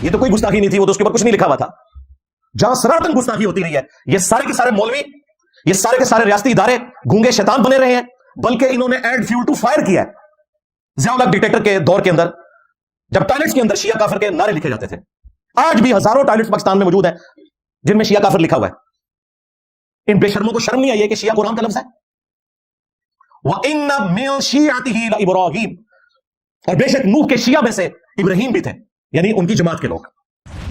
یہ تو کوئی گستاخی نہیں تھی، وہ تو اس کے اوپر کچھ نہیں لکھا ہوا تھا. جہاں سراتن گستاخی ہوتی رہی ہے، یہ سارے کے سارے مولوی، یہ سارے کے سارے ریاستی ادارے گونگے شیطان بنے رہے ہیں، بلکہ انہوں نے ایڈ فیول ٹو فائر کیا ہے. ضیاء الحق ڈکٹیٹر کے دور کے اندر جب ٹوائلٹس کے اندر شیعہ کافر کے نعرے لکھے جاتے تھے، آج بھی ہزاروں ٹوائلٹس پاکستان میں موجود ہیں جن میں شیعہ کافر لکھا ہوا ہے. ان بے شرموں کو شرم نہیں آئی ہے کہ شیعہ قرآن کا لفظ ہے؟ وَإِنَّ مِن شِيعَتِهِ لَإِبْرَاهِيمَ، اور بے شک نوح کے شیعہ میں سے ابراہیم بھی تھے، یعنی ان کی جماعت کے لوگ.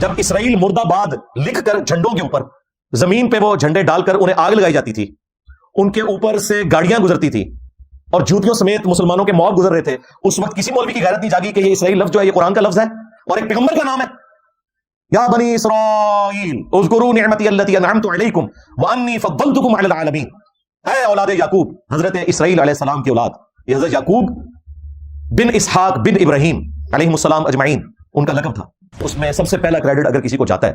جب اسرائیل مرد آباد لکھ کر جھنڈوں کے اوپر زمین پہ وہ جھنڈے ڈال کر انہیں آگ لگائی جاتی تھی، ان کے اوپر سے گاڑیاں گزرتی تھی اور جوتیوں سمیت مسلمانوں کے موب گزر رہے تھے، اس وقت کسی مولوی کی غیرت نہیں جاگی کہ یہ اسرائیل لفظ جو ہے یہ قرآن کا لفظ ہے اور ایک پیغمبر کا نام ہے. یا بنی اسرائیل اذکروا نعمتی التی انعمت علیکم وانی فضلتکم علی العالمین. اے اولاد یعقوب، حضرت اسرائیل علیہ السلام کی اولاد، یہ حضرت یعقوب بن اسحاق بن ابراہیم علیہ السلام اجمعین ان کا لقب تھا. اس میں سب سے پہلا کریڈٹ اگر کسی کو جاتا ہے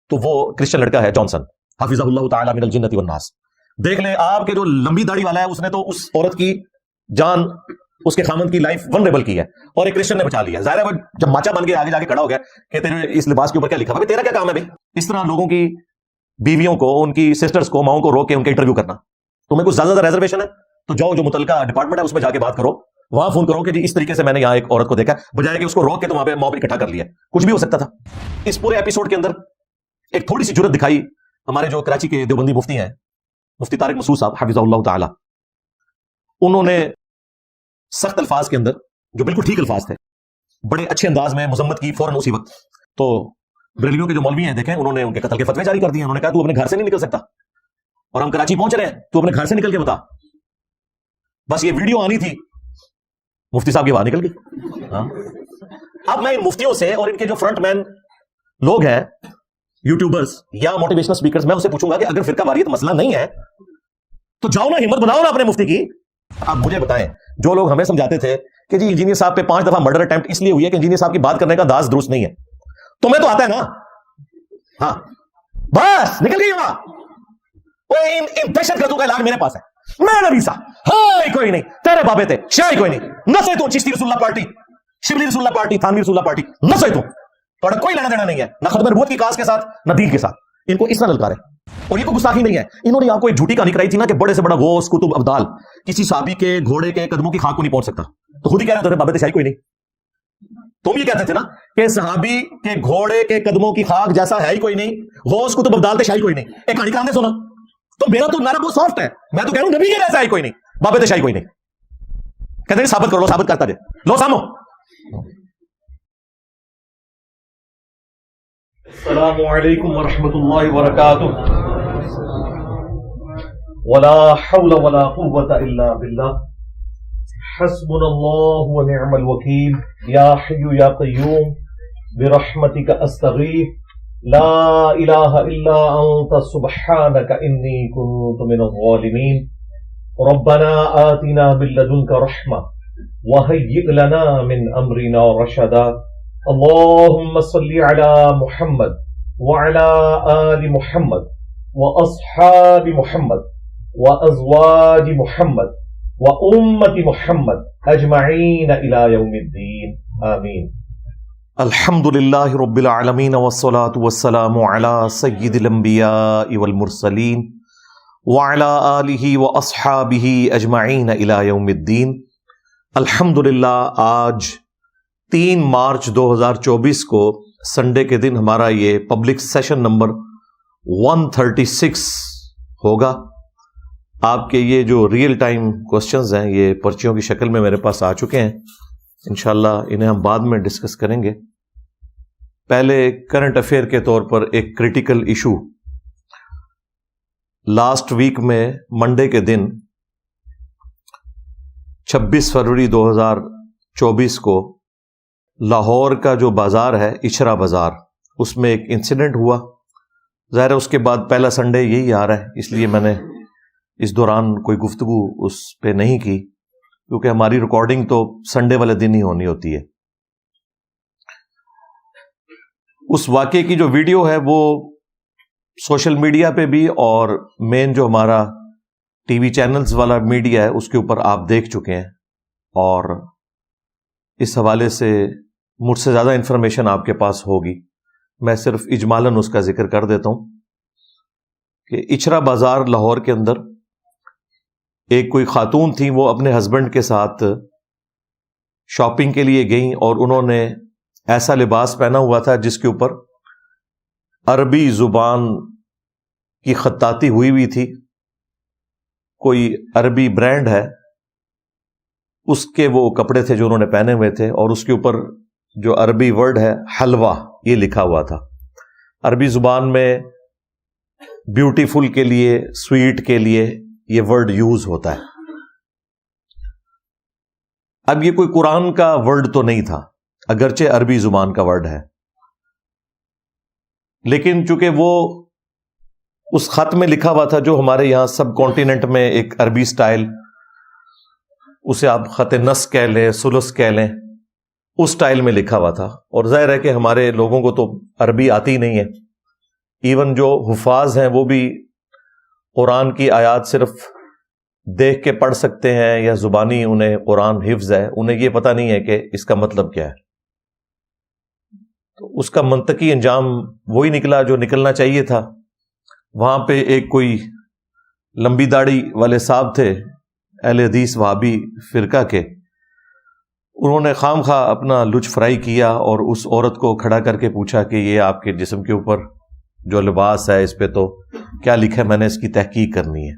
تو وہ کرسچن لڑکا ہے جانسن، حفظہ اللہ تعالی من الجنۃ والناس. دیکھ لیں آپ کے جو لمبی داڑھی والا ہے، اس نے تو اس عورت کی جان، اس کے خامند کی لائف ونریبل کی ہے، اور ایک کرسچن نے بچا لیا. ظاہر ہے وہ جب ماچا بن کے آگے جا کے کھڑا ہو گیا کہ تیرے اس لباس کے اوپر کیا لکھا ہوا، تیرا کیا کام ہے بھائی اس طرح لوگوں کی بیویوں کو، ان کی سسٹرز کو، ماؤں کو روک کے ان کے انٹرویو کرنا؟ تمہیں کچھ زیادہ ریزرویشن ہے تو جاؤ جو متعلقہ ڈپارٹمنٹ ہے اس میں جا کے بات کرو، وہاں فون کرو کہ جی اس طریقے سے میں نے یہاں ایک عورت کو دیکھا، بجائے کہ اس کو روک کے تو وہاں پہ موب اکٹھا کر لیا. کچھ بھی ہو سکتا تھا. اس پورے ایپیسوڈ کے اندر ایک تھوڑی سی جرت دکھائی ہمارے جو کراچی کے دیوبندی مفتی ہیں، مفتی طارق مسعود صاحب حفظہ اللہ تعالی. انہوں نے سخت الفاظ کے اندر، جو بالکل ٹھیک الفاظ تھے، بڑے اچھے انداز میں مذمت کی فوراً اسی وقت. تو بریلیوں کے جو مولوی ہیں دیکھیں، انہوں نے ان کے قتل کے فتوے جاری کر دیے. انہوں نے کہا تو اپنے گھر سے نہیں نکل سکتا، اور ہم کراچی پہنچ رہے ہیں، تو اپنے گھر سے نکل کے بتا. بس یہ ویڈیو آنی تھی، مفتی صاحب کی باہر نکل گئی. اب میں ان مفتیوں سے اور ان کے جو فرنٹ مین لوگ ہیں، یوٹیوبرز یا موٹیویشنل سپیکرز، میں ان سے پوچھوں گا کہ اگر فرقہ واریت مسئلہ نہیں ہے تو جاؤ نا، ہمت بناؤ نا اپنے مفتی کی. اب مجھے بتائیں، جو لوگ ہمیں سمجھاتے تھے کہ جی انجینئر صاحب پہ 5 دفعہ مرڈر اٹیمپٹ اس لیے ہوئی ہے کہ انجینئر صاحب کی بات کرنے کا انداز درست نہیں ہے، تمہیں تو آتا ہے نا. ہاں بس نکل گئی وہاں. ان دہشت گردوں کا علاج میرے پاس ہے. میں نبی صاحب ہاں کوئی نہیں، تیرے بابے تھے شاہی کوئی نہیں، نسے تو چشتی رسول اللہ پارٹی، شبلی رسول اللہ پارٹی، تھانوی رسول اللہ پارٹی، نسے تو تھوڑا کوئی لینا دینا نہیں ہے، نہ ختم نبوت کی کاس کے ساتھ نہ دین کے ساتھ. ان کو اس طرح للکارے. اور یہ کوئی گستاخی نہیں ہے. انہوں نے آپ کو ایک جھوٹی کہانی کرائی تھی نا کہ بڑے سے بڑا غوث کتب ابدال کسی صحابی کے گھوڑے کے قدموں کی خاک کو نہیں پہنچ سکتا، تو خود ہی کہہ رہے تھے بابے تھے شاہی کوئی نہیں. تم یہ کہتے تھے نا کہ صحابی کے گھوڑے کے قدموں کی خاک جیسا ہے ہی کوئی نہیں، غوث کتب ابدال تھے شاہی کوئی نہیں. ایک کہانی کہاں نے سنا؟ تو میرا تو نعرہ بہت سافٹ ہے، میں تو کہہ رہا ہوں نبی کے جیسا ہی کوئی نہیں، بابے تھے شاہی کوئی نہیں. کہتے ہیں ثابت کرو، لو ثابت کرتا جائے، لو سامو. السلام علیکم ورحمۃ اللہ وبرکاتہ. ولا حول ولا قوة الا باللہ. حسبنا اللہ ونعم الوکیل. یا حی یا قیوم برحمتک استغیث. لا الہ الا انت سبحانک انی کنت من الظالمین. ربنا آتنا من لدنک رحمہ وہیئ لنا من امرنا رشدا. اللهم صل على محمد وعلى آل محمد وأصحاب محمد وأزواج محمد وأمة محمد أجمعين إلى يوم الدين آمين. الحمد للہ رب العالمین والصلاة والسلام على سید الانبیاء والمرسلین وعلى آلہ واصحابہ اجمعین الى یوم الدین. الحمد للہ آج 3 مارچ 2024 کو سنڈے کے دن ہمارا یہ پبلک سیشن نمبر 136 ہوگا. آپ کے یہ جو ریئل ٹائم کوسچنز ہیں یہ پرچیوں کی شکل میں میرے پاس آ چکے ہیں، انشاءاللہ انہیں ہم بعد میں ڈسکس کریں گے. پہلے کرنٹ افیئر کے طور پر ایک کریٹیکل ایشو، لاسٹ ویک میں منڈے کے دن 26 فروری 2024 کو لاہور کا جو بازار ہے اچھرا بازار، اس میں ایک انسیڈنٹ ہوا. ظاہر ہے اس کے بعد پہلا سنڈے یہی آ رہا ہے، اس لیے میں نے اس دوران کوئی گفتگو اس پہ نہیں کی، کیونکہ ہماری ریکارڈنگ تو سنڈے والے دن ہی ہونی ہوتی ہے. اس واقعے کی جو ویڈیو ہے وہ سوشل میڈیا پہ بھی اور مین جو ہمارا ٹی وی چینلز والا میڈیا ہے اس کے اوپر آپ دیکھ چکے ہیں، اور اس حوالے سے مجھ سے زیادہ انفارمیشن آپ کے پاس ہوگی، میں صرف اجمالاً اس کا ذکر کر دیتا ہوں کہ اچھرا بازار لاہور کے اندر ایک کوئی خاتون تھی، وہ اپنے ہسبینڈ کے ساتھ شاپنگ کے لیے گئیں اور انہوں نے ایسا لباس پہنا ہوا تھا جس کے اوپر عربی زبان کی خطاطی ہوئی تھی، کوئی عربی برانڈ ہے اس کے وہ کپڑے تھے جو انہوں نے پہنے ہوئے تھے، اور اس کے اوپر جو عربی ورڈ ہے حلوہ یہ لکھا ہوا تھا۔ عربی زبان میں بیوٹیفل کے لیے، سویٹ کے لیے یہ ورڈ یوز ہوتا ہے۔ اب یہ کوئی قرآن کا ورڈ تو نہیں تھا، اگرچہ عربی زبان کا ورڈ ہے، لیکن چونکہ وہ اس خط میں لکھا ہوا تھا جو ہمارے یہاں سب کانٹیننٹ میں ایک عربی سٹائل، اسے آپ خط نص کہہ لیں، ثلث کہہ لیں، اس سٹائل میں لکھا ہوا تھا، اور ظاہر ہے کہ ہمارے لوگوں کو تو عربی آتی نہیں ہے، ایون جو حفاظ ہیں وہ بھی قرآن کی آیات صرف دیکھ کے پڑھ سکتے ہیں یا زبانی انہیں قرآن حفظ ہے، انہیں یہ پتہ نہیں ہے کہ اس کا مطلب کیا ہے۔ تو اس کا منطقی انجام وہی نکلا جو نکلنا چاہیے تھا۔ وہاں پہ ایک کوئی لمبی داڑھی والے صاحب تھے، اہل حدیث وہابی فرقہ کے، انہوں نے خام خواہ اپنا لچ فرائی کیا اور اس عورت کو کھڑا کر کے پوچھا کہ یہ آپ کے جسم کے اوپر جو لباس ہے اس پہ تو کیا لکھا ہے، میں نے اس کی تحقیق کرنی ہے۔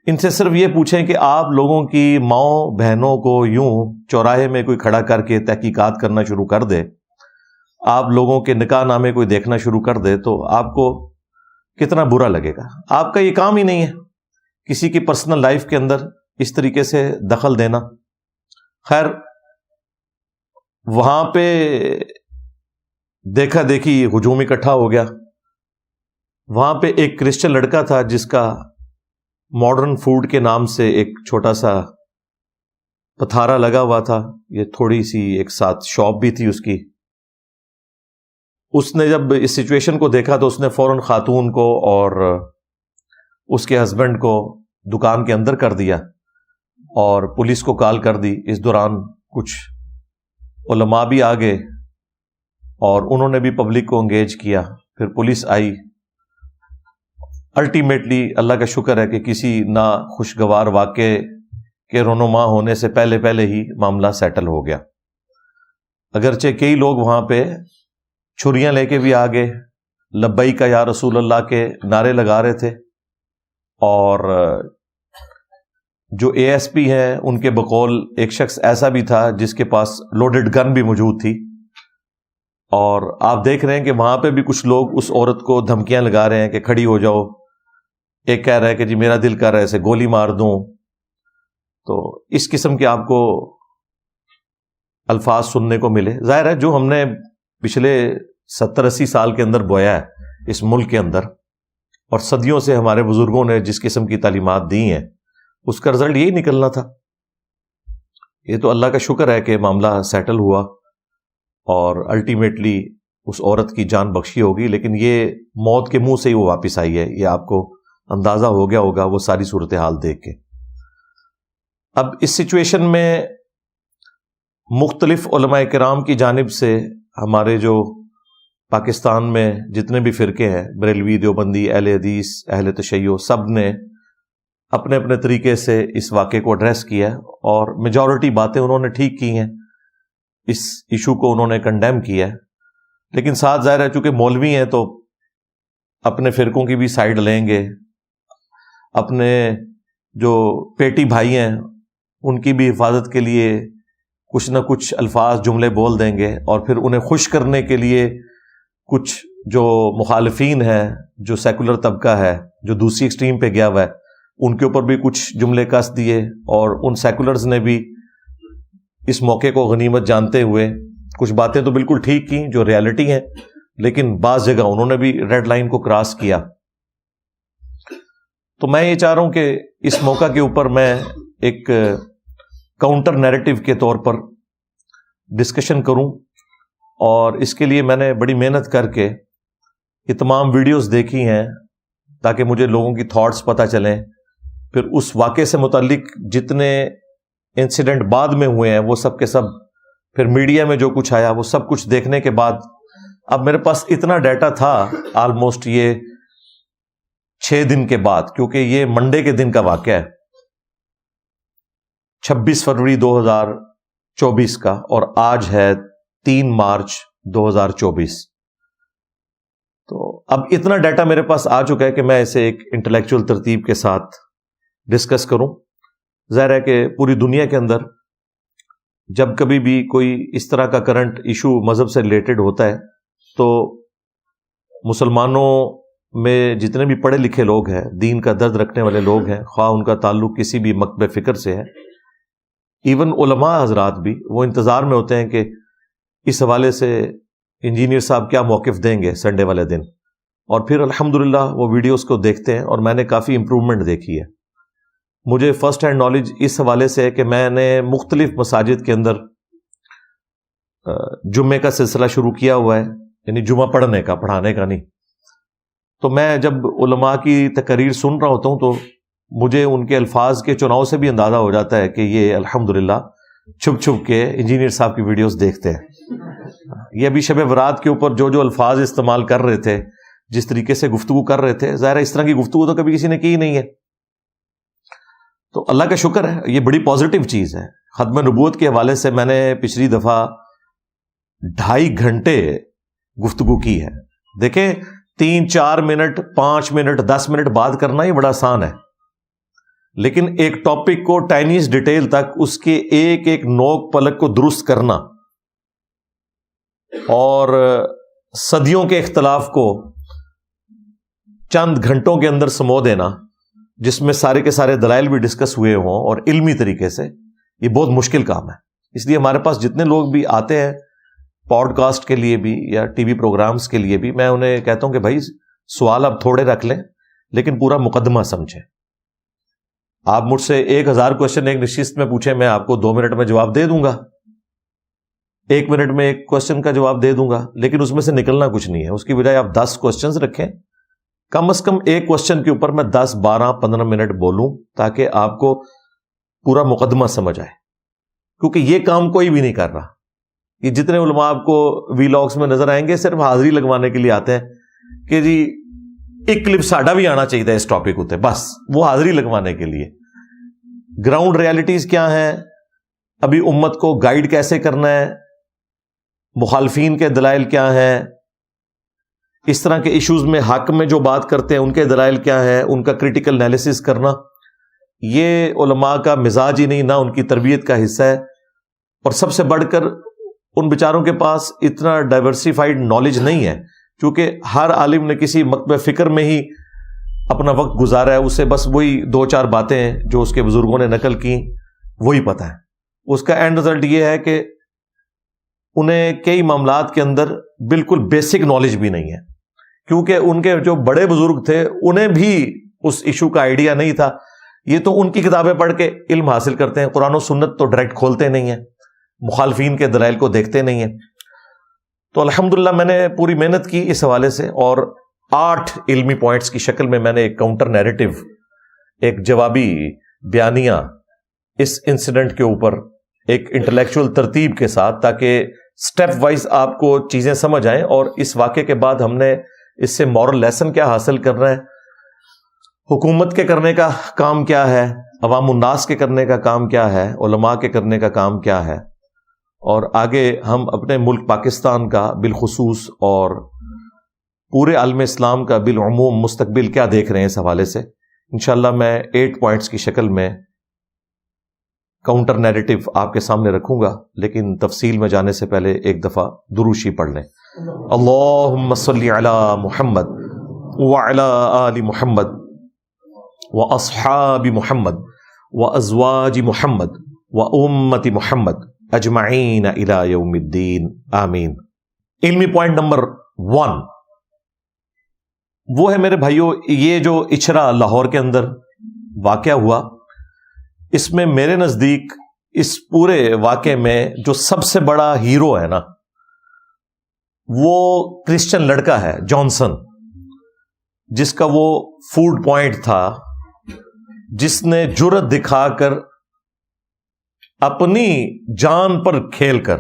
ان سے صرف یہ پوچھیں کہ آپ لوگوں کی ماؤں بہنوں کو یوں چوراہے میں کوئی کھڑا کر کے تحقیقات کرنا شروع کر دے، آپ لوگوں کے نکاح نامے کوئی دیکھنا شروع کر دے، تو آپ کو کتنا برا لگے گا۔ آپ کا یہ کام ہی نہیں ہے کسی کی پرسنل لائف کے اندر اس طریقے سے دخل دینا۔ خیر، وہاں پہ دیکھا دیکھی ہجوم اکٹھا ہو گیا۔ وہاں پہ ایک کرسچن لڑکا تھا جس کا ماڈرن فوڈ کے نام سے ایک چھوٹا سا پتھارا لگا ہوا تھا، یہ تھوڑی سی ایک ساتھ شاپ بھی تھی اس کی۔ اس نے جب اس سچویشن کو دیکھا تو اس نے فوراً خاتون کو اور اس کے ہسبینڈ کو دکان کے اندر کر دیا اور پولیس کو کال کر دی۔ اس دوران کچھ علماء بھی آ گئے اور انہوں نے بھی پبلک کو انگیج کیا، پھر پولیس آئی۔ الٹیمیٹلی اللہ کا شکر ہے کہ کسی نا خوشگوار واقعے کے رونما ہونے سے پہلے ہی معاملہ سیٹل ہو گیا، اگرچہ کئی لوگ وہاں پہ چھریاں لے کے بھی آ گئے، لبیک یا رسول اللہ کے نعرے لگا رہے تھے، اور جو اے ایس پی ہیں ان کے بقول ایک شخص ایسا بھی تھا جس کے پاس لوڈڈ گن بھی موجود تھی، اور آپ دیکھ رہے ہیں کہ وہاں پہ بھی کچھ لوگ اس عورت کو دھمکیاں لگا رہے ہیں کہ کھڑی ہو جاؤ، ایک کہہ رہا ہے کہ جی میرا دل کر رہا ہے اسے گولی مار دوں۔ تو اس قسم کے آپ کو الفاظ سننے کو ملے۔ ظاہر ہے جو ہم نے پچھلے 70-80 سال کے اندر بویا ہے اس ملک کے اندر، اور صدیوں سے ہمارے بزرگوں نے جس قسم کی تعلیمات دی ہیں، اس کا رزلٹ یہی نکلنا تھا۔ یہ تو اللہ کا شکر ہے کہ معاملہ سیٹل ہوا اور الٹیمیٹلی اس عورت کی جان بخشی ہوگی، لیکن یہ موت کے منہ سے ہی وہ واپس آئی ہے، یہ آپ کو اندازہ ہو گیا ہوگا وہ ساری صورتحال دیکھ کے۔ اب اس سچویشن میں مختلف علماء کرام کی جانب سے ہمارے جو پاکستان میں جتنے بھی فرقے ہیں، بریلوی، دیوبندی، اہل حدیث، اہل تشیع، سب نے اپنے اپنے طریقے سے اس واقعے کو ایڈریس کیا، اور میجورٹی باتیں انہوں نے ٹھیک کی ہیں، اس ایشو کو انہوں نے کنڈیم کیا ہے، لیکن ساتھ ظاہر ہے چونکہ مولوی ہیں تو اپنے فرقوں کی بھی سائیڈ لیں گے، اپنے جو پیٹی بھائی ہیں ان کی بھی حفاظت کے لیے کچھ نہ کچھ الفاظ جملے بول دیں گے، اور پھر انہیں خوش کرنے کے لیے کچھ جو مخالفین ہیں، جو سیکولر طبقہ ہے جو دوسری ایکسٹریم پہ گیا ہوا ہے، ان کے اوپر بھی کچھ جملے کس دیے، اور ان سیکولرز نے بھی اس موقع کو غنیمت جانتے ہوئے کچھ باتیں تو بالکل ٹھیک کی جو ریالٹی ہیں، لیکن بعض جگہ انہوں نے بھی ریڈ لائن کو کراس کیا۔ تو میں یہ چاہ رہا ہوں کہ اس موقع کے اوپر میں ایک کاؤنٹر نیریٹو کے طور پر ڈسکشن کروں، اور اس کے لیے میں نے بڑی محنت کر کے یہ تمام ویڈیوز دیکھی ہیں تاکہ مجھے لوگوں کی تھاٹس پتہ چلیں، پھر اس واقعے سے متعلق جتنے انسیڈنٹ بعد میں ہوئے ہیں وہ سب کے سب پھر میڈیا میں جو کچھ آیا وہ سب کچھ دیکھنے کے بعد اب میرے پاس اتنا ڈیٹا تھا آلموسٹ یہ 6 دن کے بعد، کیونکہ یہ منڈے کے دن کا واقعہ ہے 26 فروری 2024 کا، اور آج ہے 3 مارچ 2024۔ تو اب اتنا ڈیٹا میرے پاس آ چکا ہے کہ میں اسے ایک انٹلیکچوئل ترتیب کے ساتھ ڈسکس کروں۔ ظاہر ہے کہ پوری دنیا کے اندر جب کبھی بھی کوئی اس طرح کا کرنٹ ایشو مذہب سے ریلیٹڈ ہوتا ہے تو مسلمانوں میں جتنے بھی پڑھے لکھے لوگ ہیں، دین کا درد رکھنے والے لوگ ہیں، خواہ ان کا تعلق کسی بھی مکتب فکر سے ہے، ایون علماء حضرات بھی، وہ انتظار میں ہوتے ہیں کہ اس حوالے سے انجینئر صاحب کیا موقف دیں گے سنڈے والے دن، اور پھر الحمدللہ وہ ویڈیوز کو دیکھتے ہیں، اور میں نے کافی امپرومنٹ دیکھی ہے۔ مجھے فرسٹ ہینڈ نالج اس حوالے سے ہے کہ میں نے مختلف مساجد کے اندر جمعے کا سلسلہ شروع کیا ہوا ہے، یعنی جمعہ پڑھنے کا، پڑھانے کا نہیں۔ تو میں جب علماء کی تقاریر سن رہا ہوتا ہوں تو مجھے ان کے الفاظ کے چناؤ سے بھی اندازہ ہو جاتا ہے کہ یہ الحمدللہ چھپ چھپ کے انجینئر صاحب کی ویڈیوز دیکھتے ہیں۔ یہ ابھی شب برات کے اوپر جو الفاظ استعمال کر رہے تھے، جس طریقے سے گفتگو کر رہے تھے، ظاہر ہے اس طرح کی گفتگو تو کبھی کسی نے کی ہی نہیں ہے۔ تو اللہ کا شکر ہے، یہ بڑی پازیٹیو چیز ہے۔ ختم نبوت کے حوالے سے میں نے پچھلی دفعہ 2.5 گھنٹے گفتگو کی ہے۔ دیکھیں 3 4 منٹ 5 منٹ 10 منٹ بات کرنا یہ بڑا آسان ہے، لیکن ایک ٹاپک کو ٹائنیز ڈیٹیل تک اس کے ایک ایک نوک پلک کو درست کرنا اور صدیوں کے اختلاف کو چند گھنٹوں کے اندر سمو دینا، جس میں سارے کے سارے دلائل بھی ڈسکس ہوئے ہوں اور علمی طریقے سے، یہ بہت مشکل کام ہے۔ اس لیے ہمارے پاس جتنے لوگ بھی آتے ہیں پوڈ کاسٹ کے لیے بھی یا ٹی وی پروگرامز کے لیے بھی، میں انہیں کہتا ہوں کہ بھائی سوال اب تھوڑے رکھ لیں لیکن پورا مقدمہ سمجھیں۔ آپ مجھ سے 1000 کوشچن ایک نشست میں پوچھیں، میں آپ کو 2 منٹ میں جواب دے دوں گا، 1 منٹ میں ایک کوشچن کا جواب دے دوں گا، لیکن اس میں سے نکلنا کچھ نہیں ہے۔ اس کی بجائے آپ 10 کوشچنز رکھیں، کم از کم ایک کوشچن کے اوپر میں 10 12 15 منٹ بولوں تاکہ آپ کو پورا مقدمہ سمجھ آئے، کیونکہ یہ کام کوئی بھی نہیں کر رہا۔ یہ جتنے علماء آپ کو ویلاگس میں نظر آئیں گے صرف حاضری لگوانے کے لیے آتے ہیں کہ جی ایک کلپ ساڈا بھی آنا چاہیے اس ٹاپک ہوتے، بس وہ حاضری لگوانے کے لیے۔ گراؤنڈ ریالٹیز کیا ہیں، ابھی امت کو گائیڈ کیسے کرنا ہے، مخالفین کے دلائل کیا ہیں، اس طرح کے ایشوز میں حق میں جو بات کرتے ہیں ان کے دلائل کیا ہیں، ان کا کریٹیکل انالیسس کرنا، یہ علماء کا مزاج ہی نہیں، نہ ان کی تربیت کا حصہ ہے۔ اور سب سے بڑھ کر ان بیچاروں کے پاس اتنا ڈائیورسیفائڈ نالج نہیں ہے، کیونکہ ہر عالم نے کسی مکتب فکر میں ہی اپنا وقت گزارا ہے، اسے بس وہی 2 4 باتیں جو اس کے بزرگوں نے نقل کی وہی پتہ ہے۔ اس کا اینڈ رزلٹ یہ ہے کہ انہیں کئی معاملات کے اندر بالکل بیسک نالج بھی نہیں ہے، کیونکہ ان کے جو بڑے بزرگ تھے انہیں بھی اس ایشو کا آئیڈیا نہیں تھا۔ یہ تو ان کی کتابیں پڑھ کے علم حاصل کرتے ہیں، قرآن و سنت تو ڈائریکٹ کھولتے نہیں ہیں، مخالفین کے دلائل کو دیکھتے نہیں ہیں۔ تو الحمدللہ میں نے پوری محنت کی اس حوالے سے، اور 8 علمی پوائنٹس کی شکل میں نے ایک کاؤنٹر نیریٹو، ایک جوابی بیانیہ اس انسیڈنٹ کے اوپر ایک انٹلیکچوئل ترتیب کے ساتھ، تاکہ سٹیپ وائز آپ کو چیزیں سمجھ آئیں، اور اس واقعے کے بعد ہم نے اس سے مورل لیسن کیا حاصل کرنا ہے، حکومت کے کرنے کا کام کیا ہے، عوام الناس کے کرنے کا کام کیا ہے، علماء کے کرنے کا کام کیا ہے، اور آگے ہم اپنے ملک پاکستان کا بالخصوص اور پورے عالم اسلام کا بالعموم مستقبل کیا دیکھ رہے ہیں اس حوالے سے۔ انشاءاللہ میں 8 پوائنٹس کی شکل میں کاؤنٹر نیریٹو آپ کے سامنے رکھوں گا، لیکن تفصیل میں جانے سے پہلے ایک دفعہ دروشی پڑھ لیں۔ اللہم صلی علی محمد وعلی آل محمد واصحاب محمد وازواج محمد وامت محمد اجمعین الی یوم الدین آمین۔ علمی پوائنٹ نمبر 1 وہ ہے میرے بھائیوں، یہ جو اچھرا لاہور کے اندر واقعہ ہوا، اس میں میرے نزدیک اس پورے واقعے میں جو سب سے بڑا ہیرو ہے نا، وہ کرسچن لڑکا ہے جانسن، جس کا وہ فوڈ پوائنٹ تھا، جس نے جرأت دکھا کر اپنی جان پر کھیل کر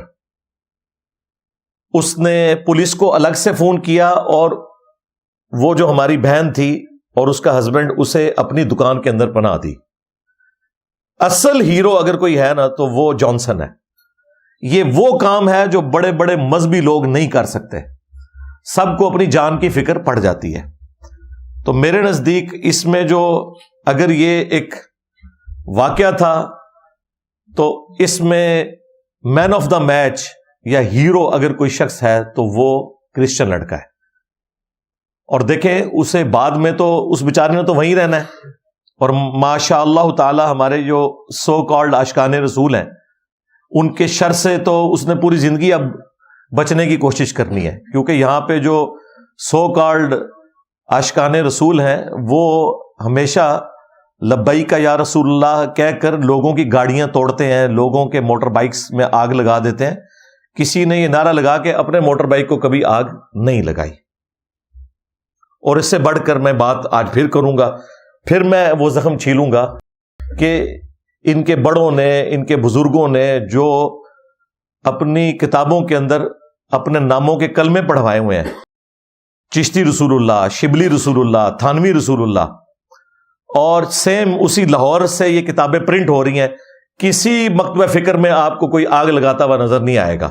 اس نے پولیس کو الگ سے فون کیا اور وہ جو ہماری بہن تھی اور اس کا ہسبینڈ اسے اپنی دکان کے اندر پناہ دی. اصل ہیرو اگر کوئی ہے نا تو وہ جانسن ہے. یہ وہ کام ہے جو بڑے بڑے مذہبی لوگ نہیں کر سکتے. سب کو اپنی جان کی فکر پڑ جاتی ہے. تو میرے نزدیک اس میں جو اگر یہ ایک واقعہ تھا تو اس میں مین آف دا میچ یا ہیرو اگر کوئی شخص ہے تو وہ کرسچن لڑکا ہے. اور دیکھیں اسے بعد میں تو اس بیچارے نے تو وہیں رہنا ہے، اور ماشاء اللہ تعالی ہمارے جو سو کالڈ عاشقان رسول ہیں ان کے شر سے تو اس نے پوری زندگی اب بچنے کی کوشش کرنی ہے، کیونکہ یہاں پہ جو سو کالڈ عاشقان رسول ہیں وہ ہمیشہ لبیک یا رسول اللہ کہہ کر لوگوں کی گاڑیاں توڑتے ہیں، لوگوں کے موٹر بائکس میں آگ لگا دیتے ہیں. کسی نے یہ نعرہ لگا کے اپنے موٹر بائک کو کبھی آگ نہیں لگائی. اور اس سے بڑھ کر میں بات آج پھر کروں گا، پھر میں وہ زخم چھیلوں گا کہ ان کے بڑوں نے، ان کے بزرگوں نے جو اپنی کتابوں کے اندر اپنے ناموں کے کلمے پڑھوائے ہوئے ہیں، چشتی رسول اللہ، شبلی رسول اللہ، تھانوی رسول اللہ، اور سیم اسی لاہور سے یہ کتابیں پرنٹ ہو رہی ہیں. کسی مکتبہ فکر میں آپ کو کوئی آگ لگاتا ہوا نظر نہیں آئے گا.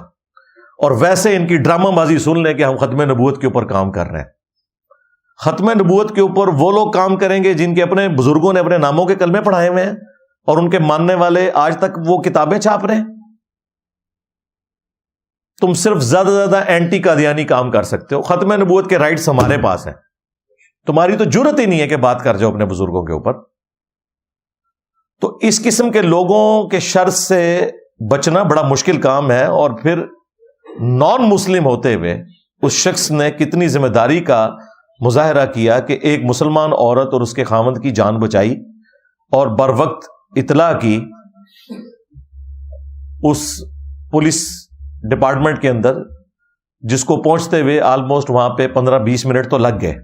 اور ویسے ان کی ڈرامہ بازی سن لیں کہ ہم ختم نبوت کے اوپر کام کر رہے ہیں. ختم نبوت کے اوپر وہ لوگ کام کریں گے جن کے اپنے بزرگوں نے اپنے ناموں کے کلمے پڑھائے ہوئے ہیں اور ان کے ماننے والے آج تک وہ کتابیں چھاپ رہے ہیں. تم صرف زیادہ سے زیادہ اینٹی قادیانی کام کر سکتے ہو. ختم نبوت کے رائٹس ہمارے پاس ہیں، تمہاری تو جرت ہی نہیں ہے کہ بات کر جاؤ اپنے بزرگوں کے اوپر. تو اس قسم کے لوگوں کے شر سے بچنا بڑا مشکل کام ہے. اور پھر نان مسلم ہوتے ہوئے اس شخص نے کتنی ذمہ داری کا مظاہرہ کیا کہ ایک مسلمان عورت اور اس کے خاوند کی جان بچائی اور بر وقت اطلاع کی اس پولیس ڈپارٹمنٹ کے اندر، جس کو پہنچتے ہوئے آلموسٹ وہاں پہ 15-20 منٹ تو لگ گئے.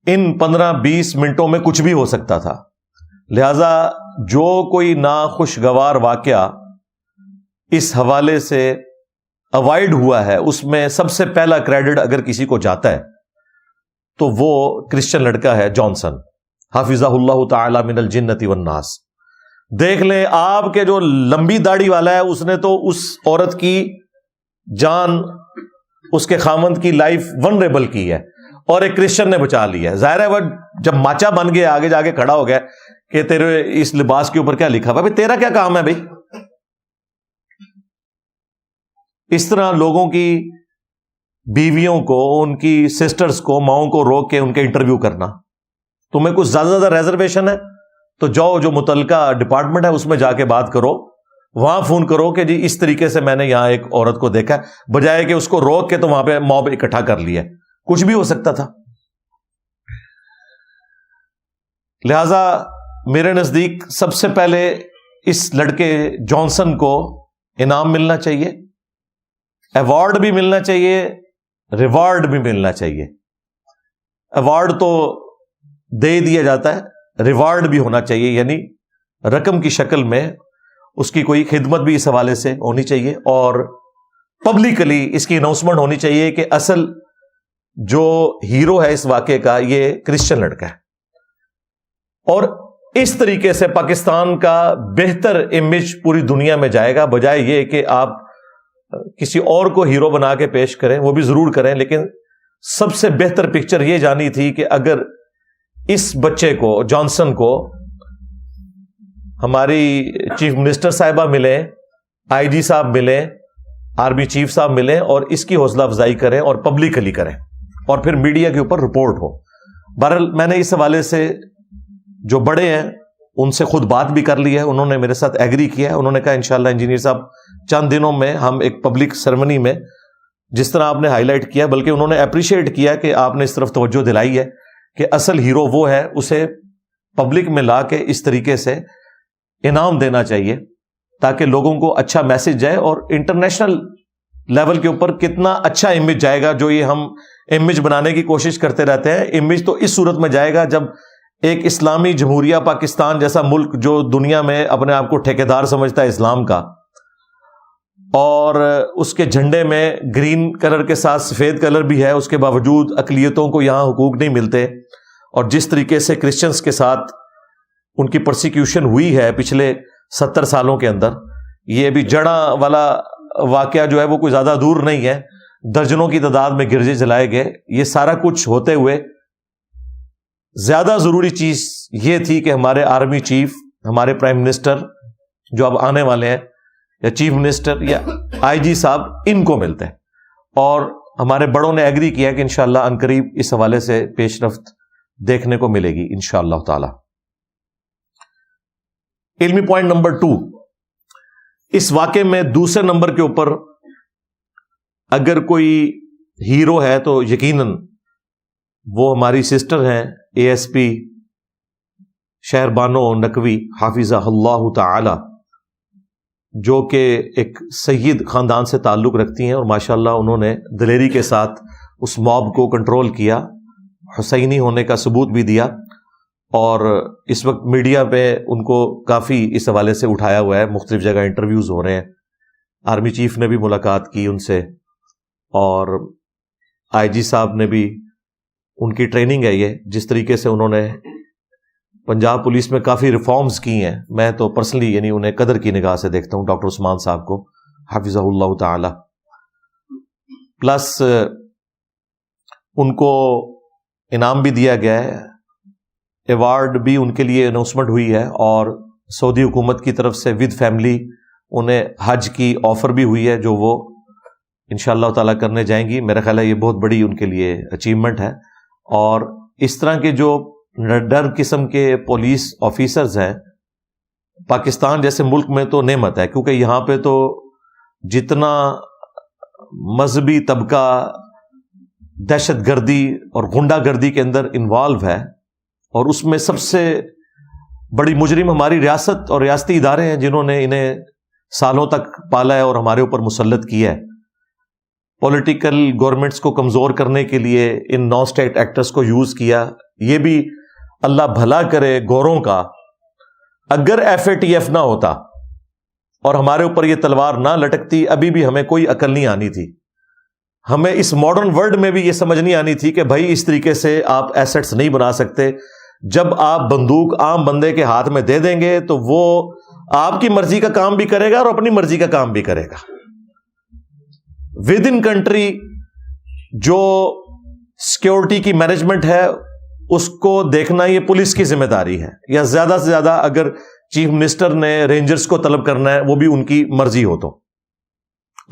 ان 15-20 منٹوں میں کچھ بھی ہو سکتا تھا. لہذا جو کوئی ناخوشگوار واقعہ اس حوالے سے اوائڈ ہوا ہے اس میں سب سے پہلا کریڈٹ اگر کسی کو جاتا ہے تو وہ کرسچن لڑکا ہے جانسن، حافظہ اللہ تعالی من الجنۃ والناس. دیکھ لیں آپ کے جو لمبی داڑھی والا ہے اس نے تو اس عورت کی جان، اس کے خامند کی لائف ونریبل کی ہے اور ایک کرسچن نے بچا لی ہے. ظاہر ہے وہ جب ماچا بن گیا آگے جا کے کھڑا ہو گیا کہ تیرے اس لباس کے اوپر کیا لکھا ہوا، بھائی تیرا کیا کام ہے بھائی. اس طرح لوگوں کی بیویوں کو، ان کی سسٹرز کو، ماؤں کو روک کے ان کے انٹرویو کرنا. تمہیں کچھ زیادہ ریزرویشن ہے تو جاؤ جو متعلقہ ڈپارٹمنٹ ہے اس میں جا کے بات کرو، وہاں فون کرو کہ جی اس طریقے سے میں نے یہاں ایک عورت کو دیکھا، بجائے کہ اس کو روک کے تو وہاں پہ موب اکٹھا کر لیا. کچھ بھی ہو سکتا تھا. لہذا میرے نزدیک سب سے پہلے اس لڑکے جانسن کو انعام ملنا چاہیے، ایوارڈ بھی ملنا چاہیے، ریوارڈ بھی ملنا چاہیے. ایوارڈ تو دے دیا جاتا ہے، ریوارڈ بھی ہونا چاہیے، یعنی رقم کی شکل میں اس کی کوئی خدمت بھی اس حوالے سے ہونی چاہیے، اور پبلکلی اس کی اناؤنسمنٹ ہونی چاہیے کہ اصل جو ہیرو ہے اس واقعے کا یہ کرسچن لڑکا ہے. اور اس طریقے سے پاکستان کا بہتر امیج پوری دنیا میں جائے گا، بجائے یہ کہ آپ کسی اور کو ہیرو بنا کے پیش کریں. وہ بھی ضرور کریں، لیکن سب سے بہتر پکچر یہ جانی تھی کہ اگر اس بچے کو، جانسن کو، ہماری چیف منسٹر صاحبہ ملیں، آئی جی صاحب ملیں، آرمی چیف صاحب ملیں اور اس کی حوصلہ افزائی کریں اور پبلکلی کریں اور پھر میڈیا کے اوپر رپورٹ ہو. بہرحال میں نے اس حوالے سے جو بڑے ہیں ان سے خود بات بھی کر لی ہے، انہوں نے میرے ساتھ ایگری کیا ہے. انہوں نے کہا انشاءاللہ انجینئر صاحب چند دنوں میں ہم ایک پبلک سرمنی میں، جس طرح آپ نے ہائی لائٹ کیا، بلکہ انہوں نے اپریشیٹ کیا کہ آپ نے اس طرف توجہ دلائی ہے کہ اصل ہیرو وہ ہے، اسے پبلک میں لا کے اس طریقے سے انعام دینا چاہیے تاکہ لوگوں کو اچھا میسج جائے. اور انٹرنیشنل لیول کے اوپر کتنا اچھا امیج جائے گا، جو یہ ہم امیج بنانے کی کوشش کرتے رہتے ہیں. امیج تو اس صورت میں جائے گا جب ایک اسلامی جمہوریہ پاکستان جیسا ملک جو دنیا میں اپنے آپ کو ٹھیکیدار سمجھتا ہے اسلام کا، اور اس کے جھنڈے میں گرین کلر کے ساتھ سفید کلر بھی ہے، اس کے باوجود اقلیتوں کو یہاں حقوق نہیں ملتے، اور جس طریقے سے کرسچنز کے ساتھ ان کی پرسیکیوشن ہوئی ہے پچھلے 70 سالوں کے اندر، یہ ابھی جڑا والا واقعہ جو ہے وہ کوئی زیادہ دور نہیں ہے، درجنوں کی تعداد میں گرجے جلائے گئے۔ یہ سارا کچھ ہوتے ہوئے زیادہ ضروری چیز یہ تھی کہ ہمارے آرمی چیف، ہمارے پرائم منسٹر جو اب آنے والے ہیں، یا چیف منسٹر یا آئی جی صاحب، ان کو ملتے ہیں، اور ہمارے بڑوں نے ایگری کیا کہ انشاءاللہ عنقریب اس حوالے سے پیش رفت دیکھنے کو ملے گی انشاءاللہ تعالی۔ علمی پوائنٹ نمبر 2، اس واقعے میں دوسرے نمبر کے اوپر اگر کوئی ہیرو ہے تو یقیناً وہ ہماری سسٹر ہیں اے ایس پی شہربانو نقوی حافظہ اللہ تعالی، جو کہ ایک سید خاندان سے تعلق رکھتی ہیں، اور ماشاءاللہ انہوں نے دلیری کے ساتھ اس موب کو کنٹرول کیا، حسینی ہونے کا ثبوت بھی دیا، اور اس وقت میڈیا پہ ان کو کافی اس حوالے سے اٹھایا ہوا ہے، مختلف جگہ انٹرویوز ہو رہے ہیں، آرمی چیف نے بھی ملاقات کی ان سے، اور آئی جی صاحب نے بھی، ان کی ٹریننگ ہے یہ، جس طریقے سے انہوں نے پنجاب پولیس میں کافی ریفارمز کی ہیں، میں تو پرسنلی یعنی انہیں قدر کی نگاہ سے دیکھتا ہوں، ڈاکٹر عثمان صاحب کو حفظہ اللہ تعالی۔ پلس ان کو انعام بھی دیا گیا ہے، ایوارڈ بھی ان کے لیے اناؤنسمنٹ ہوئی ہے، اور سعودی حکومت کی طرف سے ود فیملی انہیں حج کی آفر بھی ہوئی ہے، جو وہ انشاءاللہ تعالیٰ کرنے جائیں گی۔ میرا خیال ہے یہ بہت بڑی ان کے لیے اچیومنٹ ہے، اور اس طرح کے جو ڈر قسم کے پولیس آفیسرز ہیں پاکستان جیسے ملک میں تو نعمت ہے، کیونکہ یہاں پہ تو جتنا مذہبی طبقہ دہشت گردی اور غنڈہ گردی کے اندر انوالو ہے، اور اس میں سب سے بڑی مجرم ہماری ریاست اور ریاستی ادارے ہیں، جنہوں نے انہیں سالوں تک پالا ہے اور ہمارے اوپر مسلط کیا ہے۔ پولیٹیکل گورنمنٹس کو کمزور کرنے کے لیے ان نان اسٹیٹ ایکٹرز کو یوز کیا۔ یہ بھی اللہ بھلا کرے گوروں کا، اگر ایف اے ٹی ایف نہ ہوتا اور ہمارے اوپر یہ تلوار نہ لٹکتی، ابھی بھی ہمیں کوئی عقل نہیں آنی تھی، ہمیں اس ماڈرن ورلڈ میں بھی یہ سمجھ نہیں آنی تھی کہ بھائی اس طریقے سے آپ ایسٹس نہیں بنا سکتے۔ جب آپ بندوق عام بندے کے ہاتھ میں دے دیں گے تو وہ آپ کی مرضی کا کام بھی کرے گا اور اپنی مرضی کا کام بھی کرے گا۔ ود ان کنٹری جو سیکیورٹی کی مینجمنٹ ہے اس کو دیکھنا یہ پولیس کی ذمہ داری ہے، یا زیادہ سے زیادہ اگر چیف منسٹر نے رینجرز کو طلب کرنا ہے وہ بھی ان کی مرضی ہو تو،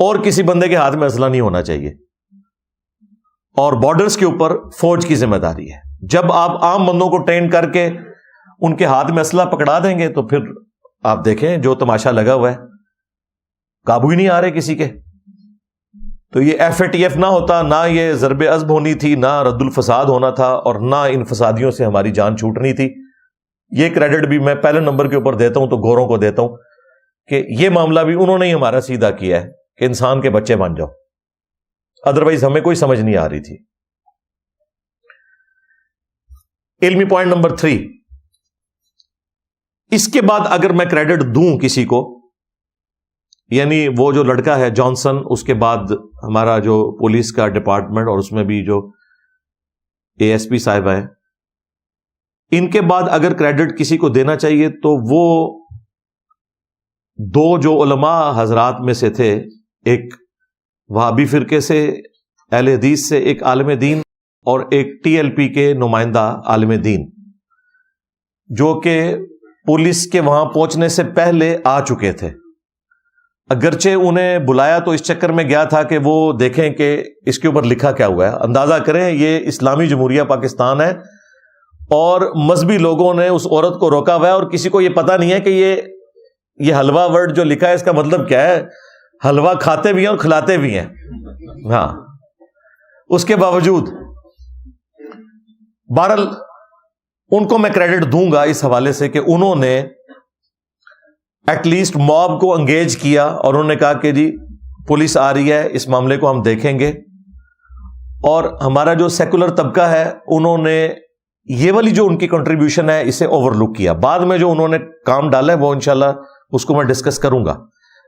اور کسی بندے کے ہاتھ میں اسلحہ نہیں ہونا چاہیے۔ اور بارڈرز کے اوپر فوج کی ذمہ داری ہے۔ جب آپ عام بندوں کو ٹرین کر کے ان کے ہاتھ میں اسلحہ پکڑا دیں گے تو پھر آپ دیکھیں جو تماشا لگا ہوا ہے، قابو ہی نہیں آ رہے کسی کے۔ تو یہ ایف اے ٹی ایف نہ ہوتا، نہ یہ ضرب عضب ہونی تھی، نہ رد الفساد ہونا تھا، اور نہ ان فسادیوں سے ہماری جان چھوٹنی تھی۔ یہ کریڈٹ بھی میں پہلے نمبر کے اوپر دیتا ہوں تو گوروں کو دیتا ہوں کہ یہ معاملہ بھی انہوں نے ہی ہمارا سیدھا کیا ہے کہ انسان کے بچے بن جاؤ، ادروائز ہمیں کوئی سمجھ نہیں آ رہی تھی۔ علمی پوائنٹ نمبر 3، اس کے بعد اگر میں کریڈٹ دوں کسی کو، یعنی وہ جو لڑکا ہے جانسن، اس کے بعد ہمارا جو پولیس کا ڈپارٹمنٹ اور اس میں بھی جو اے ایس پی صاحب ہیں، ان کے بعد اگر کریڈٹ کسی کو دینا چاہیے تو وہ دو جو علماء حضرات میں سے تھے، ایک وہابی فرقے سے اہل حدیث سے ایک عالم دین، اور ایک ٹی ایل پی کے نمائندہ عالم دین، جو کہ پولیس کے وہاں پہنچنے سے پہلے آ چکے تھے۔ اگرچہ انہیں بلایا تو اس چکر میں گیا تھا کہ وہ دیکھیں کہ اس کے اوپر لکھا کیا ہوا ہے۔ اندازہ کریں یہ اسلامی جمہوریہ پاکستان ہے اور مذہبی لوگوں نے اس عورت کو روکا ہوا ہے، اور کسی کو یہ پتہ نہیں ہے کہ یہ حلوہ ورڈ جو لکھا ہے اس کا مطلب کیا ہے۔ حلوہ کھاتے بھی ہیں اور کھلاتے بھی ہیں، ہاں۔ اس کے باوجود بہرحال ان کو میں کریڈٹ دوں گا اس حوالے سے کہ انہوں نے ایٹ لیسٹ موب کو انگیج کیا، اور انہوں نے کہا کہ جی پولیس آ رہی ہے، اس معاملے کو ہم دیکھیں گے۔ اور ہمارا جو سیکولر طبقہ ہے انہوں نے یہ والی جو ان کی کنٹریبیوشن ہے اسے اوور لک کیا۔ بعد میں جو انہوں نے کام ڈالا ہے وہ انشاءاللہ اس کو میں ڈسکس کروں گا،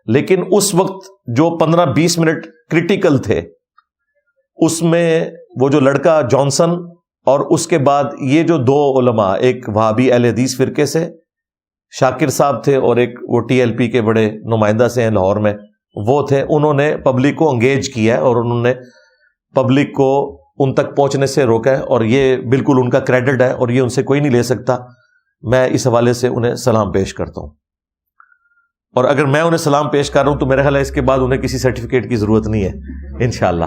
لیکن اس وقت جو 15-20 منٹ کرٹیکل تھے اس میں وہ جو لڑکا جانسن اور اس کے بعد یہ جو 2 علماء، ایک وہابی اہل حدیث فرقے سے شاکر صاحب تھے اور ایک وہ ٹی ایل پی کے بڑے نمائندہ سے ہیں لاہور میں، وہ تھے، انہوں نے پبلک کو انگیج کیا ہے اور انہوں نے پبلک کو ان تک پہنچنے سے روکا ہے، اور یہ بالکل ان کا کریڈٹ ہے اور یہ ان سے کوئی نہیں لے سکتا. میں اس حوالے سے انہیں سلام پیش کرتا ہوں، اور اگر میں انہیں سلام پیش کر رہا ہوں تو میرا خیال ہے اس کے بعد انہیں کسی سرٹیفکیٹ کی ضرورت نہیں ہے انشاءاللہ،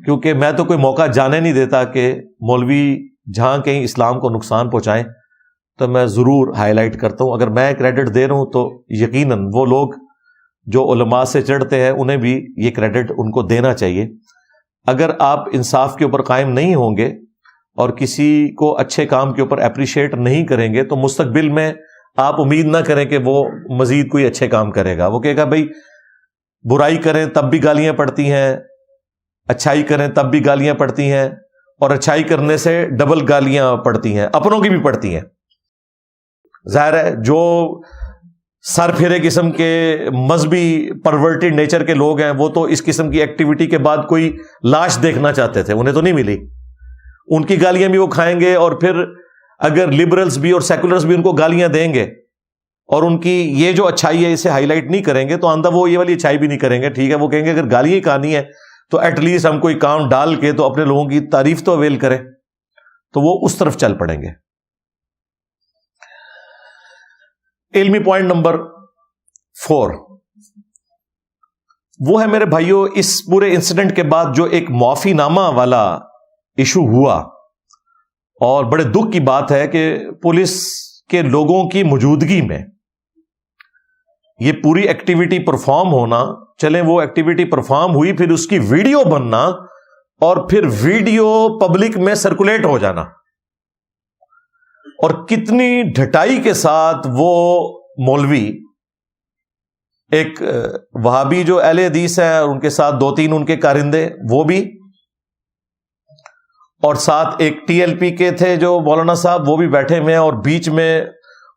کیونکہ میں تو کوئی موقع جانے نہیں دیتا کہ مولوی جہاں کہیں اسلام کو نقصان پہنچائیں تو میں ضرور ہائی لائٹ کرتا ہوں. اگر میں کریڈٹ دے رہا ہوں تو یقیناً وہ لوگ جو علماء سے چڑھتے ہیں انہیں بھی یہ کریڈٹ ان کو دینا چاہیے. اگر آپ انصاف کے اوپر قائم نہیں ہوں گے اور کسی کو اچھے کام کے اوپر اپریشیٹ نہیں کریں گے تو مستقبل میں آپ امید نہ کریں کہ وہ مزید کوئی اچھے کام کرے گا. وہ کہے گا بھائی برائی کریں تب بھی گالیاں پڑتی ہیں، اچھائی کریں تب بھی گالیاں پڑتی ہیں، اور اچھائی کرنے سے ڈبل گالیاں پڑتی ہیں، اپنوں کی بھی پڑتی ہیں. ظاہر ہے جو سر پھرے قسم کے مذہبی پرورٹڈ نیچر کے لوگ ہیں وہ تو اس قسم کی ایکٹیویٹی کے بعد کوئی لاش دیکھنا چاہتے تھے، انہیں تو نہیں ملی. ان کی گالیاں بھی وہ کھائیں گے، اور پھر اگر لبرلز بھی اور سیکولرز بھی ان کو گالیاں دیں گے اور ان کی یہ جو اچھائی ہے اسے ہائی لائٹ نہیں کریں گے تو آندہ وہ یہ والی اچھائی بھی نہیں کریں گے. ٹھیک ہے، وہ کہیں گے اگر گالیاں کہانی ہے تو ایٹ لیسٹ ہم کوئی کام ڈال کے تو اپنے لوگوں کی تعریف تو اویل کریں، تو وہ اس طرف چل پڑیں گے. علمی پوائنٹ نمبر 4 وہ ہے میرے بھائیوں، اس پورے انسیڈنٹ کے بعد جو ایک معافی نامہ والا ایشو ہوا، اور بڑے دکھ کی بات ہے کہ پولیس کے لوگوں کی موجودگی میں یہ پوری ایکٹیویٹی پرفارم ہونا، چلیں وہ ایکٹیویٹی پرفارم ہوئی، پھر اس کی ویڈیو بننا اور پھر ویڈیو پبلک میں سرکولیٹ ہو جانا، اور کتنی ڈھٹائی کے ساتھ وہ مولوی، ایک وہابی جو اہل حدیث ہیں اور ان کے ساتھ 2-3 ان کے کارندے وہ بھی، اور ساتھ ایک ٹی ایل پی کے تھے جو مولانا صاحب وہ بھی بیٹھے ہوئے ہیں، اور بیچ میں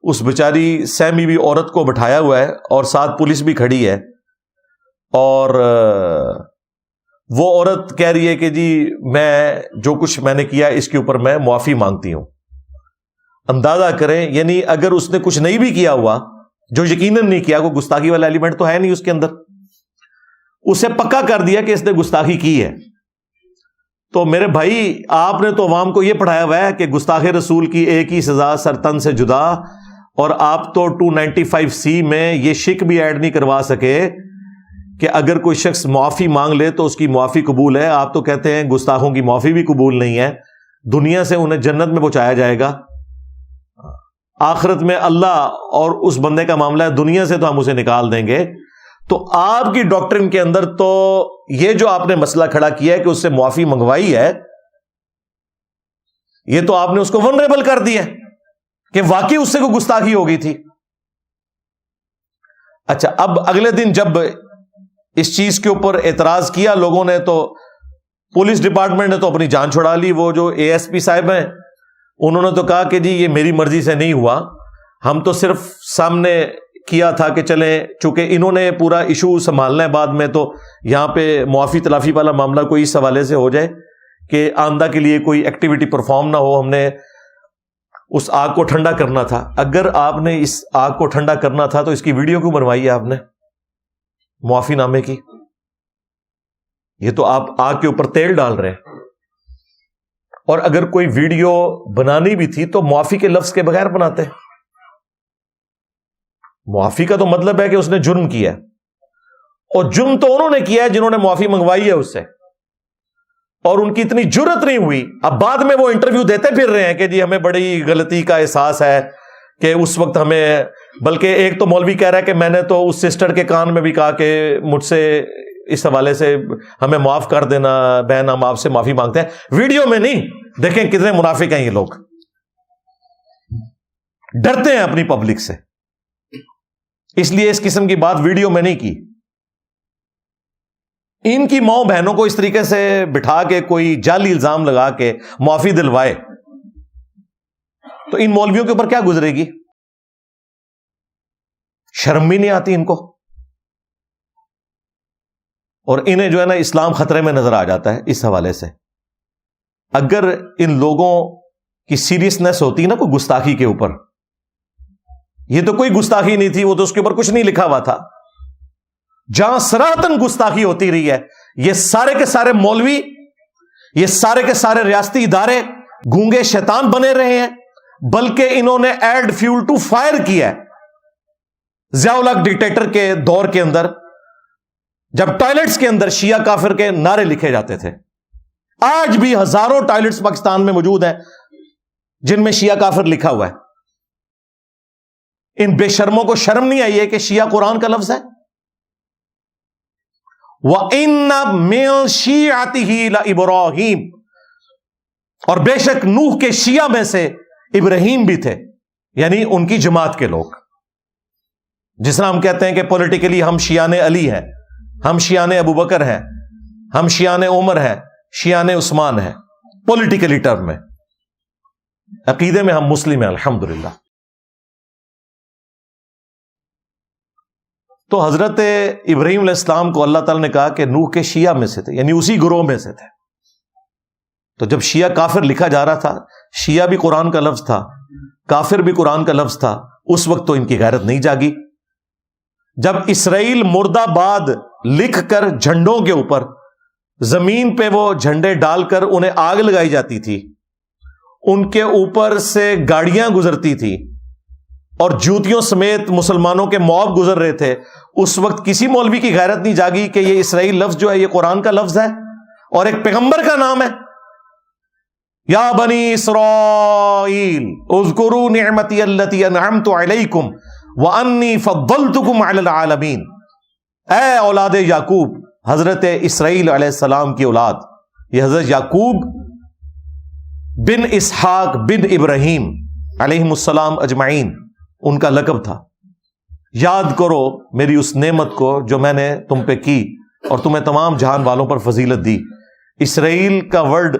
اس بیچاری سہمی ہوئی عورت کو بٹھایا ہوا ہے اور ساتھ پولیس بھی کھڑی ہے، اور وہ عورت کہہ رہی ہے کہ جی میں جو کچھ میں نے کیا اس کے اوپر میں معافی مانگتی ہوں. اندازہ کریں، یعنی اگر اس نے کچھ نہیں بھی کیا ہوا، جو یقیناً نہیں کیا، کوئی گستاخی والا ایلیمنٹ تو ہے نہیں اس کے اندر، اسے پکا کر دیا کہ اس نے گستاخی کی ہے، تو میرے بھائی آپ نے تو عوام کو یہ پڑھایا ہوا ہے کہ گستاخ رسول کی ایک ہی سزا، سرطن سے جدا، اور آپ تو 295C میں یہ شک بھی ایڈ نہیں کروا سکے کہ اگر کوئی شخص معافی مانگ لے تو اس کی معافی قبول ہے. آپ تو کہتے ہیں گستاخوں کی معافی بھی قبول نہیں ہے، دنیا سے انہیں جنت میں پہنچایا جائے گا، آخرت میں اللہ اور اس بندے کا معاملہ ہے، دنیا سے تو ہم اسے نکال دیں گے. تو آپ کی ڈاکٹرن کے اندر تو یہ جو آپ نے مسئلہ کھڑا کیا ہے کہ اس سے معافی منگوائی ہے، یہ تو آپ نے اس کو ونریبل کر دیا کہ واقعی اس سے کوئی گستاخی ہو گئی تھی. اچھا، اب اگلے دن جب اس چیز کے اوپر اعتراض کیا لوگوں نے تو پولیس ڈپارٹمنٹ نے تو اپنی جان چھڑا لی. وہ جو اے ایس پی صاحب ہیں انہوں نے تو کہا کہ جی یہ میری مرضی سے نہیں ہوا، ہم تو صرف سامنے کیا تھا کہ چلیں، چونکہ انہوں نے پورا ایشو سنبھالنا ہے بعد میں، تو یہاں پہ معافی تلافی والا معاملہ کوئی اس حوالے سے ہو جائے کہ آئندہ کے لیے کوئی ایکٹیویٹی پرفارم نہ ہو. ہم نے اس آگ کو ٹھنڈا کرنا تھا. اگر آپ نے اس آگ کو ٹھنڈا کرنا تھا تو اس کی ویڈیو کیوں بنوائی ہے آپ نے معافی نامے کی؟ یہ تو آپ آگ کے اوپر تیل ڈال رہے ہیں. اور اگر کوئی ویڈیو بنانی بھی تھی تو معافی کے لفظ کے بغیر بناتے. معافی کا تو مطلب ہے کہ اس نے جرم کیا ہے، اور جرم تو انہوں نے کیا ہے جنہوں نے معافی منگوائی ہے اس سے، اور ان کی اتنی جرت نہیں ہوئی. اب بعد میں وہ انٹرویو دیتے پھر رہے ہیں کہ جی ہمیں بڑی غلطی کا احساس ہے کہ اس وقت ہمیں، بلکہ ایک تو مولوی کہہ رہا ہے کہ میں نے تو اس سسٹر کے کان میں بھی کہا کہ مجھ سے اس حوالے سے ہمیں معاف کر دینا بہن، ہم آپ سے معافی مانگتے ہیں. ویڈیو میں نہیں. دیکھیں کتنے منافق ہیں یہ لوگ، ڈرتے ہیں اپنی پبلک سے، اس لیے اس قسم کی بات ویڈیو میں نہیں کی. ان کی ماؤں بہنوں کو اس طریقے سے بٹھا کے کوئی جعلی الزام لگا کے معافی دلوائے تو ان مولویوں کے اوپر کیا گزرے گی؟ شرم بھی نہیں آتی ان کو. اور انہیں جو ہے نا اسلام خطرے میں نظر آ جاتا ہے اس حوالے سے. اگر ان لوگوں کی سیریسنس ہوتی نا کوئی گستاخی کے اوپر، یہ تو کوئی گستاخی نہیں تھی، وہ تو اس کے اوپر کچھ نہیں لکھا ہوا تھا. جہاں صراحتاً گستاخی ہوتی رہی ہے، یہ سارے کے سارے مولوی، یہ سارے کے سارے ریاستی ادارے گونگے شیطان بنے رہے ہیں، بلکہ انہوں نے ایڈ فیول ٹو فائر کیا ہے. ضیاء الحق ڈکٹیٹر کے دور کے اندر جب ٹوائلٹس کے اندر شیعہ کافر کے نعرے لکھے جاتے تھے، آج بھی ہزاروں ٹوائلٹس پاکستان میں موجود ہیں جن میں شیعہ کافر لکھا ہوا ہے. ان بے شرموں کو شرم نہیں آئی ہے کہ شیعہ قرآن کا لفظ ہے؟ وَإِنَّ مِن شِيعَتِهِ لَإِبْرَاهِيمَ، اور بے شک نوح کے شیعہ میں سے ابراہیم بھی تھے، یعنی ان کی جماعت کے لوگ. جس طرح ہم کہتے ہیں کہ پولیٹیکلی ہم شیعان علی ہیں، ہم شیعان ابو بکر ہیں، ہم شیعان عمر ہیں، شیعان عثمان ہیں، پولیٹیکلی ٹرم میں. عقیدے میں ہم مسلم ہیں الحمدللہ. تو حضرت ابراہیم علیہ السلام کو اللہ تعالیٰ نے کہا کہ نوح کے شیعہ میں سے تھے، یعنی اسی گروہ میں سے تھے. تو جب شیعہ کافر لکھا جا رہا تھا، شیعہ بھی قرآن کا لفظ تھا، کافر بھی قرآن کا لفظ تھا، اس وقت تو ان کی غیرت نہیں جاگی. جب اسرائیل مرد آباد لکھ کر جھنڈوں کے اوپر زمین پہ وہ جھنڈے ڈال کر انہیں آگ لگائی جاتی تھی، ان کے اوپر سے گاڑیاں گزرتی تھی اور جوتیوں سمیت مسلمانوں کے موب گزر رہے تھے، اس وقت کسی مولوی کی غیرت نہیں جاگی کہ یہ اسرائیل لفظ جو ہے یہ قرآن کا لفظ ہے اور ایک پیغمبر کا نام ہے. یا بنی اسرائیل اذکروا نعمتی التی انعمت علیکم وانی فضلتکم علی العالمین. اے اولاد یعقوب، حضرت اسرائیل علیہ السلام کی اولاد، یہ حضرت یعقوب بن اسحاق بن ابراہیم علیہم السلام اجمعین ان کا لقب تھا. یاد کرو میری اس نعمت کو جو میں نے تم پہ کی اور تمہیں تمام جہان والوں پر فضیلت دی. اسرائیل کا ورڈ،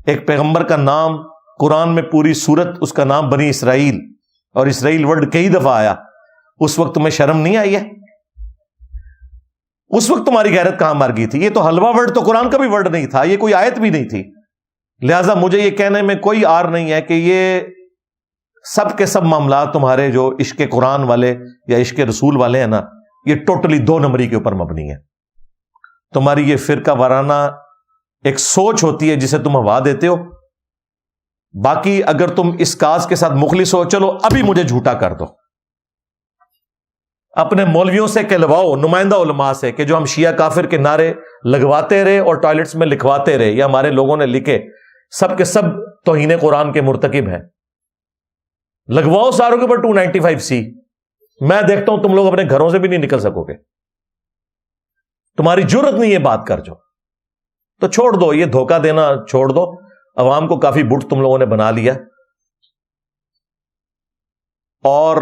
ایک پیغمبر کا نام، قرآن میں پوری سورت اس کا نام بنی اسرائیل، اور اسرائیل ورڈ کئی دفعہ آیا. اس وقت تمہیں شرم نہیں آئی ہے؟ اس وقت تمہاری غیرت کہاں مر گئی تھی؟ یہ تو حلوہ ورڈ تو قرآن کا بھی ورڈ نہیں تھا، یہ کوئی آیت بھی نہیں تھی. لہٰذا مجھے یہ کہنے میں کوئی عار نہیں ہے کہ یہ سب کے سب معاملات تمہارے جو عشق قرآن والے یا عشق رسول والے ہیں نا، یہ ٹوٹلی 2 نمبری کے اوپر مبنی ہے. تمہاری یہ فرقہ وارانہ ایک سوچ ہوتی ہے جسے تم ہوا دیتے ہو. باقی اگر تم اس کاز کے ساتھ مخلص ہو، چلو ابھی مجھے جھوٹا کر دو. اپنے مولویوں سے کہلواؤ، نمائندہ علماء سے، کہ جو ہم شیعہ کافر کے نعرے لگواتے رہے اور ٹوائلٹس میں لکھواتے رہے یا ہمارے لوگوں نے لکھے، سب کے سب توہین قرآن کے مرتکب ہیں. لگواؤ ساروں کے اوپر 295C. میں دیکھتا ہوں تم لوگ اپنے گھروں سے بھی نہیں نکل سکو گے. تمہاری جرت نہیں ہے بات کر جو. تو چھوڑ دو، یہ دھوکہ دینا چھوڑ دو. عوام کو کافی بٹ تم لوگوں نے بنا لیا، اور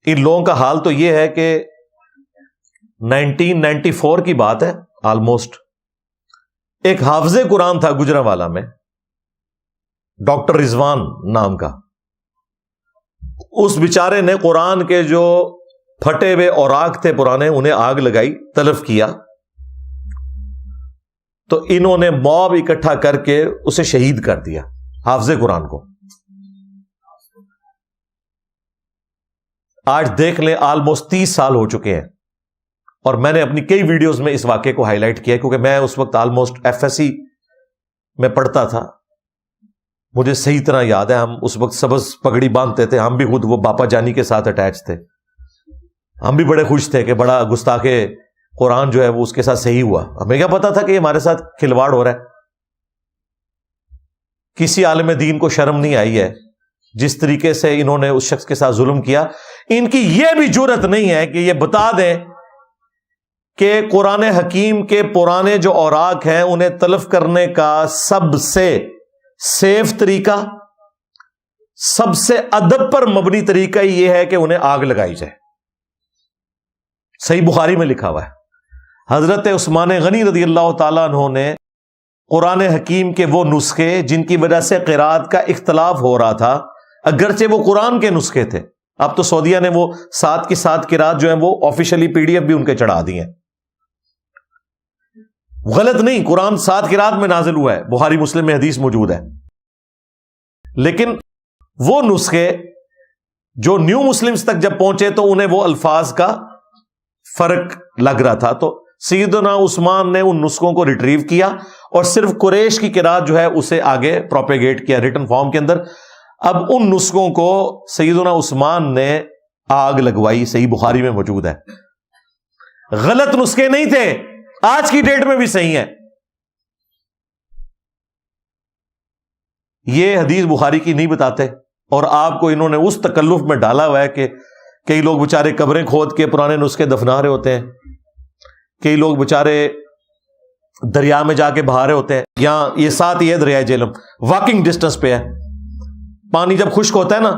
ان لوگوں کا حال تو یہ ہے کہ 1994 کی بات ہے آلموسٹ. ایک حافظ قرآن تھا گجرانوالہ میں، ڈاکٹر رضوان نام کا. اس بیچارے نے قرآن کے جو پھٹے ہوئے اوراق تھے پرانے، انہیں آگ لگائی، تلف کیا. تو انہوں نے موب اکٹھا کر کے اسے شہید کر دیا، حافظ قرآن کو. آج دیکھ لیں آلموسٹ 30 سال ہو چکے ہیں، اور میں نے اپنی کئی ویڈیوز میں اس واقعے کو ہائی لائٹ کیا، کیونکہ میں اس وقت آلموسٹ FSC میں پڑھتا تھا. مجھے صحیح طرح یاد ہے، ہم اس وقت سبز پگڑی باندھتے تھے، ہم بھی خود وہ باپا جانی کے ساتھ اٹیچ تھے. ہم بھی بڑے خوش تھے کہ بڑا گستاخ قرآن جو ہے وہ اس کے ساتھ صحیح ہوا. ہمیں کیا پتا تھا کہ یہ ہمارے ساتھ کھلواڑ ہو رہا ہے. کسی عالم دین کو شرم نہیں آئی ہے جس طریقے سے انہوں نے اس شخص کے ساتھ ظلم کیا. ان کی یہ بھی جرت نہیں ہے کہ یہ بتا دیں کہ قرآن حکیم کے پرانے جو اوراق ہیں انہیں تلف کرنے کا سب سے سیف طریقہ، سب سے ادب پر مبنی طریقہ یہ ہے کہ انہیں آگ لگائی جائے. صحیح بخاری میں لکھا ہوا ہے. حضرت عثمان غنی رضی اللہ تعالیٰ عنہ نے قرآن حکیم کے وہ نسخے جن کی وجہ سے قرات کا اختلاف ہو رہا تھا، اگرچہ وہ قرآن کے نسخے تھے، اب تو سعودیہ نے وہ 7 کی 7 قرات جو ہیں وہ آفیشلی PDF بھی ان کے چڑھا دی ہیں. غلط نہیں، قرآن 7 قرات میں نازل ہوا ہے، بخاری مسلم میں حدیث موجود ہے، لیکن وہ نسخے جو نیو مسلمز تک جب پہنچے تو انہیں وہ الفاظ کا فرق لگ رہا تھا، تو سیدنا عثمان نے ان نسخوں کو ریٹریو کیا اور صرف قریش کی قرات جو ہے اسے آگے پروپیگیٹ کیا ریٹن فارم کے اندر۔ اب ان نسخوں کو سیدنا عثمان نے آگ لگوائی، صحیح بخاری میں موجود ہے۔ غلط نسخے نہیں تھے، آج کی ڈیٹ میں بھی صحیح ہے۔ یہ حدیث بخاری کی نہیں بتاتے، اور آپ کو انہوں نے اس تکلف میں ڈالا ہوا ہے کہ کئی لوگ بےچارے قبریں کھود کے پرانے نسخے دفنا رہے ہوتے ہیں، کئی لوگ بےچارے دریا میں جا کے بہا رہے ہوتے ہیں۔ یہاں یہ ساتھ یہ دریائے جہلم واکنگ ڈسٹنس پہ ہے، پانی جب خشک ہوتا ہے نا،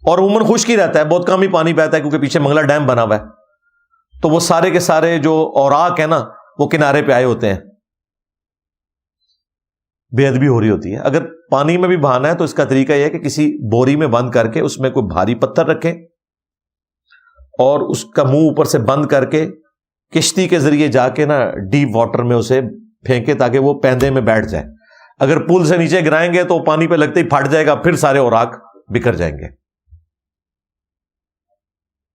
اور عموماً خشک ہی رہتا ہے، بہت کم ہی پانی بہتا ہے کیونکہ پیچھے منگلا ڈیم بنا ہوا ہے، تو وہ سارے کے سارے جو اوراق ہیں نا وہ کنارے پہ آئے ہوتے ہیں، بے ادبی ہو رہی ہوتی ہے۔ اگر پانی میں بھی بہانا ہے تو اس کا طریقہ یہ ہے کہ کسی بوری میں بند کر کے اس میں کوئی بھاری پتھر رکھیں اور اس کا منہ اوپر سے بند کر کے کشتی کے ذریعے جا کے نا ڈیپ واٹر میں اسے پھینکے تاکہ وہ پیندے میں بیٹھ جائے۔ اگر پل سے نیچے گرائیں گے تو پانی پہ لگتے ہی پھٹ جائے گا، پھر سارے اوراق بکھر جائیں گے۔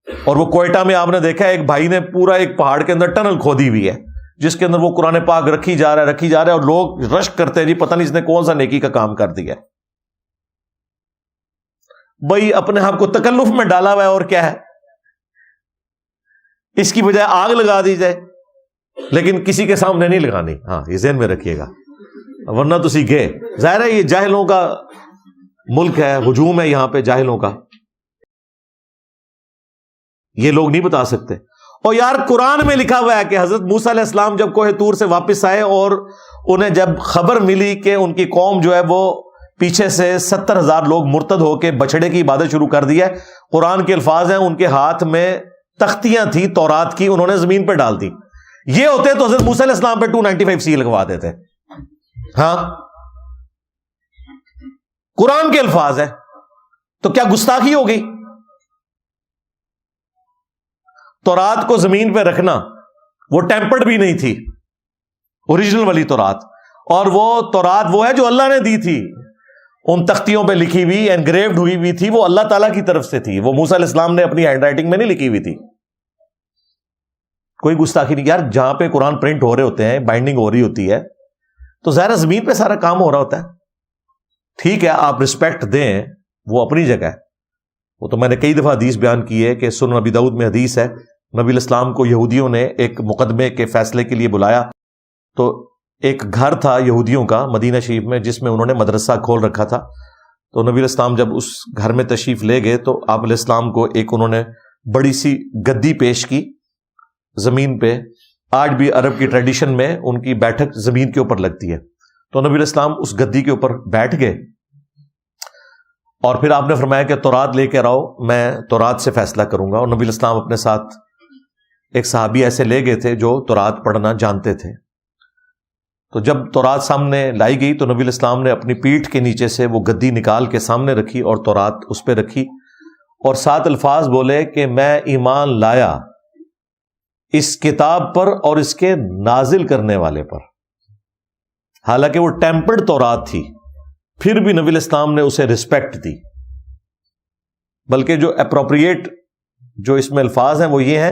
اور وہ کوئٹہ میں آپ نے دیکھا ہے ایک بھائی نے پورا ایک پہاڑ کے اندر ٹنل کھودی ہوئی ہے جس کے اندر وہ قرآن پاک رکھی جا رہا ہے اور لوگ رشک کرتے ہیں، جی پتہ نہیں اس نے کون سا نیکی کا کام کر دیا ہے۔ بھائی اپنے آپ کو تکلف میں ڈالا ہوا ہے، اور کیا ہے، اس کی بجائے آگ لگا دی جائے، لیکن کسی کے سامنے نہیں لگانی، ہاں یہ ذہن میں رکھیے گا، ورنہ تو گئے۔ ظاہر ہے یہ جاہلوں کا ملک ہے، ہجوم ہے یہاں پہ جاہلوں کا، یہ لوگ نہیں بتا سکتے۔ اور یار قرآن میں لکھا ہوا ہے کہ حضرت موسیٰ علیہ السلام جب کوہ طور سے واپس آئے اور انہیں جب خبر ملی کہ ان کی قوم جو ہے وہ پیچھے سے 70,000 لوگ مرتد ہو کے بچڑے کی عبادت شروع کر دی ہے، قرآن کے الفاظ ہیں ان کے ہاتھ میں تختیاں تھیں تورات کی، انہوں نے زمین پہ ڈال دی۔ یہ ہوتے تو حضرت موسیٰ علیہ السلام پہ 295 سی لگوا دیتے۔ ہاں قرآن کے الفاظ ہیں، تو کیا گستاخی ہو گئی؟ تورات کو زمین پہ رکھنا، وہ ٹیمپرڈ بھی نہیں تھی، اوریجنل والی تورات، اور وہ تورات وہ ہے جو اللہ نے دی تھی، ان تختیوں پہ لکھی ہوئی انگریوڈ ہوئی ہوئی تھی، وہ اللہ تعالیٰ کی طرف سے تھی، وہ موسیٰ علیہ السلام نے اپنی ہینڈ رائٹنگ میں نہیں لکھی ہوئی تھی۔ کوئی گستاخی نہیں یار، جہاں پہ قرآن پرنٹ ہو رہے ہوتے ہیں، بائنڈنگ ہو رہی ہوتی ہے، تو ظاہر زمین پہ سارا کام ہو رہا ہوتا ہے۔ ٹھیک ہے آپ رسپیکٹ دیں، وہ اپنی جگہ ہے، وہ تو میں نے کئی دفعہ حدیث بیان کی ہے کہ سنن ابی داؤد میں حدیث ہے، نبی علیہ السلام کو یہودیوں نے ایک مقدمے کے فیصلے کے لیے بلایا، تو ایک گھر تھا یہودیوں کا مدینہ شریف میں جس میں انہوں نے مدرسہ کھول رکھا تھا، تو نبی علیہ السلام جب اس گھر میں تشریف لے گئے تو آپ علیہ السلام کو ایک انہوں نے بڑی سی گدی پیش کی زمین پہ۔ آج بھی عرب کی ٹریڈیشن میں ان کی بیٹھک زمین کے اوپر لگتی ہے، تو نبی علیہ السلام اس گدی کے اوپر بیٹھ گئے اور پھر آپ نے فرمایا کہ تورات لے کے آؤ، میں تورات سے فیصلہ کروں گا۔ اور نبی علیہ السلام اپنے ساتھ ایک صحابی ایسے لے گئے تھے جو تورات پڑھنا جانتے تھے، تو جب تورات سامنے لائی گئی تو نبی علیہ السلام نے اپنی پیٹھ کے نیچے سے وہ گدی نکال کے سامنے رکھی اور تورات اس پہ رکھی، اور 7 الفاظ بولے کہ میں ایمان لایا اس کتاب پر اور اس کے نازل کرنے والے پر۔ حالانکہ وہ ٹیمپرڈ تورات تھی، پھر بھی نبی علیہ السلام نے اسے رسپیکٹ دی، بلکہ جو اپروپریٹ جو اس میں الفاظ ہیں وہ یہ ہیں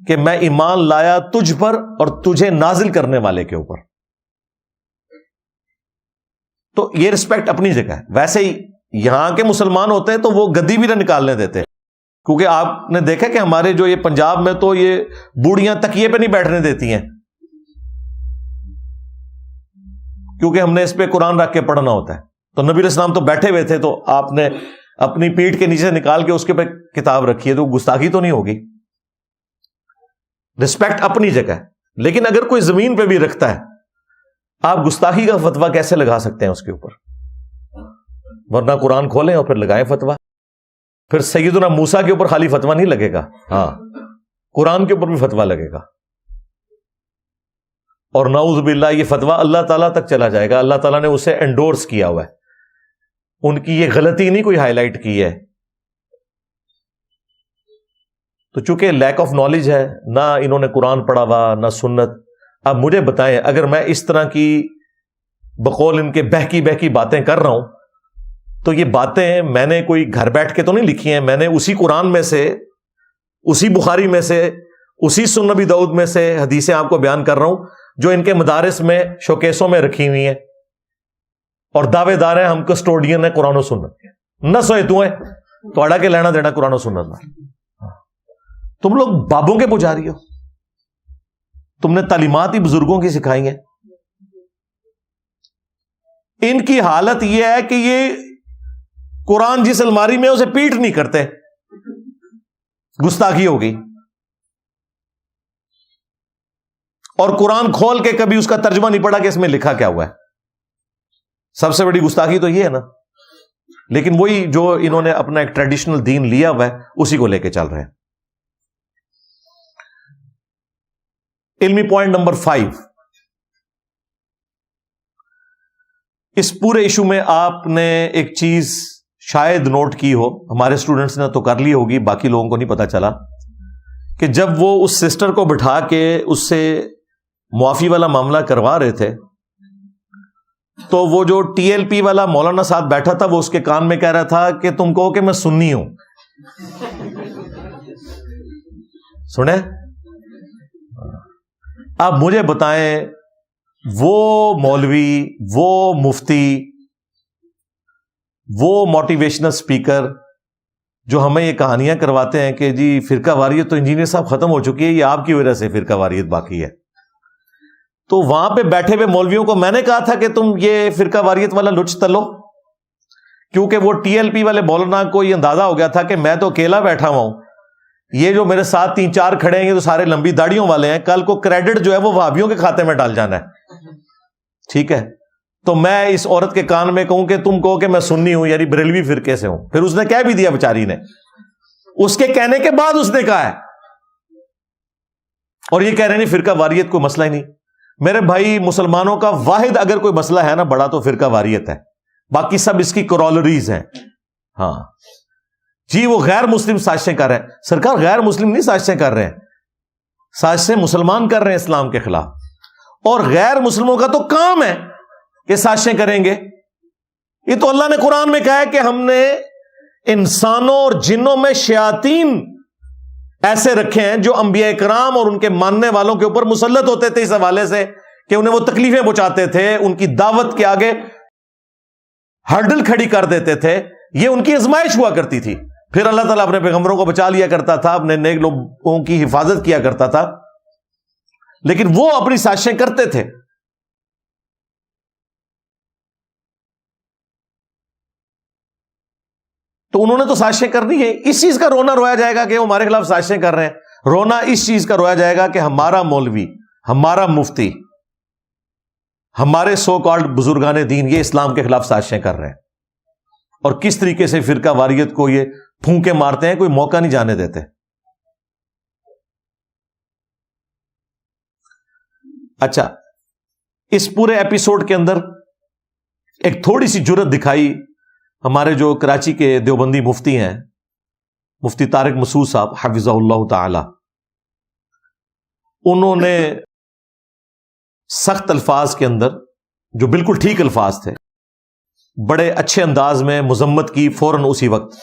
کہ میں ایمان لایا تجھ پر اور تجھے نازل کرنے والے کے اوپر۔ تو یہ رسپیکٹ اپنی جگہ ہے۔ ویسے ہی یہاں کے مسلمان ہوتے ہیں تو وہ گدی بھی نہ نکالنے دیتے، کیونکہ آپ نے دیکھا کہ ہمارے جو یہ پنجاب میں تو یہ بوڑھیاں تکیے پہ نہیں بیٹھنے دیتی ہیں، کیونکہ ہم نے اس پہ قرآن رکھ کے پڑھنا ہوتا ہے۔ تو نبی علیہ السلام تو بیٹھے ہوئے تھے، تو آپ نے اپنی پیٹھ کے نیچے نکال کے اس کے پہ کتاب رکھی ہے، تو گستاخی تو نہیں ہوگی۔ رسپیکٹ اپنی جگہ ہے، لیکن اگر کوئی زمین پہ بھی رکھتا ہے، آپ گستاخی کا فتویٰ کیسے لگا سکتے ہیں اس کے اوپر؟ ورنہ قرآن کھولیں اور پھر لگائیں فتویٰ۔ پھر سیدنا موسیٰ کے اوپر خالی فتویٰ نہیں لگے گا، ہاں قرآن کے اوپر بھی فتویٰ لگے گا، اور نعوذ باللہ یہ فتویٰ اللہ تعالیٰ تک چلا جائے گا۔ اللہ تعالیٰ نے اسے انڈورس کیا ہوا ہے، ان کی یہ غلطی نہیں کوئی ہائی لائٹ کی ہے۔ تو چونکہ لیک آف نالج ہے، نہ انہوں نے قرآن پڑھا ہوا نہ سنت، اب مجھے بتائیں، اگر میں اس طرح کی بقول ان کے بہکی بہکی باتیں کر رہا ہوں تو یہ باتیں میں نے کوئی گھر بیٹھ کے تو نہیں لکھی ہیں، میں نے اسی قرآن میں سے، اسی بخاری میں سے، اسی سنن نبی داؤد میں سے حدیثیں آپ کو بیان کر رہا ہوں جو ان کے مدارس میں شوکیسوں میں رکھی ہوئی ہیں، اور دعوے دار ہیں ہم کسٹوڈین ہیں قرآن و سنت کے۔ نہ سوئے تو اڑا کے لینا دینا قرآن و سنت میں۔ تم لوگ بابوں کے پجاری ہو، تم نے تعلیمات ہی بزرگوں کی سکھائی ہیں۔ ان کی حالت یہ ہے کہ یہ قرآن جس الماری میں اسے پیٹ نہیں کرتے، گستاخی ہوگی، اور قرآن کھول کے کبھی اس کا ترجمہ نہیں پڑھا کہ اس میں لکھا کیا ہوا ہے۔ سب سے بڑی گستاخی تو یہ ہے نا، لیکن وہی جو انہوں نے اپنا ایک ٹریڈیشنل دین لیا ہوا ہے اسی کو لے کے چل رہے ہیں۔ علمی پوائنٹ نمبر 5، اس پورے ایشو میں آپ نے ایک چیز شاید نوٹ کی ہو، ہمارے اسٹوڈنٹس نے تو کر لی ہوگی، باقی لوگوں کو نہیں پتا چلا، کہ جب وہ اس سسٹر کو بٹھا کے اس سے معافی والا معاملہ کروا رہے تھے تو وہ جو ٹی ایل پی والا مولانا ساتھ بیٹھا تھا وہ اس کے کان میں کہہ رہا تھا کہ تم کہو کہ میں سنی ہوں۔ سنیں؟ آپ مجھے بتائیں، وہ مولوی، وہ مفتی، وہ موٹیویشنل سپیکر جو ہمیں یہ کہانیاں کرواتے ہیں کہ جی فرقہ واریت تو انجینئر صاحب ختم ہو چکی ہے، یہ آپ کی وجہ سے فرقہ واریت باقی ہے، تو وہاں پہ بیٹھے ہوئے مولویوں کو میں نے کہا تھا کہ تم یہ فرقہ واریت والا لچ تلو، کیونکہ وہ ٹی ایل پی والے مولانا کو یہ اندازہ ہو گیا تھا کہ میں تو اکیلا بیٹھا ہوا ہوں، یہ جو میرے ساتھ 3-4 کھڑے ہیں یہ تو سارے لمبی داڑھیوں والے ہیں، کل کو کریڈٹ جو ہے وہ وہابیوں کے کھاتے میں ڈال جانا ہے، ٹھیک ہے؟ تو میں اس عورت کے کان میں کہوں کہ تم کہو کہ میں سنی ہوں، یعنی بریلوی فرقے سے ہوں، پھر اس نے کہہ بھی دیا بیچاری نے، اس کے کہنے کے بعد اس نے کہا ہے، اور یہ کہہ رہے ہیں فرقہ واریت کوئی مسئلہ ہی نہیں۔ میرے بھائی، مسلمانوں کا واحد اگر کوئی مسئلہ ہے نا بڑا تو فرقہ واریت ہے، باقی سب اس کی کرولریز ہیں۔ ہاں جی، وہ غیر مسلم سازشیں کر رہے ہیں، سرکار غیر مسلم نہیں سازشیں کر رہے ہیں، سازشیں مسلمان کر رہے ہیں اسلام کے خلاف، اور غیر مسلموں کا تو کام ہے کہ سازشیں کریں گے۔ یہ تو اللہ نے قرآن میں کہا ہے کہ ہم نے انسانوں اور جنوں میں شیاطین ایسے رکھے ہیں جو انبیاء کرام اور ان کے ماننے والوں کے اوپر مسلط ہوتے تھے، اس حوالے سے کہ انہیں وہ تکلیفیں پہنچاتے تھے، ان کی دعوت کے آگے ہرڈل کھڑی کر دیتے تھے، یہ ان کی آزمائش ہوا کرتی تھی۔ پھر اللہ تعالیٰ اپنے پیغمبروں کو بچا لیا کرتا تھا، اپنے نیک لوگوں کی حفاظت کیا کرتا تھا، لیکن وہ اپنی سازشیں کرتے تھے۔ تو انہوں نے تو سازشیں کرنی ہے، اس چیز کا رونا رویا جائے گا کہ وہ ہمارے خلاف سازشیں کر رہے ہیں، رونا اس چیز کا رویا جائے گا کہ ہمارا مولوی، ہمارا مفتی، ہمارے سو کالڈ بزرگان دین یہ اسلام کے خلاف سازشیں کر رہے ہیں، اور کس طریقے سے فرقہ واریت کو یہ پھونکے مارتے ہیں، کوئی موقع نہیں جانے دیتے۔ اچھا، اس پورے ایپیسوڈ کے اندر ایک تھوڑی سی جرت دکھائی ہمارے جو کراچی کے دیوبندی مفتی ہیں، مفتی طارق مسعود صاحب حفظہ اللہ تعالی، انہوں نے سخت الفاظ کے اندر جو بالکل ٹھیک الفاظ تھے، بڑے اچھے انداز میں مذمت کی فوراً اسی وقت۔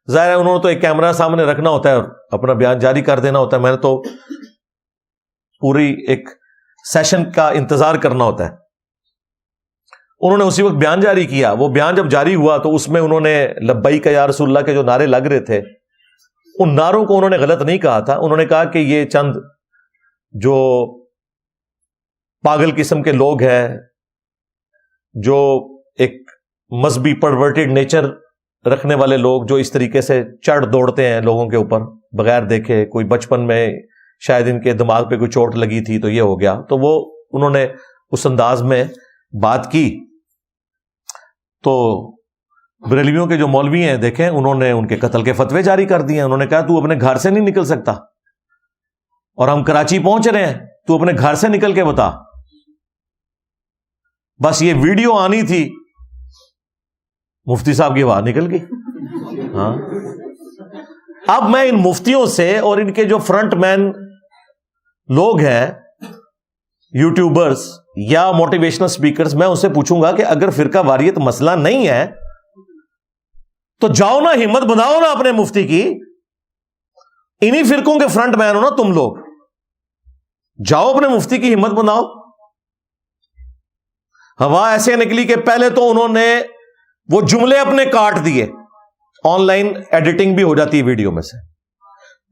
ظاہر ہے انہوں نے تو ایک کیمرہ سامنے رکھنا ہوتا ہے اور اپنا بیان جاری کر دینا ہوتا ہے، میں نے تو پوری ایک سیشن کا انتظار کرنا ہوتا ہے۔ انہوں نے اسی وقت بیان جاری کیا، وہ بیان جب جاری ہوا تو اس میں انہوں نے لبیک یا رسول اللہ کے جو نعرے لگ رہے تھے، ان نعروں کو انہوں نے غلط نہیں کہا تھا، انہوں نے کہا کہ یہ چند جو پاگل قسم کے لوگ ہیں، جو ایک مذہبی پرورٹڈ نیچر رکھنے والے لوگ، جو اس طریقے سے چڑھ دوڑتے ہیں لوگوں کے اوپر بغیر دیکھے، کوئی بچپن میں شاید ان کے دماغ پہ کوئی چوٹ لگی تھی تو یہ ہو گیا، تو وہ انہوں نے اس انداز میں بات کی۔ تو بریلویوں کے جو مولوی ہیں دیکھیں، انہوں نے ان کے قتل کے فتوے جاری کر دیے، انہوں نے کہا تو اپنے گھر سے نہیں نکل سکتا، اور ہم کراچی پہنچ رہے ہیں، تو اپنے گھر سے نکل کے بتا۔ بس یہ ویڈیو آنی تھی، مفتی صاحب کی آواز نکل گئی۔ ہاں، اب میں ان مفتیوں سے اور ان کے جو فرنٹ مین لوگ ہیں یوٹیوبرز یا موٹیویشنل سپیکرز، میں ان سے پوچھوں گا کہ اگر فرقہ واریت مسئلہ نہیں ہے تو جاؤ نا، ہمت بناؤ نا اپنے مفتی کی، انہی فرقوں کے فرنٹ مین ہو نا تم لوگ، جاؤ اپنے مفتی کی ہمت بناؤ۔ ہوا ایسے نکلی کہ پہلے تو انہوں نے وہ جملے اپنے کاٹ دیے، آن لائن ایڈیٹنگ بھی ہو جاتی ہے ویڈیو میں سے،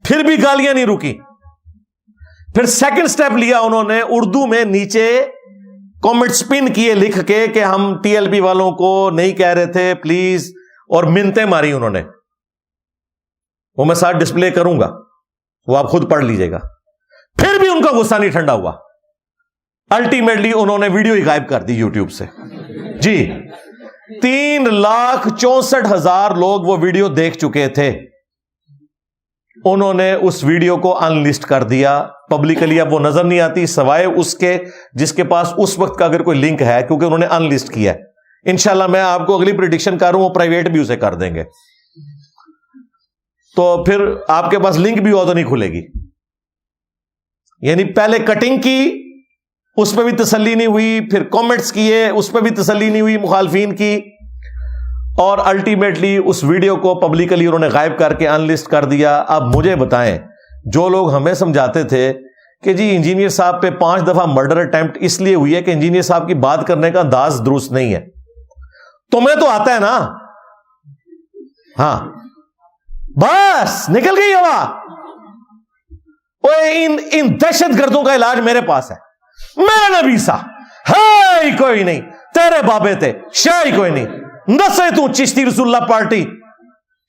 پھر بھی گالیاں نہیں رکی۔ پھر سیکنڈ سٹیپ لیا انہوں نے، اردو میں نیچے کامنٹ سپن کیے لکھ کے کہ ہم ٹی ایل پی والوں کو نہیں کہہ رہے تھے پلیز، اور منتیں ماری انہوں نے، وہ میں ساتھ ڈسپلے کروں گا، وہ آپ خود پڑھ لیجئے گا۔ پھر بھی ان کا غصہ نہیں ٹھنڈا ہوا، الٹیمیٹلی انہوں نے ویڈیو ہی غائب کر دی یوٹیوب سے۔ جی 3,64,000 لوگ وہ ویڈیو دیکھ چکے تھے، انہوں نے اس ویڈیو کو ان لسٹ کر دیا پبلکلی۔ اب وہ نظر نہیں آتی سوائے اس کے جس کے پاس اس وقت کا اگر کوئی لنک ہے، کیونکہ انہوں نے ان لسٹ کیا ہے۔ انشاءاللہ میں آپ کو اگلی پریڈکشن کر رہا ہوں، وہ پرائیویٹ بھی اسے کر دیں گے، تو پھر آپ کے پاس لنک بھی ہو تو نہیں کھلے گی۔ یعنی پہلے کٹنگ کی، اس پہ بھی تسلی نہیں ہوئی، پھر کامنٹس کیے، اس پہ بھی تسلی نہیں ہوئی مخالفین کی، اور الٹیمیٹلی اس ویڈیو کو پبلکلی انہوں نے غائب کر کے ان لسٹ کر دیا۔ اب مجھے بتائیں، جو لوگ ہمیں سمجھاتے تھے کہ جی انجینئر صاحب پہ 5 دفعہ مرڈر اٹیمپٹ اس لیے ہوئی ہے کہ انجینئر صاحب کی بات کرنے کا انداز درست نہیں ہے، تمہیں تو آتا ہے نا، ہاں بس نکل گئی ہوا۔ ان دہشت گردوں کا علاج میرے پاس ہے، میرا نبی سا ہے ہی کوئی نہیں، تیرے بابے تھے شاہ ہی کوئی نہیں، نسے تو چشتی رسول اللہ پارٹی،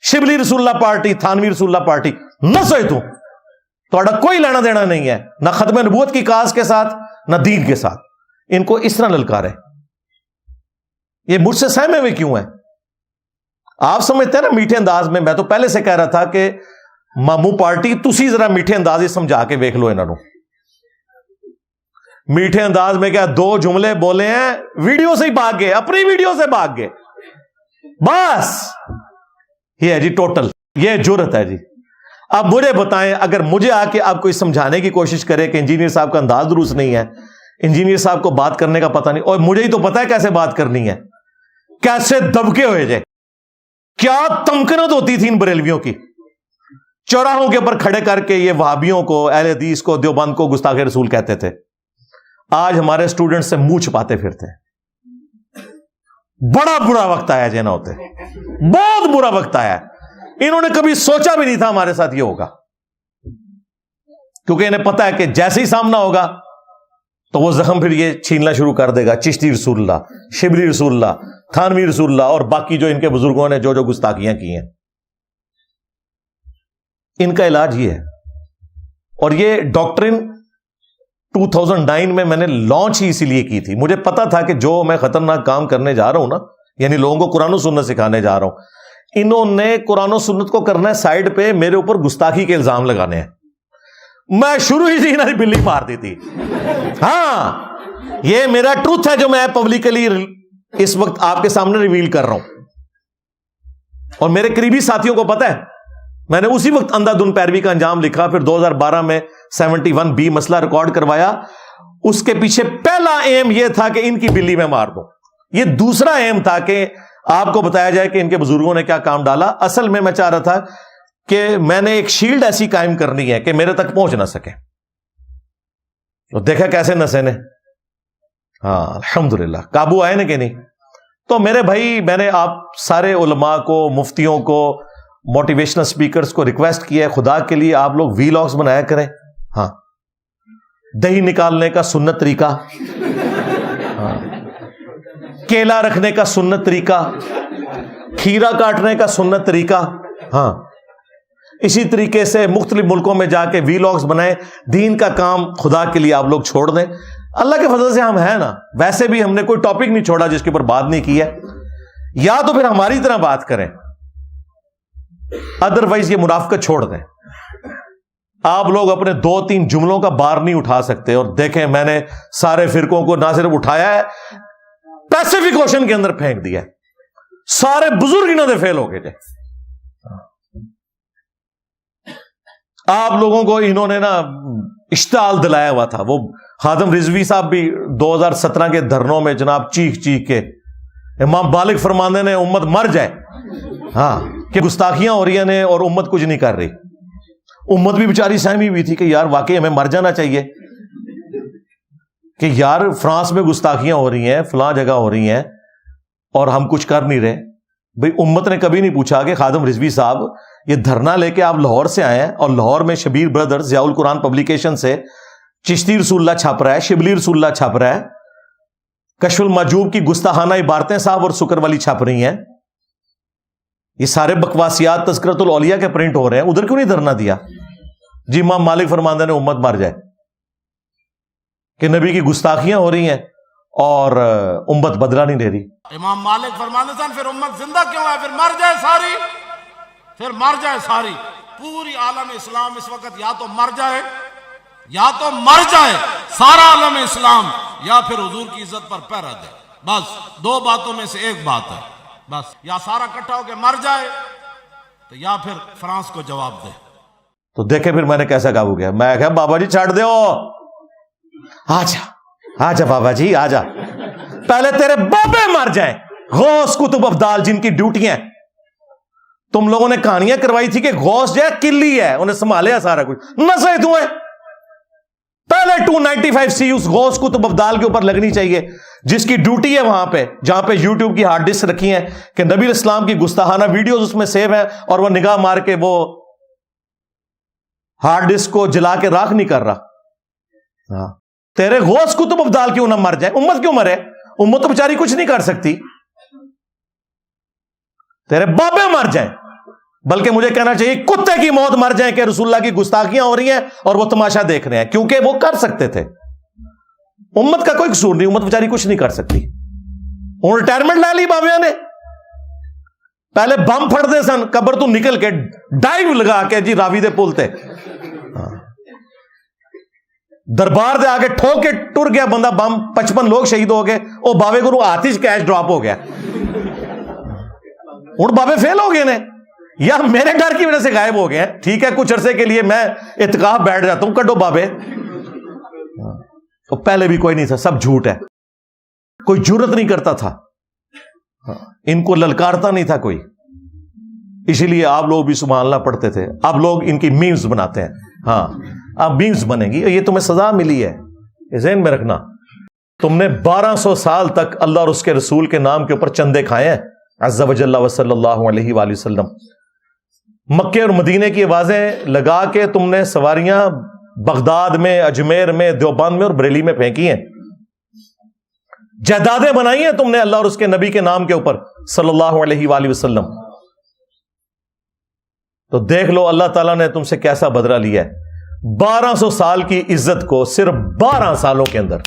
شبلی رسول اللہ پارٹی، تھانوی رسول اللہ پارٹی، نسے تو تھوڑا کوئی لینا دینا نہیں ہے، نہ ختم نبوت کی کاز کے ساتھ نہ دین کے ساتھ۔ ان کو اس طرح للکارے، یہ مجھ سے سہمے ہوئے کیوں ہیں؟ آپ سمجھتے ہیں نا میٹھے انداز میں تو پہلے سے کہہ رہا تھا کہ مامو پارٹی تسی ذرا میٹھے انداز ہی سمجھا کے ویکھ لو انہوں نے، میٹھے انداز میں کیا 2 جملے بولے ہیں، ویڈیو سے ہی بھاگ گئے، اپنی ویڈیو سے بھاگ گئے، بس یہ ہے جی ٹوٹل، یہ جرت ہے جی۔ اب مجھے بتائیں، اگر مجھے آ کے آپ کوئی سمجھانے کی کوشش کرے کہ انجینئر صاحب کا انداز درست نہیں ہے، انجینئر صاحب کو بات کرنے کا پتہ نہیں، اور مجھے ہی تو پتا ہے کیسے بات کرنی ہے، کیسے دبکے ہوئے جائے، کیا تمکنت ہوتی تھی ان بریلویوں کی، چوراہوں کے اوپر کھڑے کر کے یہ وہابیوں کو، اہل حدیث کو، دیوبند کو گستاخ رسول کہتے تھے۔ آج ہمارے اسٹوڈنٹ سے منہ چھپاتے پھرتے ہیں۔ بڑا برا وقت آیا جینا ہوتے، بہت برا وقت آیا، انہوں نے کبھی سوچا بھی نہیں تھا ہمارے ساتھ یہ ہوگا، کیونکہ انہیں پتا ہے کہ جیسے ہی سامنا ہوگا تو وہ زخم پھر یہ چھیننا شروع کر دے گا، چشتی رسول اللہ، شبلی رسول اللہ، تھانوی رسول اللہ، اور باقی جو ان کے بزرگوں نے جو گستاخیاں کی ہیں۔ ان کا علاج یہ ہے، اور یہ ڈاکٹرن 2009 میں نے لانچ ہی اسی لیے کی تھی۔ مجھے پتا تھا کہ جو میں خطرناک کام کرنے جا رہا ہوں نا، یعنی لوگوں کو قرآن و سنت سکھانے جا رہا ہوں، انہوں نے قرآن و سنت کو کرنا ہے سائڈ پہ، میرے اوپر گستاخی کے الزام لگانے ہیں۔ میں شروع ہی سے انہیں بلی مار دی تھی۔ ہاں یہ میرا ٹروتھ ہے جو میں پبلکلی اس وقت آپ کے سامنے ریویل کر رہا ہوں، اور میرے قریبی ساتھیوں کو پتا ہے، میں نے اسی وقت اندھا دھند پیروی کا انجام لکھا، پھر 2012 میں 71B مسئلہ ریکارڈ کروایا۔ اس کے پیچھے پہلا ایم یہ تھا کہ ان کی بلی میں مار دوں، یہ دوسرا ایم تھا کہ آپ کو بتایا جائے کہ ان کے بزرگوں نے کیا کام ڈالا۔ اصل میں چاہ رہا تھا کہ میں نے ایک شیلڈ ایسی قائم کرنی ہے کہ میرے تک پہنچ نہ سکے، تو دیکھا کیسے نسے نے، ہاں الحمدللہ قابو آئے نا کہ نہیں۔ تو میرے بھائی، میں نے آپ سارے علماء کو، مفتیوں کو، موٹیویشنل سپیکرز کو ریکویسٹ کیا ہے، خدا کے لیے آپ لوگ ویلاگز بنایا کریں۔ ہاں دہی نکالنے کا سنت طریقہ، ہاں کیلا رکھنے کا سنت طریقہ، کھیرا کاٹنے کا سنت طریقہ، ہاں اسی طریقے سے مختلف ملکوں میں جا کے ویلاگز بنائیں۔ دین کا کام خدا کے لیے آپ لوگ چھوڑ دیں، اللہ کے فضل سے ہم ہیں نا، ویسے بھی ہم نے کوئی ٹاپک نہیں چھوڑا جس کے اوپر بات نہیں کی ہے، یا تو پھر ہماری طرح بات کریں، ادروائز یہ منافقت چھوڑ دیں۔ آپ لوگ اپنے 2-3 جملوں کا بار نہیں اٹھا سکتے، اور دیکھیں میں نے سارے فرقوں کو نہ صرف اٹھایا ہے، پیسیفک اوشن کے اندر پھینک دیا ہے، سارے بزرگ انہوں نے فیل ہو گئے تھے۔ آپ لوگوں کو انہوں نے نا اشتعال دلایا ہوا تھا، وہ خادم رضوی صاحب بھی 2017 کے دھرنوں میں جناب چیخ چیخ کے امام بالغ فرماندے نے امت مر جائے، ہاں کہ گستاخیاں ہو رہی ہیں اور امت کچھ نہیں کر رہی. امت بھی بیچاری سہمی ہوئی تھی کہ یار واقعی ہمیں مر جانا چاہیے کہ یار فرانس میں گستاخیاں ہو رہی ہیں، فلاں جگہ ہو رہی ہیں اور ہم کچھ کر نہیں رہے. بھئی امت نے کبھی نہیں پوچھا کہ خادم رضوی صاحب یہ دھرنا لے کے آپ لاہور سے آئے ہیں اور لاہور میں شبیر بردر ضیاء القرآن پبلیکیشن سے چشتی رسول اللہ چھپ رہا ہے، شبلی رسول اللہ چھپ رہا ہے، کشف المحجوب کی گستاخانہ عبارتیں صاحب اور سکر والی چھپ رہی ہیں، یہ سارے بکواسیات تذکرۃ الاولیاء کے پرنٹ ہو رہے ہیں، ادھر کیوں نہیں دھرنا دیا؟ جی امام مالک فرماندے نے امت مر جائے کہ نبی کی گستاخیاں ہو رہی ہیں اور امت بدلہ نہیں لے رہی. امام مالک فرماندے سن پھر امت زندہ کیوں ہے؟ پھر مر جائے ساری، پھر مر جائے ساری. پوری عالم اسلام اس وقت یا تو مر جائے، یا تو مر جائے سارا عالم اسلام، یا پھر حضور کی عزت پر پیرا دے. بس دو باتوں میں سے ایک بات ہے، بس یا سارا اکٹھا ہو کے مر جائے تو یا پھر فرانس کو جواب دے. تو دیکھیں پھر میں نے کیسا قابو کیا. میں کہا بابا جی چھاڑ دو، آجا بابا جی آجا، پہلے تیرے بابے مر جائیں. غوث کتب افضال جن کی ڈیوٹیاں تم لوگوں نے کہانیاں کروائی تھی کہ غوث جو ہے قلی ہے، انہیں سنبھالے سارا کچھ، نسے دیں پہلے 295 اس غوث کتب افضال کے اوپر لگنی چاہیے جس کی ڈیوٹی ہے وہاں پہ، جہاں پہ یوٹیوب کی ہارڈ ڈسک رکھی ہیں کہ نبی علیہ السلام کی گستاخانہ ویڈیوز اس میں سیو ہیں اور وہ نگاہ مار کے وہ ہارڈ ڈسک کو جلا کے راکھ نہیں کر رہا. ہاں تیرے غوث کتب افضال کیوں نہ مر جائے؟ امت کیوں مرے؟ امت تو بیچاری کچھ نہیں کر سکتی، تیرے بابے مر جائیں، بلکہ مجھے کہنا چاہیے کتے کی موت مر جائیں کہ رسول اللہ کی گستاخیاں ہو رہی ہیں اور وہ تماشا دیکھ رہے ہیں، کیونکہ وہ کر سکتے تھے. امت کا کوئی قصور نہیں، امت بیچاری کچھ نہیں کر سکتی. انہوں نے ریٹائرمنٹ لے لی بابیاں نے، پہلے بم پھڑ دے سن قبر تو نکل کے ڈائیو لگا کے جی راوی دے پل تے دربار دے آگے ٹھوک کے ٹر گیا بندہ، بم 55 لوگ شہید ہو گئے، وہ بابے کو آتش کیش ڈراپ ہو گیا. ہوں بابے فیل ہو گئے نے یا میرے ڈر کی وجہ سے غائب ہو گئے ہیں. ٹھیک ہے کچھ عرصے کے لیے میں اعتکاف بیٹھ جاتا ہوں، کڈو بابے. پہلے بھی کوئی نہیں تھا، سب جھوٹ ہے، کوئی جرت نہیں کرتا تھا، ان کو للکارتا نہیں تھا کوئی، اسی لیے آپ لوگ بھی سبحان اللہ پڑھتے تھے. اب لوگ ان کی میمز بناتے ہیں. ہاں اب میمز بنے گی، یہ تمہیں سزا ملی ہے، یہ ذہن میں رکھنا. تم نے 1200 سال تک اللہ اور اس کے رسول کے نام کے اوپر چندے کھائے ہیں عز و جل و صلی اللہ علیہ وآلہ وسلم. مکے اور مدینے کی آوازیں لگا کے تم نے سواریاں بغداد میں، اجمیر میں، دیوبند میں اور بریلی میں پھینکی ہیں. جائیدادیں بنائی ہیں تم نے اللہ اور اس کے نبی کے نام کے اوپر صلی اللہ علیہ وآلہ وسلم. تو دیکھ لو اللہ تعالیٰ نے تم سے کیسا بدلہ لیا ہے. 1200 سال کی عزت کو صرف 12 سالوں کے اندر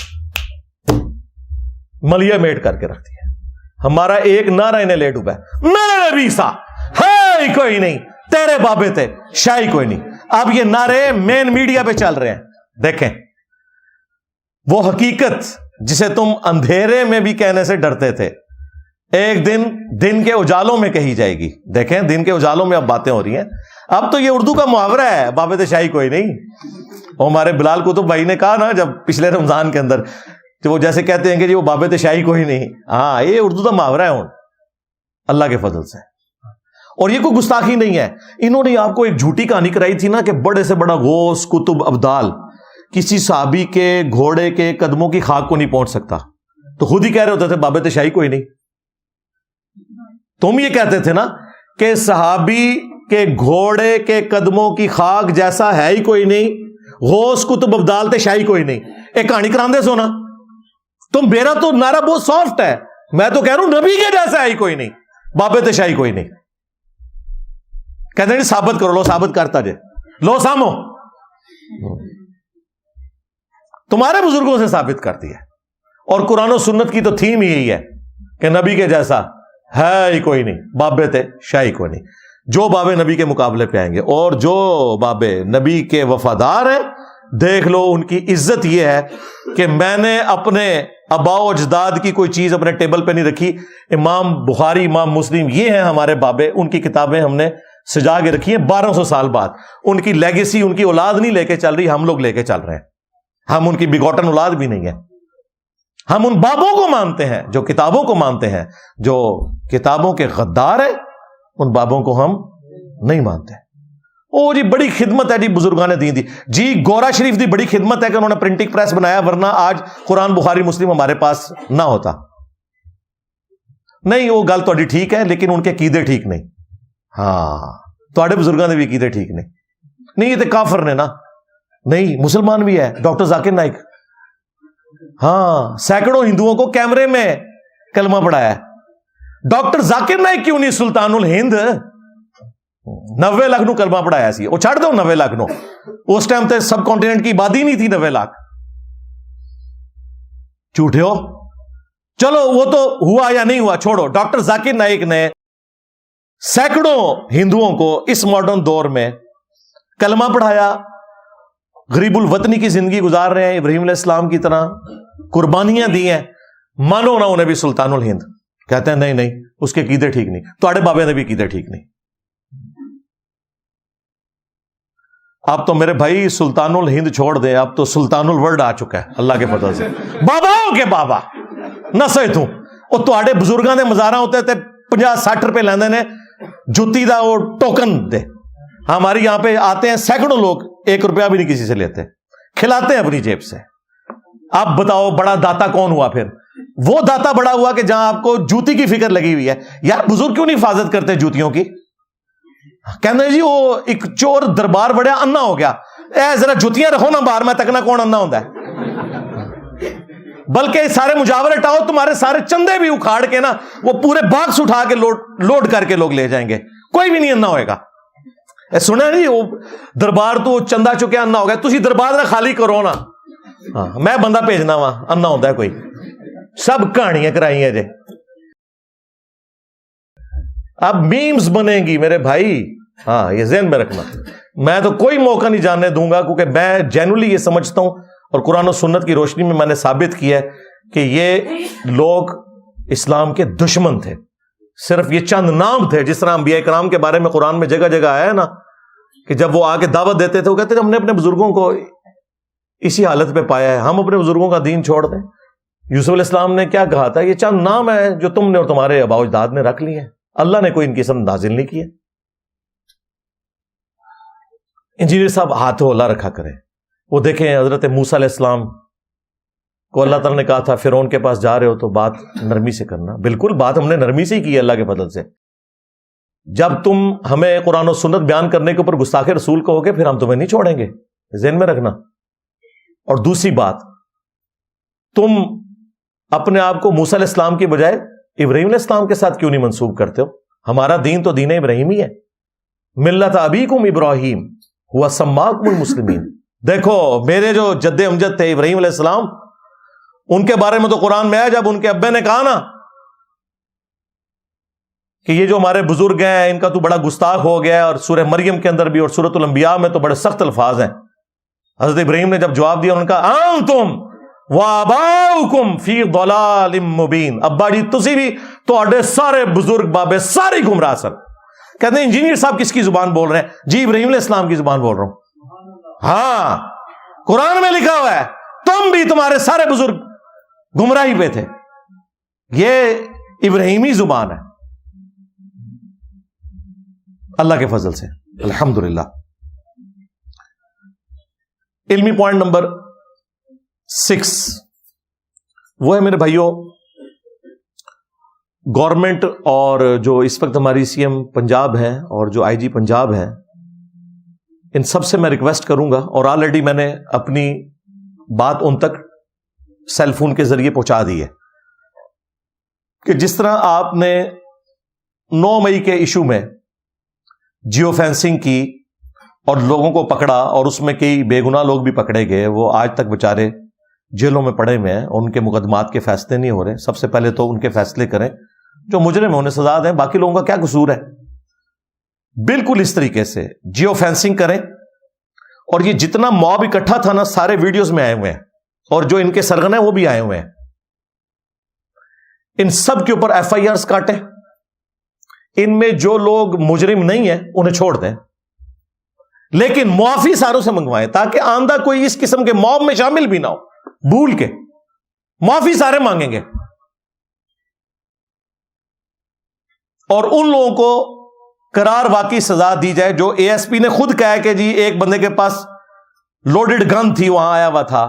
ملیا میٹ کر کے رکھ دیا. ہمارا ایک نعرہ انہیں لے ڈوبا ہے، میرے نبی سا ہے کوئی نہیں، تیرے بابے تھے شاہی کوئی نہیں. اب یہ نعرے مین میڈیا پہ چل رہے ہیں. دیکھیں وہ حقیقت جسے تم اندھیرے میں بھی کہنے سے ڈرتے تھے، ایک دن دن کے اجالوں میں کہی جائے گی. دیکھیں دن کے اجالوں میں اب باتیں ہو رہی ہیں. اب تو یہ اردو کا محاورہ ہے، بابے تھے شاہی کوئی نہیں. وہ ہمارے بلال کتب بھائی نے کہا نا جب پچھلے رمضان کے اندر، تو وہ جیسے کہتے ہیں کہ جی وہ بابے تھے شاہی کوئی نہیں. ہاں یہ اردو کا محاورہ ہے اللہ کے فضل سے، اور یہ کوئی گستاخی نہیں ہے. انہوں نے آپ کو ایک جھوٹی کہانی کرائی تھی نا کہ بڑے سے بڑا غوث کتب ابدال کسی صحابی کے گھوڑے کے قدموں کی خاک کو نہیں پہنچ سکتا، تو خود ہی کہہ رہے ہوتے تھے بابے تھے شاہی کوئی نہیں. تم یہ کہتے تھے نا کہ صحابی کے گھوڑے کے قدموں کی خاک جیسا ہے ہی کوئی نہیں، غوث کتب ابدال تھے شاہی کوئی نہیں. ایک کہانی کراندے سونا تم، میرا تو نعرہ بہت سافٹ ہے، میں تو کہہ رہا ہوں نبی کے جیسا ہے ہی کوئی نہیں، بابے تھے شاہی کوئی نہیں. کہتے ہیں ثابت کرو، لو ثابت کرتا جے، لو سامو تمہارے بزرگوں سے ثابت کرتی ہے. اور قرآن و سنت کی تو تھیم ہی یہی ہے کہ نبی کے جیسا ہے ہی کوئی نہیں، بابے تھے شاہی کوئی نہیں. جو بابے نبی کے مقابلے پہ آئیں گے اور جو بابے نبی کے وفادار ہیں، دیکھ لو ان کی عزت یہ ہے کہ میں نے اپنے آباء و اجداد کی کوئی چیز اپنے ٹیبل پہ نہیں رکھی. امام بخاری، امام مسلم یہ ہیں ہمارے بابے، ان کی کتابیں ہم نے سجا کے رکھی ہیں 1200 سال بعد. ان کی لیگیسی ان کی اولاد نہیں لے کے چل رہی، ہم لوگ لے کے چل رہے ہیں. ہم ان کی بگوٹن اولاد بھی نہیں ہیں. ہم ان بابوں کو مانتے ہیں جو کتابوں کو مانتے ہیں. جو کتابوں کے غدار ہیں ان بابوں کو ہم نہیں مانتے. او جی بڑی خدمت ہے جی بزرگان دین دی. جی گورا شریف دی بڑی خدمت ہے کہ انہوں نے پرنٹنگ پریس بنایا, ورنہ آج قرآن بخاری مسلم ہمارے پاس نہ ہوتا. نہیں وہ گل تھوڑی ٹھیک ہے, لیکن ان کے عقیدے ٹھیک نہیں. ہاں تھوڑے بزرگوں کے بھی عقیدے ٹھیک نہیں. یہ تو کافر نے نا. نہیں مسلمان بھی ہے. ڈاکٹر ذاکر نائک, ہاں سینکڑوں ہندوؤں کو کیمرے میں کلمہ پڑھایا ہے. ڈاکٹر ذاکر نائک کیوں نہیں سلطان الہند 90 لاکھ نو کلمہ پڑھایا سی. وہ چھڑ دو 90 لاکھ نو, اس ٹائم تے سب کانٹیننٹ کی آبادی نہیں تھی 90 لاکھ. جھوٹے ہو. چلو وہ تو ہوا یا نہیں ہوا چھوڑو. ڈاکٹر ذاکر نائک نے سینکڑوں ہندوؤں کو اس ماڈرن دور میں کلمہ پڑھایا, غریب الوطنی کی زندگی گزار رہے ہیں, ابراہیم علیہ السلام کی طرح قربانیاں دی ہیں. مانو نہ انہیں بھی سلطان الہند. کہتے ہیں نہیں اس کے عقیدے ٹھیک نہیں. تھوڑے بابے نے بھی عقیدے ٹھیک نہیں. اب تو میرے بھائی سلطان الہند چھوڑ دیں, اب تو سلطان الورلڈ آ چکا ہے اللہ کے فضل سے. باباؤں کے بابا نہ سہی توں وہ تھوڑے بزرگاں دے مزاراں ہوتے تے 50-60 روپے لیندے نے جوتی دا وہ ٹوکن دے. ہمارے یہاں پہ آتے ہیں سینکڑوں لوگ, 1 روپیہ بھی نہیں کسی سے لیتے, کھلاتے ہیں اپنی جیب سے. اب بتاؤ بڑا داتا کون ہوا پھر؟ وہ داتا بڑا ہوا کہ جہاں آپ کو جوتی کی فکر لگی ہوئی ہے. یار بزرگ کیوں نہیں حفاظت کرتے جوتیوں کی؟ کہتے ہیں جی وہ ایک چور دربار بڑا انا ہو گیا. اے ذرا جوتیاں رکھو نا باہر, میں تکنا کون انا ہوتا ہے. بلکہ سارے مجاور ہٹاؤ, تمہارے سارے چندے بھی اکھاڑ کے نا وہ پورے باکس اٹھا کے لوڈ کر کے لوگ لے جائیں گے, کوئی بھی نہیں انا ہوئے گا. سنا نہیں وہ دربار تو چندہ چکے انا ہو گیا. تسی دربار نہ خالی کرو نا, ہاں میں بندہ بھیجنا وا انا ہوتا ہے کوئی. سب کہانیاں کرائی ہیں جی. اب میمز بنیں گی میرے بھائی, ہاں یہ ذہن میں رکھنا. میں تو کوئی موقع نہیں جاننے دوں گا, کیونکہ میں جینولی یہ سمجھتا ہوں اور قرآن و سنت کی روشنی میں نے ثابت کیا ہے کہ یہ لوگ اسلام کے دشمن تھے. صرف یہ چند نام تھے. جس طرح انبیاء کرام کے بارے میں قرآن میں جگہ جگہ آیا ہے نا کہ جب وہ آ کے دعوت دیتے تھے وہ کہتے تھے ہم نے اپنے بزرگوں کو اسی حالت پہ پایا ہے, ہم اپنے بزرگوں کا دین چھوڑ دیں. یوسف علیہ السلام نے کیا کہا تھا, یہ چند نام ہے جو تم نے اور تمہارے آباء و اجداد نے رکھ لیے ہیں, اللہ نے کوئی ان کی سمجھ نازل نہیں کیا. انجینئر صاحب ہاتھ ہلا رکھا کریں. وہ دیکھیں حضرت موسیٰ علیہ السلام کو اللہ تعالیٰ نے کہا تھا فرعون کے پاس جا رہے ہو تو بات نرمی سے کرنا. بالکل بات ہم نے نرمی سے ہی کی اللہ کے فضل سے. جب تم ہمیں قرآن و سنت بیان کرنے کے اوپر گستاخ رسول کہو گے پھر ہم تمہیں نہیں چھوڑیں گے, ذہن میں رکھنا. اور دوسری بات, تم اپنے آپ کو موسیٰ علیہ السلام کی بجائے ابراہیم علیہ السلام کے ساتھ کیوں نہیں منسوب کرتے ہو؟ ہمارا دین تو دین ابراہیمی ہے. ملت ابیکم ابراہیم ہوا سماکم المسلمین. دیکھو میرے جو جد امجد تھے ابراہیم علیہ السلام, ان کے بارے میں تو قرآن میں ہے جب ان کے ابے نے کہا نا کہ یہ جو ہمارے بزرگ ہیں ان کا تو بڑا گستاخ ہو گیا ہے, اور سورہ مریم کے اندر بھی اور سورۃ الانبیاء میں تو بڑے سخت الفاظ ہیں. حضرت ابراہیم نے جب جواب دیا انہوں نے کہا انتم وآباؤکم فی ضلال مبین. ابا جی تسی بھی تواڈے سارے بزرگ بابے سارے گمراہ سن. کہتے ہیں انجینئر صاحب کس کی زبان بول رہے ہیں؟ جی ابراہیم علیہ السلام کی زبان بول رہا ہوں. ہاں قرآن میں لکھا ہوا ہے تم بھی تمہارے سارے بزرگ گمراہی پہ تھے. یہ ابراہیمی زبان ہے اللہ کے فضل سے الحمدللہ. علمی پوائنٹ نمبر 6 وہ ہے میرے بھائیوں, گورنمنٹ اور جو اس وقت ہماری سی ایم پنجاب ہے اور جو آئی جی پنجاب ہے, ان سب سے میں ریکویسٹ کروں گا, اور آلریڈی میں نے اپنی بات ان تک سیل فون کے ذریعے پہنچا دی ہے, کہ جس طرح آپ نے 9 مئی کے ایشو میں جیو فینسنگ کی اور لوگوں کو پکڑا, اور اس میں کئی بے گناہ لوگ بھی پکڑے گئے, وہ آج تک بیچارے جیلوں میں پڑے ہوئے ہیں, ان کے مقدمات کے فیصلے نہیں ہو رہے. سب سے پہلے تو ان کے فیصلے کریں جو مجرم ہیں, انہیں سزا دیں, باقی لوگوں کا کیا قصور ہے. بالکل اس طریقے سے جیو فینسنگ کریں. اور یہ جتنا موب اکٹھا تھا نا سارے ویڈیوز میں آئے ہوئے ہیں, اور جو ان کے سرغن ہیں وہ بھی آئے ہوئے ہیں. ان سب کے اوپر ایف آئی آرز کاٹیں. ان میں جو لوگ مجرم نہیں ہیں انہیں چھوڑ دیں, لیکن معافی ساروں سے منگوائیں تاکہ آئندہ کوئی اس قسم کے موب میں شامل بھی نہ ہو. بھول کے معافی سارے مانگیں گے. اور ان لوگوں کو قرار واقعی سزا دی جائے جو اے ایس پی نے خود کہا کہ جی ایک بندے کے پاس لوڈڈ گن تھی, وہاں آیا ہوا تھا,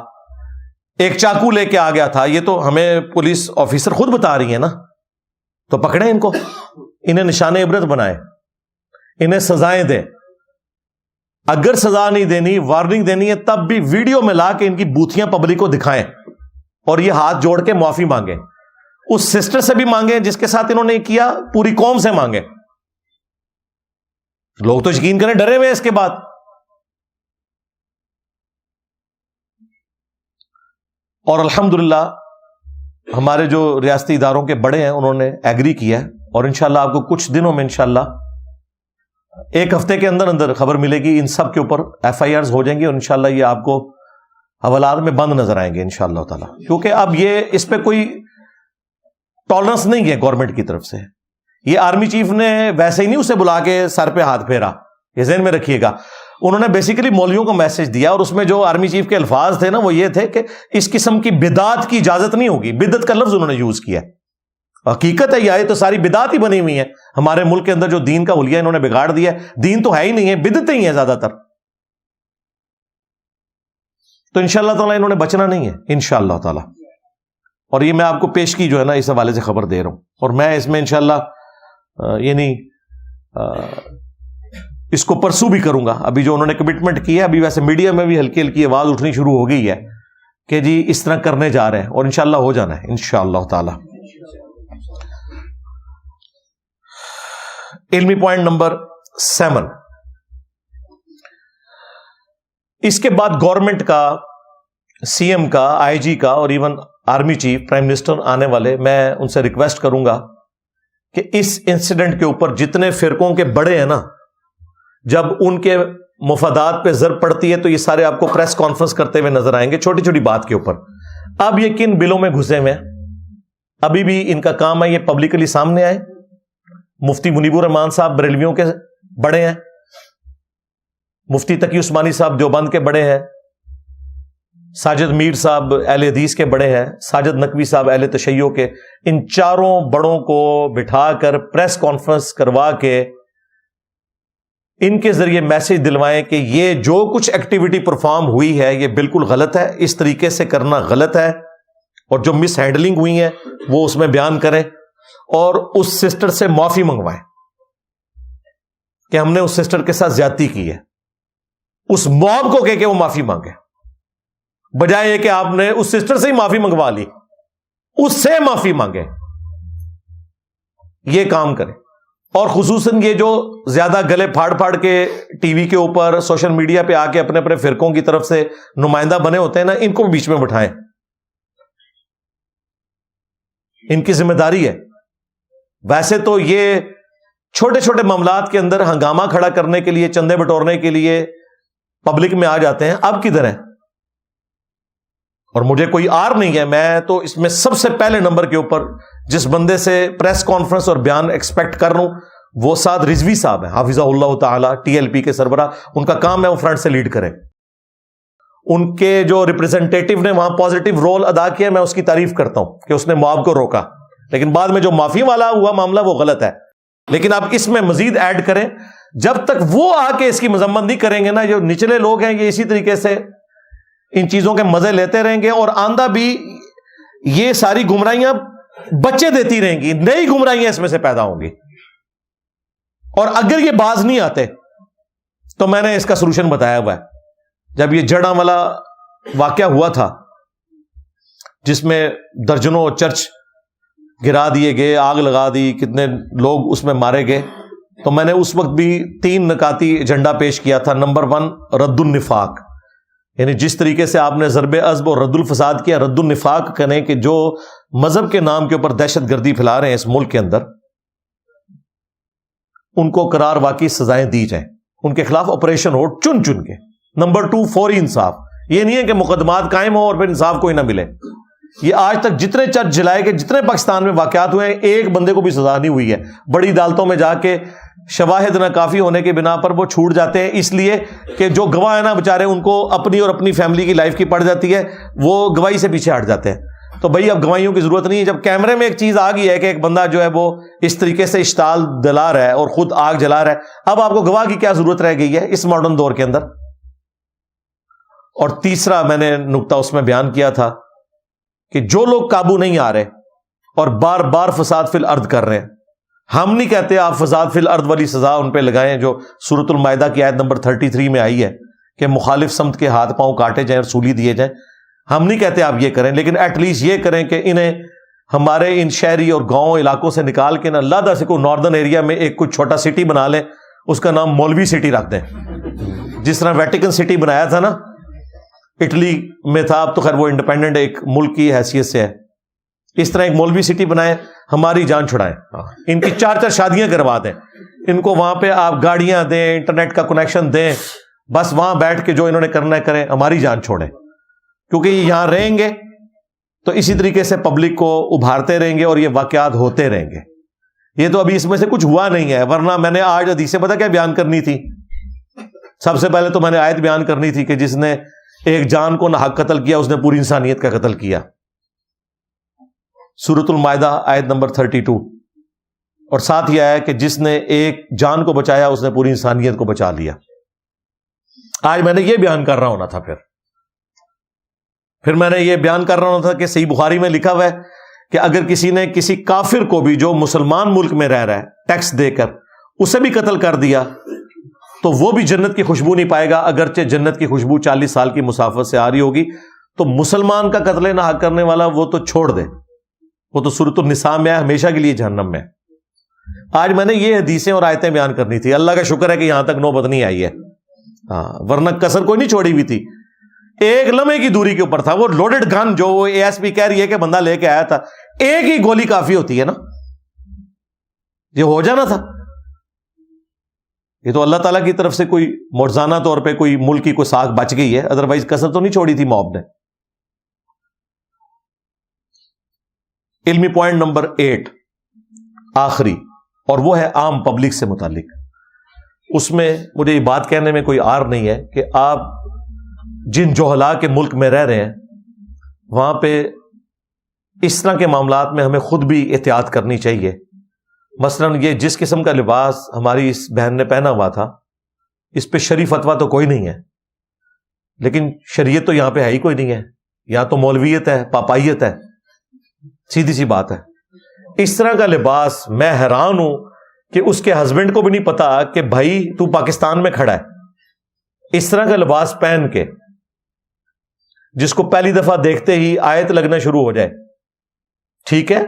ایک چاقو لے کے آ گیا تھا. یہ تو ہمیں پولیس آفیسر خود بتا رہی ہیں نا, تو پکڑیں ان کو, انہیں نشان عبرت بنائیں, انہیں سزائیں دیں. اگر سزا نہیں دینی, وارننگ دینی ہے, تب بھی ویڈیو میں لا کے ان کی بوتھیاں پبلک کو دکھائیں اور یہ ہاتھ جوڑ کے معافی مانگیں. اس سسٹر سے بھی مانگیں جس کے ساتھ انہوں نے کیا, پوری قوم سے مانگیں. لوگ تو یقین کریں ڈرے ہوئے اس کے بعد. اور الحمدللہ ہمارے جو ریاستی اداروں کے بڑے ہیں انہوں نے ایگری کیا ہے, اور انشاءاللہ آپ کو کچھ دنوں میں انشاءاللہ ایک ہفتے کے اندر اندر خبر ملے گی, ان سب کے اوپر ایف آئی آرز ہو جائیں گی, اور انشاءاللہ یہ آپ کو حوالات میں بند نظر آئیں گے انشاءاللہ تعالی. کیونکہ اب یہ اس پہ کوئی ٹالرنس نہیں ہے گورنمنٹ کی طرف سے. یہ آرمی چیف نے ویسے ہی نہیں اسے بلا کے سر پہ ہاتھ پھیرا, یہ ذہن میں رکھیے گا. انہوں نے بیسیکلی مولویوں کو میسج دیا, اور اس میں جو آرمی چیف کے الفاظ تھے نا وہ یہ تھے کہ اس قسم کی بدعت کی اجازت نہیں ہوگی. بدعت کا لفظ انہوں نے یوز کیا. حقیقت ہے یہ تو ساری بدعت ہی بنی ہوئی ہیں ہمارے ملک کے اندر, جو دین کا حلیہ انہوں نے بگاڑ دیا ہے. دین تو ہے ہی نہیں ہے, بدعتیں ہی ہیں زیادہ تر. تو انشاءاللہ تعالیٰ انہوں نے بچنا نہیں ہے انشاءاللہ تعالیٰ. اور یہ میں آپ کو پیش کی جو ہے نا اس حوالے سے خبر دے رہا ہوں, اور میں اس میں انشاءاللہ یعنی اس کو پرسو بھی کروں گا. ابھی جو انہوں نے کمٹمنٹ کی ہے, ابھی ویسے میڈیا میں بھی ہلکی ہلکی آواز اٹھنی شروع ہو گئی ہے کہ جی اس طرح کرنے جا رہے ہیں, اور انشاءاللہ ہو جانا ہے انشاءاللہ تعالی. علمی پوائنٹ نمبر 7. اس کے بعد گورنمنٹ کا, سی ایم کا, آئی جی کا, اور even army chief, prime minister آنے والے, میں ان سے ریکویسٹ کروں گا کہ اس انسیڈنٹ کے اوپر جتنے فرقوں کے بڑے ہیں نا, جب ان کے مفادات پہ ضرب پڑتی ہے تو یہ سارے آپ کو پریس کانفرنس کرتے ہوئے نظر آئیں گے چھوٹی چھوٹی بات کے اوپر. اب یہ کن بلوں میں گھسے ہوئے ہیں, ابھی بھی ان کا کام ہے یہ پبلکلی سامنے آئے. مفتی منیب الرحمان صاحب بریلویوں کے بڑے ہیں, مفتی تقی عثمانی صاحب دیوبند کے بڑے ہیں, ساجد میر صاحب اہل حدیث کے بڑے ہیں, ساجد نقوی صاحب اہل تشیع کے. ان چاروں بڑوں کو بٹھا کر پریس کانفرنس کروا کے ان کے ذریعے میسج دلوائیں کہ یہ جو کچھ ایکٹیویٹی پرفارم ہوئی ہے یہ بالکل غلط ہے, اس طریقے سے کرنا غلط ہے, اور جو مس ہینڈلنگ ہوئی ہے وہ اس میں بیان کریں, اور اس سسٹر سے معافی منگوائیں کہ ہم نے اس سسٹر کے ساتھ زیادتی کی ہے. اس موب کو کہہ کے وہ معافی مانگے, بجائے یہ کہ آپ نے اس سسٹر سے ہی معافی منگوا لی, اس سے معافی مانگے. یہ کام کریں. اور خصوصاً یہ جو زیادہ گلے پھاڑ پھاڑ کے ٹی وی کے اوپر سوشل میڈیا پہ آ کے اپنے اپنے فرقوں کی طرف سے نمائندہ بنے ہوتے ہیں نا, ان کو بیچ میں بٹھائیں. ان کی ذمہ داری ہے. ویسے تو یہ چھوٹے چھوٹے معاملات کے اندر ہنگامہ کھڑا کرنے کے لیے, چندے بٹورنے کے لیے پبلک میں آ جاتے ہیں, اب کدھر ہیں؟ اور مجھے کوئی آر نہیں ہے, میں تو اس میں سب سے پہلے نمبر کے اوپر جس بندے سے پریس کانفرنس اور بیان ایکسپیکٹ کر رہا ہوں وہ سعد رضوی صاحب ہیں, حافظہ اللہ تعالی, ٹی ایل پی کے سربراہ. ان کا کام ہے وہ فرنٹ سے لیڈ کریں. ان کے جو ریپرزینٹیٹیو نے وہاں پازیٹیو رول ادا کیا, میں اس کی تعریف کرتا ہوں کہ اس نے مواب کو روکا, لیکن بعد میں جو معافی والا ہوا معاملہ وہ غلط ہے. لیکن آپ اس میں مزید ایڈ کریں, جب تک وہ آ کے اس کی مذمت نہیں کریں گے نا, جو نچلے لوگ ہیں یہ اسی طریقے سے ان چیزوں کے مزے لیتے رہیں گے, اور آندہ بھی یہ ساری گمراہیاں بچے دیتی رہیں گی, نئی گمراہیاں اس میں سے پیدا ہوں گی. اور اگر یہ باز نہیں آتے تو میں نے اس کا سولوشن بتایا ہوا ہے. جب یہ جڑاں والا واقعہ ہوا تھا جس میں درجنوں چرچ گرا دیے گئے, آگ لگا دی, کتنے لوگ اس میں مارے گئے, تو میں نے اس وقت بھی 3 نکاتی ایجنڈا پیش کیا تھا. نمبر 1 رد النفاق, یعنی جس طریقے سے آپ نے ضرب عزب اور رد الفساد کیا, رد النفاق کریں کہ جو مذہب کے نام کے اوپر دہشت گردی پھیلا رہے ہیں اس ملک کے اندر, ان کو قرار واقعی سزائیں دی جائیں, ان کے خلاف آپریشن ہو چن چن کے. نمبر 2 فوری انصاف, یہ نہیں ہے کہ مقدمات قائم ہو اور پھر انصاف کوئی نہ ملے. یہ آج تک جتنے چرچ جلائے گئے, جتنے پاکستان میں واقعات ہوئے ہیں, ایک بندے کو بھی سزا نہیں ہوئی ہے. بڑی عدالتوں میں جا کے شواہد ناکافی ہونے کی بنا پر وہ چھوٹ جاتے ہیں، اس لیے کہ جو گواہ ہیں نا بیچارے، ان کو اپنی اور اپنی فیملی کی لائف کی پڑ جاتی ہے، وہ گواہی سے پیچھے ہٹ جاتے ہیں۔ تو بھائی اب گواہیوں کی ضرورت نہیں ہے۔ جب کیمرے میں ایک چیز آ گئی ہے کہ ایک بندہ جو ہے وہ اس طریقے سے اشتعال دلا رہا ہے اور خود آگ جلا رہا ہے، اب آپ کو گواہ کی کیا ضرورت رہ گئی ہے اس ماڈرن دور کے اندر؟ اور تیسرا میں نے نقطہ اس میں بیان کیا تھا کہ جو لوگ قابو نہیں آ رہے اور بار بار فساد فی الارض کر رہے ہیں، ہم نہیں کہتے آپ فساد فی الارض والی سزا ان پہ لگائیں جو سورۃ المائدہ کی آیت نمبر 33 میں آئی ہے کہ مخالف سمت کے ہاتھ پاؤں کاٹے جائیں اور سولی دیے جائیں، ہم نہیں کہتے آپ یہ کریں، لیکن ایٹ لیسٹ یہ کریں کہ انہیں ہمارے ان شہری اور گاؤں علاقوں سے نکال کے نا اللہ سے کوئی ناردرن ایریا میں ایک کوئی چھوٹا سٹی بنا لیں، اس کا نام مولوی سٹی رکھ دیں، جس طرح ویٹیکن سٹی بنایا تھا نا اٹلی میں تھا، اب تو خیر وہ انڈیپینڈنٹ ایک ملک کی حیثیت سے ہے، اس طرح ایک مولوی سٹی بنائیں، ہماری جان چھڑائیں، ان کی 4 شادیاں کروا دیں، ان کو وہاں پہ آپ گاڑیاں دیں، انٹرنیٹ کا کنیکشن دیں، بس وہاں بیٹھ کے جو انہوں نے کرنا ہے کریں، ہماری جان چھوڑیں، کیونکہ یہ یہاں رہیں گے تو اسی طریقے سے پبلک کو ابھارتے رہیں گے اور یہ واقعات ہوتے رہیں گے۔ یہ تو ابھی اس میں سے کچھ ہوا نہیں ہے، ورنہ میں نے آج حدیثیں پتہ کیا بیان کرنی تھی؟ سب سے پہلے تو میں نے آیت بیان کرنی تھی کہ جس نے ایک جان کو ناحق قتل کیا اس نے پوری انسانیت کا قتل کیا، سورۃ المائدہ آیت نمبر 32، اور ساتھ یہ آیا کہ جس نے ایک جان کو بچایا اس نے پوری انسانیت کو بچا لیا۔ آج میں نے یہ بیان کر رہا ہونا تھا، پھر میں نے یہ بیان کر رہا ہونا تھا کہ صحیح بخاری میں لکھا ہوا ہے کہ اگر کسی نے کسی کافر کو بھی جو مسلمان ملک میں رہ رہا ہے ٹیکس دے کر اسے بھی قتل کر دیا تو وہ بھی جنت کی خوشبو نہیں پائے گا، اگرچہ جنت کی خوشبو 40 سال کی مسافت سے آ رہی ہوگی۔ تو مسلمان کا قتل ناحق کرنے والا وہ تو چھوڑ دے، وہ تو سورۃ النساء میں ہے، ہمیشہ کے لیے جہنم میں۔ آج میں نے یہ حدیثیں اور آیتیں بیان کرنی تھی، اللہ کا شکر ہے کہ یہاں تک نوبت نہیں آئی ہے، ورنہ کسر کوئی نہیں چھوڑی ہوئی تھی، ایک لمحے کی دوری کے اوپر تھا۔ وہ لوڈڈ گن جو اے ایس پی کہہ رہی ہے کہ بندہ لے کے آیا تھا، ایک ہی گولی کافی ہوتی ہے نا، یہ ہو جانا تھا۔ یہ تو اللہ تعالیٰ کی طرف سے کوئی معجزانہ طور پہ کوئی ملک کی کوئی ساکھ بچ گئی ہے، ادروائز کسر تو نہیں چھوڑی تھی موب نے۔ علمی پوائنٹ نمبر 8 آخری، اور وہ ہے عام پبلک سے متعلق۔ اس میں مجھے یہ بات کہنے میں کوئی عار نہیں ہے کہ آپ جن جوہلا کے ملک میں رہ رہے ہیں وہاں پہ اس طرح کے معاملات میں ہمیں خود بھی احتیاط کرنی چاہیے۔ مثلاً یہ جس قسم کا لباس ہماری اس بہن نے پہنا ہوا تھا، اس پہ شرعی فتویٰ تو کوئی نہیں ہے، لیکن شریعت تو یہاں پہ ہے ہی کوئی نہیں ہے، یہاں تو مولویت ہے، پاپائیت ہے، سیدھی سی بات ہے۔ اس طرح کا لباس میں حیران ہوں کہ اس کے ہسبینڈ کو بھی نہیں پتا کہ بھائی تو پاکستان میں کھڑا ہے، اس طرح کا لباس پہن کے، جس کو پہلی دفعہ دیکھتے ہی آیت لگنا شروع ہو جائے۔ ٹھیک ہے،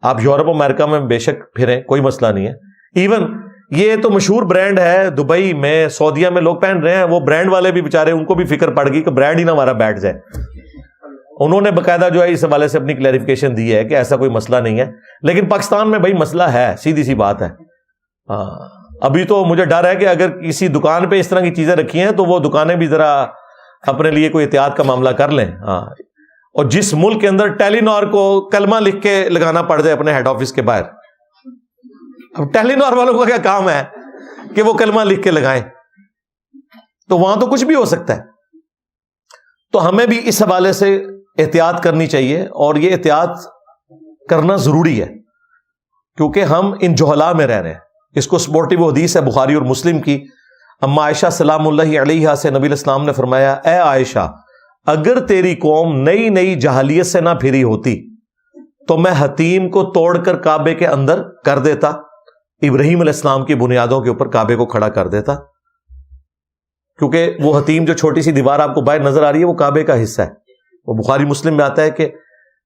آپ یورپ امریکہ میں بے شک پھریں، کوئی مسئلہ نہیں ہے، ایون یہ تو مشہور برانڈ ہے، دبئی میں، سعودیہ میں لوگ پہن رہے ہیں، وہ برانڈ والے بھی بےچارے ان کو بھی فکر پڑ گئی کہ برانڈ ہی نہ ہمارا بیٹھ جائے۔ انہوں نے باقاعدہ جو ہے اس حوالے سے اپنی کلیریفیکیشن دی ہے کہ ایسا کوئی مسئلہ نہیں ہے، لیکن پاکستان میں بھائی مسئلہ ہے، سیدھی سی بات ہے۔ ابھی تو مجھے ڈر ہے کہ اگر کسی دکان پہ اس طرح کی چیزیں رکھی ہیں تو وہ دکانیں بھی ذرا اپنے لیے کوئی احتیاط کا معاملہ کر لیں۔ اور جس ملک کے اندر ٹیلی نار کو کلمہ لکھ کے لگانا پڑ جائے اپنے ہیڈ آفس کے باہر، اب ٹیلی نار والوں کا کیا کام ہے کہ وہ کلمہ لکھ کے لگائیں، تو وہاں تو کچھ بھی ہو سکتا ہے۔ تو ہمیں بھی اس حوالے سے احتیاط کرنی چاہیے، اور یہ احتیاط کرنا ضروری ہے کیونکہ ہم ان جوہلا میں رہ رہے ہیں۔ اس کو سپورٹیو حدیث ہے بخاری اور مسلم کی، اما عائشہ سلام اللہ علیہا سے نبی الاسلام نے فرمایا، اے عائشہ، اگر تیری قوم نئی نئی جہلیت سے نہ پھری ہوتی تو میں حتیم کو توڑ کر کعبے کے اندر کر دیتا، ابراہیم علیہ السلام کی بنیادوں کے اوپر کعبے کو کھڑا کر دیتا، کیونکہ وہ حتیم جو چھوٹی سی دیوار آپ کو باہر نظر آ رہی ہے وہ کعبے کا حصہ ہے۔ وہ بخاری مسلم میں آتا ہے کہ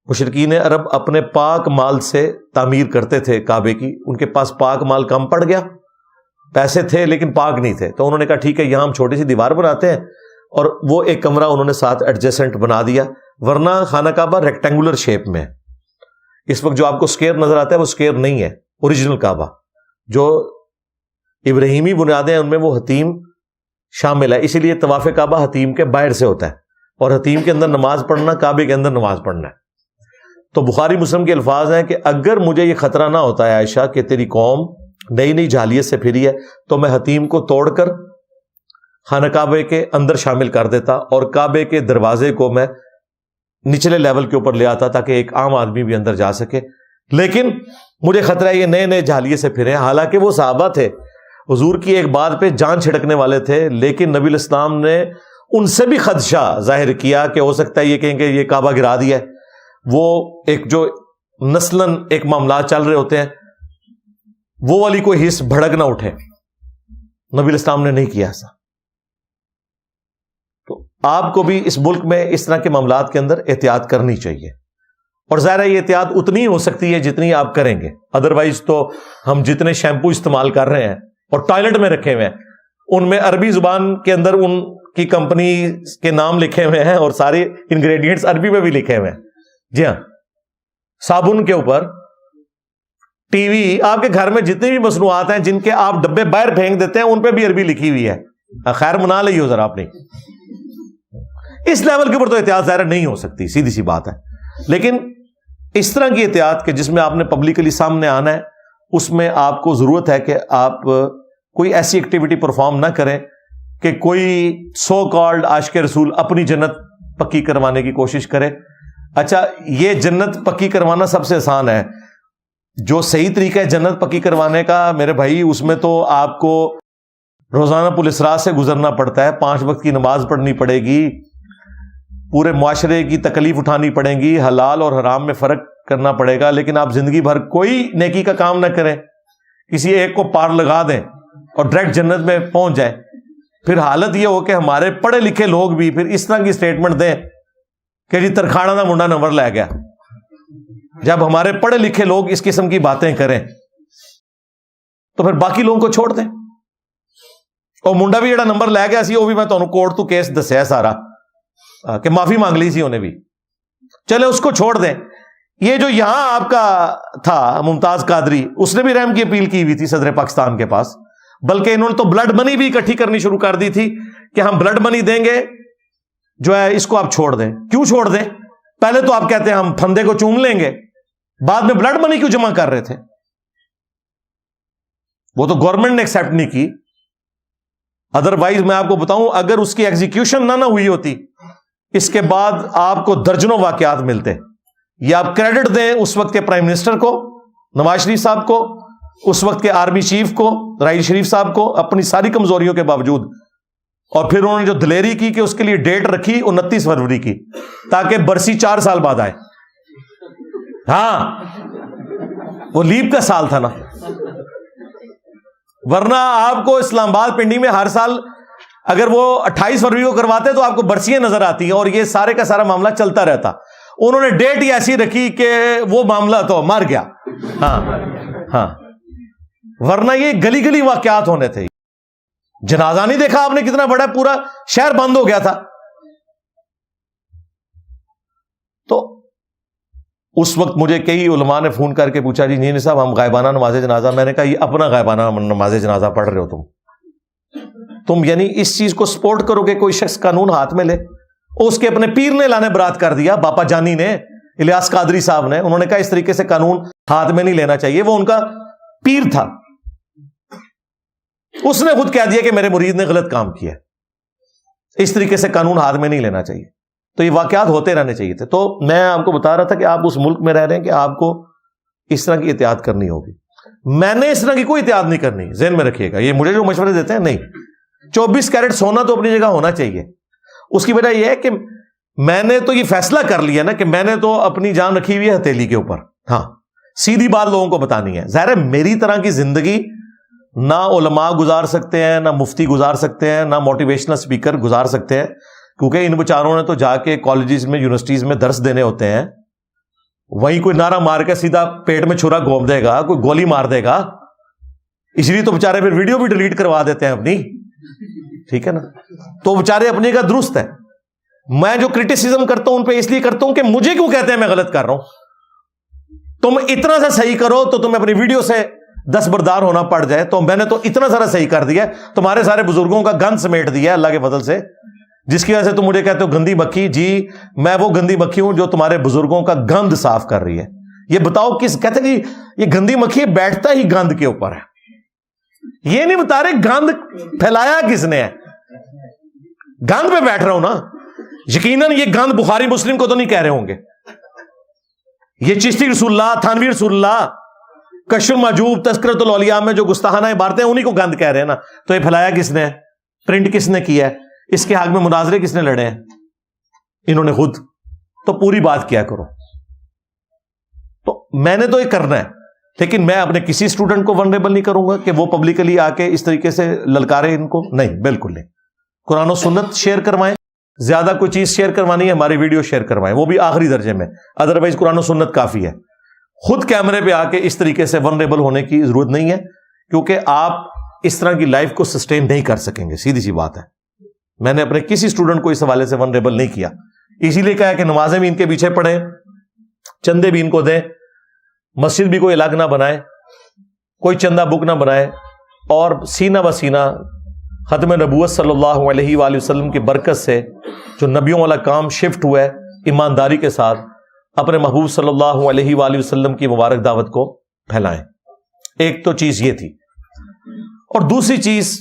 مشرکین عرب اپنے پاک مال سے تعمیر کرتے تھے کعبے کی، ان کے پاس پاک مال کم پڑ گیا، پیسے تھے لیکن پاک نہیں تھے، تو انہوں نے کہا ٹھیک ہے یہاں ہم چھوٹی سی دیوار بناتے ہیں، اور وہ ایک کمرہ انہوں نے ساتھ ایڈجسٹنٹ بنا دیا، ورنہ خانہ کعبہ ریکٹینگولر شیپ میں ہے۔ اس وقت جو آپ کو اسکیئر نظر آتا ہے وہ اسکیئر نہیں ہے، اوریجنل کعبہ جو ابراہیمی بنیادیں ہیں ان میں وہ حتیم شامل ہے، اسی لیے طواف کعبہ حتیم کے باہر سے ہوتا ہے، اور حتیم کے اندر نماز پڑھنا کعبے کے اندر نماز پڑھنا ہے۔ تو بخاری مسلم کے الفاظ ہیں کہ اگر مجھے یہ خطرہ نہ ہوتا ہے عائشہ کہ تیری قوم نئی نئی جعلیت سے پھری ہے تو میں حتیم کو توڑ کر خانہ کعبے کے اندر شامل کر دیتا اور کعبے کے دروازے کو میں نچلے لیول کے اوپر لے آتا تاکہ ایک عام آدمی بھی اندر جا سکے. لیکن مجھے خطرہ ہے یہ نئے نئے جعلیت سے پھرے. حالانکہ وہ صحابہ تھے, حضور کی ایک بات پہ جان چھڑکنے والے تھے, لیکن نبی علیہ السلام نے ان سے بھی خدشہ ظاہر کیا کہ ہو سکتا ہے یہ کہیں کہ یہ کعبہ گرا دیا ہے. وہ ایک جو نسلاً ایک معاملات چل رہے ہوتے ہیں, وہ والی کوئی حص بھڑک نہ اٹھے. نبی علیہ السلام نے نہیں کیا ایسا. تو آپ کو بھی اس ملک میں اس طرح کے معاملات کے اندر احتیاط کرنی چاہیے, اور ظاہر ہے یہ احتیاط اتنی ہو سکتی ہے جتنی آپ کریں گے. ادروائز تو ہم جتنے شیمپو استعمال کر رہے ہیں اور ٹوائلٹ میں رکھے ہوئے ہیں ان میں عربی زبان کے اندر ان کی کمپنی کے نام لکھے ہوئے ہیں اور سارے انگریڈینٹس عربی میں بھی لکھے ہوئے ہیں. جی ہاں, صابن کے اوپر, ٹی وی, آپ کے گھر میں جتنی بھی مصنوعات ہیں جن کے آپ ڈبے باہر پھینک دیتے ہیں ان پہ بھی عربی لکھی ہوئی ہے. خیر منا لئی ہو ذرا اپنی. اس لیول کے اوپر تو احتیاط ظاہر نہیں ہو سکتی, سیدھی سی بات ہے. لیکن اس طرح کی احتیاط کہ جس میں آپ نے پبلکلی سامنے آنا ہے, اس میں آپ کو ضرورت ہے کہ آپ کوئی ایسی ایکٹیویٹی پرفارم نہ کریں کہ کوئی سو کالڈ عاشق رسول اپنی جنت پکی کروانے کی کوشش کرے. اچھا, یہ جنت پکی کروانا سب سے آسان ہے. جو صحیح طریقہ ہے جنت پکی کروانے کا میرے بھائی, اس میں تو آپ کو روزانہ پل اسراء سے گزرنا پڑتا ہے, 5 وقت کی نماز پڑھنی پڑے گی, پورے معاشرے کی تکلیف اٹھانی پڑے گی, حلال اور حرام میں فرق کرنا پڑے گا. لیکن آپ زندگی بھر کوئی نیکی کا کام نہ کریں, کسی ایک کو پار لگا دیں اور ڈائریکٹ جنت میں پہنچ جائیں, پھر حالت یہ ہو کہ ہمارے پڑھے لکھے لوگ بھی پھر اس طرح کی سٹیٹمنٹ دیں کہ جی ترکھاڑا دا منڈا نمبر لے گیا. جب ہمارے پڑھے لکھے لوگ اس قسم کی باتیں کریں تو پھر باقی لوگوں کو چھوڑ دیں. اور منڈا بھی جڑا نمبر لے گیا سی وہ بھی میں تمہیں کورٹ تو کیس دسیا سارا کہ معافی مانگ لی سی انہیں بھی, چلے اس کو چھوڑ دیں. یہ جو یہاں آپ کا تھا ممتاز قادری, اس نے بھی رحم کی اپیل کی ہوئی تھی صدر پاکستان کے پاس, بلکہ انہوں نے تو بلڈ منی بھی اکٹھی کرنی شروع کر دی تھی کہ ہم بلڈ منی دیں گے, جو ہے اس کو آپ چھوڑ دیں. کیوں چھوڑ دیں؟ پہلے تو آپ کہتے ہیں ہم پھندے کو چوم لیں گے, بعد میں بلڈ منی کیوں جمع کر رہے تھے؟ وہ تو گورنمنٹ نے ایکسپٹ نہیں کی. ادروائز میں آپ کو بتاؤں, اگر اس کی ایگزیکیوشن نہ ہوئی ہوتی, اس کے بعد آپ کو درجنوں واقعات ملتے. یہ آپ کریڈٹ دیں اس وقت کے پرائم منسٹر کو, نواز شریف صاحب کو, اس وقت کے آرمی چیف کو, راحیل شریف صاحب کو, اپنی ساری کمزوریوں کے باوجود. اور پھر انہوں نے جو دلیری کی کہ اس کے لیے ڈیٹ رکھی 29 فروری کی, تاکہ برسی 4 سال بعد آئے. ہاں, وہ لیپ کا سال تھا نا, ورنہ آپ کو اسلام آباد پنڈی میں ہر سال اگر وہ 28 فروری کو کرواتے تو آپ کو برسیاں نظر آتی ہیں اور یہ سارے کا سارا معاملہ چلتا رہتا. انہوں نے ڈیٹ ہی ایسی رکھی کہ وہ معاملہ تو مر گیا. ہاں, ورنہ یہ گلی گلی واقعات ہونے تھے. جنازہ نہیں دیکھا آپ نے کتنا بڑا, پورا شہر بند ہو گیا تھا. تو اس وقت مجھے کئی علماء نے فون کر کے پوچھا جی نہیں صاحب ہم غائبانہ نماز جنازہ. میں نے کہا یہ اپنا غائبانہ نماز جنازہ پڑھ رہے ہو تم یعنی اس چیز کو سپورٹ کرو کہ کوئی شخص قانون ہاتھ میں لے. اس کے اپنے پیر نے لانے برات کر دیا, باپا جانی نے, الیاس قادری صاحب نے. انہوں نے کہا اس طریقے سے قانون ہاتھ میں نہیں لینا چاہیے, وہ ان کا پیر تھا. اس نے خود کہہ دیا کہ میرے مرید نے غلط کام کیا, اس طریقے سے قانون ہاتھ میں نہیں لینا چاہیے. تو یہ واقعات ہوتے رہنے چاہیے تھے. تو میں آپ کو بتا رہا تھا کہ آپ اس ملک میں رہ رہے ہیں کہ آپ کو اس طرح کی احتیاط کرنی ہوگی. میں نے اس طرح کی کوئی احتیاط نہیں کرنی, ذہن میں رکھیے گا. یہ مجھے جو مشورے دیتے ہیں, نہیں, 24 کیرٹ سونا تو اپنی جگہ ہونا چاہیے. اس کی وجہ یہ ہے کہ میں نے تو یہ فیصلہ کر لیا نا کہ میں نے تو اپنی جان رکھی ہوئی ہے ہتھیلی کے اوپر. ہاں, سیدھی بات لوگوں کو بتانی ہے. ظاہر ہے میری طرح کی زندگی نہ علماء گزار سکتے ہیں, نہ مفتی گزار سکتے ہیں, نہ موٹیویشنل اسپیکر گزار سکتے ہیں, کیونکہ ان بچاروں نے تو جا کے کالجز میں, یونیورسٹیز میں درس دینے ہوتے ہیں. وہیں کوئی نعرہ مار کے سیدھا پیٹ میں چھرا گھوم دے گا, کوئی گولی مار دے گا. اس لیے تو بےچارے پھر ویڈیو بھی ڈیلیٹ کروا دیتے ہیں اپنی, ٹھیک ہے نا. تو بےچارے اپنی کا درست ہے. میں جو کرٹیسزم کرتا ہوں ان پہ اس لیے کرتا ہوں کہ مجھے کیوں کہتے ہیں میں غلط کر رہا ہوں. تم اتنا سا صحیح کرو تو تمہیں اپنی ویڈیو سے 10 بردار ہونا پڑ جائے. تو میں نے تو اتنا سارا صحیح کر دیا, تمہارے سارے بزرگوں کا گند سمیٹ دیا اللہ کے فضل سے, جس کی وجہ سے تم مجھے کہتے ہو گندی مکھی. جی میں وہ گندی مکھی ہوں جو تمہارے بزرگوں کا گند صاف کر رہی ہے. یہ بتاؤ کس, کہتے ہیں کہ یہ گندی مکھی بیٹھتا ہی گند کے اوپر ہے. یہ نہیں بتا رہے گند پھیلایا کس نے ہے. گند پہ بیٹھ رہا ہوں نا. یقیناً یہ گند بخاری مسلم کو تو نہیں کہہ رہے ہوں گے. یہ چشتی رسول اللہ، تھانوی رسول اللہ، کشف المحجوب، تذکرۃ الاولیاء میں جو گستاخانہ عبارتیں انہی کو گند کہہ رہے ہیں نا. تو یہ پھیلایا کس نے ہے؟ پرنٹ کس نے کیا ہے؟ اس کے حق میں مناظرے کس نے لڑے ہیں؟ انہوں نے خود. تو پوری بات کیا کرو. تو میں نے تو یہ کرنا ہے، لیکن میں اپنے کسی اسٹوڈنٹ کو ونریبل نہیں کروں گا کہ وہ پبلکلی آ کے اس طریقے سے للکارے ان کو. نہیں، بالکل نہیں. قرآن و سنت شیئر کروائیں. زیادہ کوئی چیز شیئر کروانی ہے ہماری ویڈیو شیئر کروائیں، وہ بھی آخری درجے میں. ادروائز قرآن و سنت کافی ہے. خود کیمرے پہ آ کے اس طریقے سے ونریبل ہونے کی ضرورت نہیں ہے، کیونکہ آپ اس طرح کی لائف کو سسٹین نہیں کر سکیں گے. سیدھی سی بات ہے. میں نے اپنے کسی اسٹوڈنٹ کو اس حوالے سے ونریبل نہیں کیا. اسی لیے کہا کہ نمازیں بھی ان کے پیچھے پڑھیں، چندے بھی ان کو دیں، مسجد بھی کوئی الگ نہ بنائے، کوئی چندہ بک نہ بنائے، اور سینہ بسینہ ختم نبوت صلی اللہ علیہ وآلہ وسلم کی برکت سے جو نبیوں والا کام شفٹ ہوا ہے، ایمانداری کے ساتھ اپنے محبوب صلی اللہ علیہ وآلہ وسلم کی مبارک دعوت کو پھیلائیں. ایک تو چیز یہ تھی. اور دوسری چیز،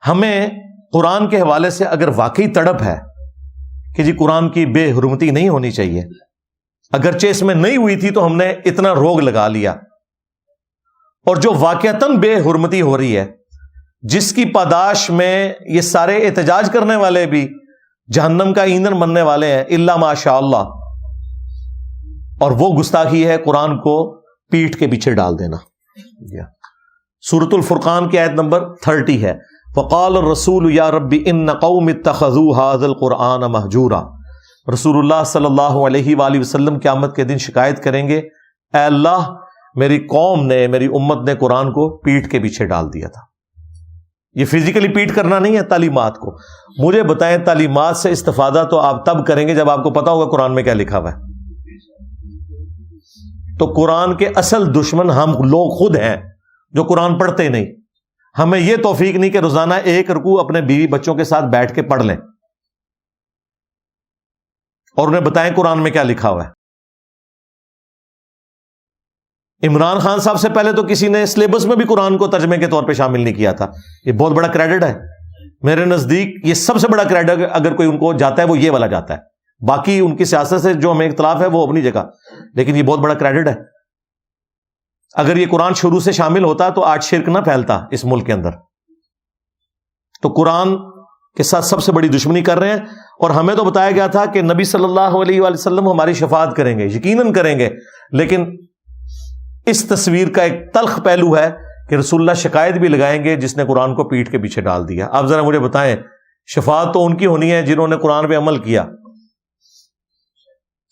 ہمیں قرآن کے حوالے سے اگر واقعی تڑپ ہے کہ جی قرآن کی بے حرمتی نہیں ہونی چاہیے، اگرچہ اس میں نہیں ہوئی تھی تو ہم نے اتنا روگ لگا لیا، اور جو واقعتاً بے حرمتی ہو رہی ہے، جس کی پاداش میں یہ سارے احتجاج کرنے والے بھی جہنم کا ایندھن بننے والے ہیں الا ماشاء اللہ، اور وہ گستاخی ہے قرآن کو پیٹھ کے پیچھے ڈال دینا. سورۃ الفرقان کی آیت نمبر 30 ہے، وقال الرسول یا رب ان قوم اتخذوا هذا القرآن مہجورا. رسول اللہ صلی اللہ علیہ وآلہ وسلم قیامت کے دن شکایت کریں گے، اے اللہ میری قوم نے، میری امت نے قرآن کو پیٹھ کے پیچھے ڈال دیا تھا. یہ فزیکلی پیٹ کرنا نہیں ہے تعلیمات کو. مجھے بتائیں تعلیمات سے استفادہ تو آپ تب کریں گے جب آپ کو پتا ہوگا قرآن میں کیا لکھا ہوا ہے. تو قرآن کے اصل دشمن ہم لوگ خود ہیں جو قرآن پڑھتے نہیں. ہمیں یہ توفیق نہیں کہ روزانہ ایک رکوع اپنے بیوی بچوں کے ساتھ بیٹھ کے پڑھ لیں اور انہیں بتائیں قرآن میں کیا لکھا ہوا ہے. عمران خان صاحب سے پہلے تو کسی نے سلیبس میں بھی قرآن کو ترجمے کے طور پہ شامل نہیں کیا تھا. یہ بہت بڑا کریڈٹ ہے میرے نزدیک. یہ سب سے بڑا کریڈٹ اگر کوئی ان کو جاتا ہے وہ یہ والا جاتا ہے. باقی ان کی سیاست سے جو ہمیں اختلاف ہے وہ اپنی جگہ، لیکن یہ بہت بڑا کریڈٹ ہے. اگر یہ قرآن شروع سے شامل ہوتا تو آج شرک نہ پھیلتا اس ملک کے اندر. تو قرآن کے ساتھ سب سے بڑی دشمنی کر رہے ہیں. اور ہمیں تو بتایا گیا تھا کہ نبی صلی اللہ علیہ وآلہ وسلم ہماری شفاعت کریں گے، یقیناً کریں گے، لیکن اس تصویر کا ایک تلخ پہلو ہے کہ رسول اللہ شکایت بھی لگائیں گے جس نے قرآن کو پیٹھ کے پیچھے ڈال دیا. آپ ذرا مجھے بتائیں، شفاعت تو ان کی ہونی ہے جنہوں نے قرآن پہ عمل کیا،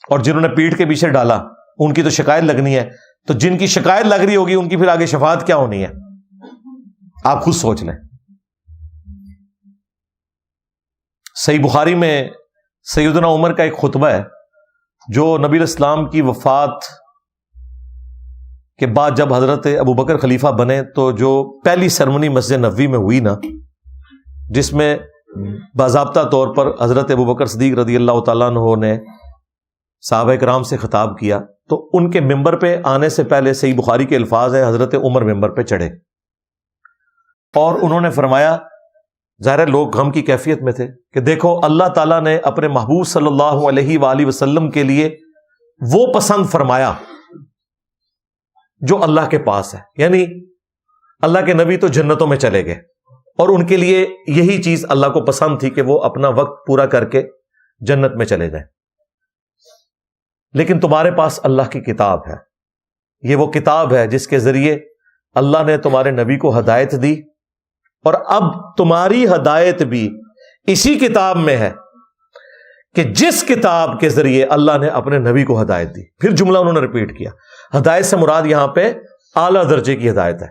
اور جنہوں نے پیٹھ کے پیچھے ڈالا ان کی تو شکایت لگنی ہے. تو جن کی شکایت لگ رہی ہوگی ان کی پھر آگے شفاعت کیا ہونی ہے؟ آپ خود سوچ لیں. صحیح بخاری میں سیدنا عمر کا ایک خطبہ ہے جو نبی علیہ السلام کی وفات کے بعد جب حضرت ابوبکر خلیفہ بنے تو جو پہلی سرمنی مسجد نبوی میں ہوئی نا، جس میں باضابطہ طور پر حضرت ابوبکر صدیق رضی اللہ تعالیٰ عنہ نے صحابہ کرام سے خطاب کیا، تو ان کے ممبر پہ آنے سے پہلے صحیح بخاری کے الفاظ ہیں حضرت عمر ممبر پہ چڑھے اور انہوں نے فرمایا، ظاہر لوگ غم کی کیفیت میں تھے، کہ دیکھو اللہ تعالیٰ نے اپنے محبوب صلی اللہ علیہ وآلہ وسلم کے لیے وہ پسند فرمایا جو اللہ کے پاس ہے. یعنی اللہ کے نبی تو جنتوں میں چلے گئے اور ان کے لیے یہی چیز اللہ کو پسند تھی کہ وہ اپنا وقت پورا کر کے جنت میں چلے جائیں. لیکن تمہارے پاس اللہ کی کتاب ہے، یہ وہ کتاب ہے جس کے ذریعے اللہ نے تمہارے نبی کو ہدایت دی، اور اب تمہاری ہدایت بھی اسی کتاب میں ہے کہ جس کتاب کے ذریعے اللہ نے اپنے نبی کو ہدایت دی. پھر جملہ انہوں نے ریپیٹ کیا. ہدایت سے مراد یہاں پہ اعلیٰ درجے کی ہدایت ہے،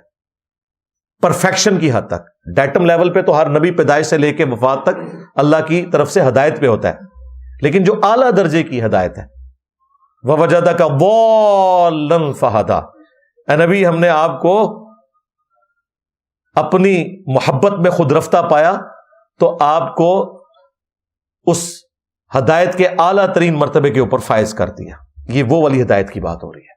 پرفیکشن کی حد تک. ڈیٹم لیول پہ تو ہر نبی پیدائش سے لے کے وفات تک اللہ کی طرف سے ہدایت پہ ہوتا ہے، لیکن جو اعلیٰ درجے کی ہدایت ہے، وَوَجَدَكَ ضَالًّا فَهَدَىٰ، اے نبی ہم نے آپ کو اپنی محبت میں خود رفتہ پایا تو آپ کو اس ہدایت کے اعلیٰ ترین مرتبے کے اوپر فائز کر دیا. یہ وہ والی ہدایت کی بات ہو رہی ہے.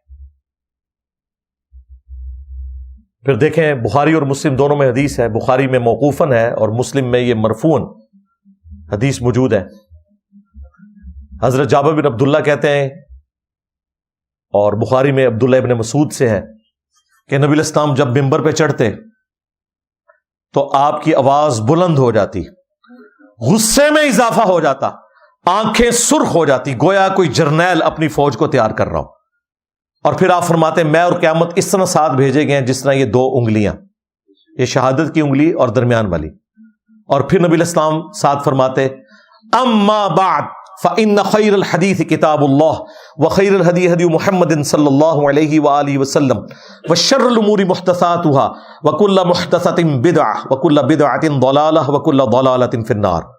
پھر دیکھیں بخاری اور مسلم دونوں میں حدیث ہے، بخاری میں موقوفاً ہے اور مسلم میں یہ مرفوعاً حدیث موجود ہے۔ حضرت جابر بن عبداللہ کہتے ہیں، اور بخاری میں عبداللہ ابن مسعود سے ہے، کہ نبی علیہ السلام جب ممبر پہ چڑھتے تو آپ کی آواز بلند ہو جاتی، غصے میں اضافہ ہو جاتا، آنکھیں سرخ ہو جاتی، گویا کوئی جرنیل اپنی فوج کو تیار کر رہا ہو، اور پھر آپ فرماتے ہیں میں اور قیامت اس طرح ساتھ بھیجے گئے ہیں جس طرح یہ دو انگلیاں، یہ شہادت کی انگلی اور درمیان والی۔ اور پھر نبی علیہ السلام ساتھ فرماتے اما بعد فإن خیر الحدیث کتاب اللہ وخیر الہدی ہدی محمد صلی اللہ علیہ وآلہ وسلم وشر الامور محدثاتها وکل محدثۃ بدعہ وکل بدعۃ ضلالہ وکل ضلالۃ فی النار۔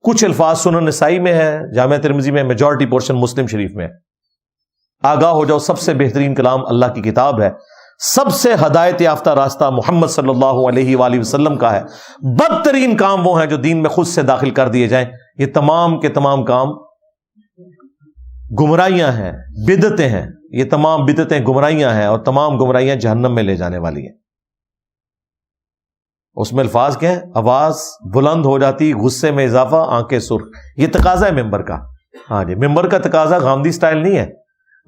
کچھ الفاظ سنن نسائی میں ہے، جامع ترمذی میں، میجورٹی پورشن مسلم شریف میں ہے۔ آگاہ ہو جاؤ، سب سے بہترین کلام اللہ کی کتاب ہے، سب سے ہدایت یافتہ راستہ محمد صلی اللہ علیہ وآلہ وسلم کا ہے، بدترین کام وہ ہیں جو دین میں خود سے داخل کر دیے جائیں۔ یہ تمام کے تمام کام گمراہیاں ہیں، بدعتیں ہیں، یہ تمام بدعتیں گمراہیاں ہیں، اور تمام گمراہیاں جہنم میں لے جانے والی ہیں۔ اس میں الفاظ کیا ہیں؟ آواز بلند ہو جاتی، غصے میں اضافہ، آنکھیں سرخ۔ یہ تقاضا ہے ممبر کا۔ ہاں جی، ممبر کا تقاضا غامدی سٹائل نہیں ہے،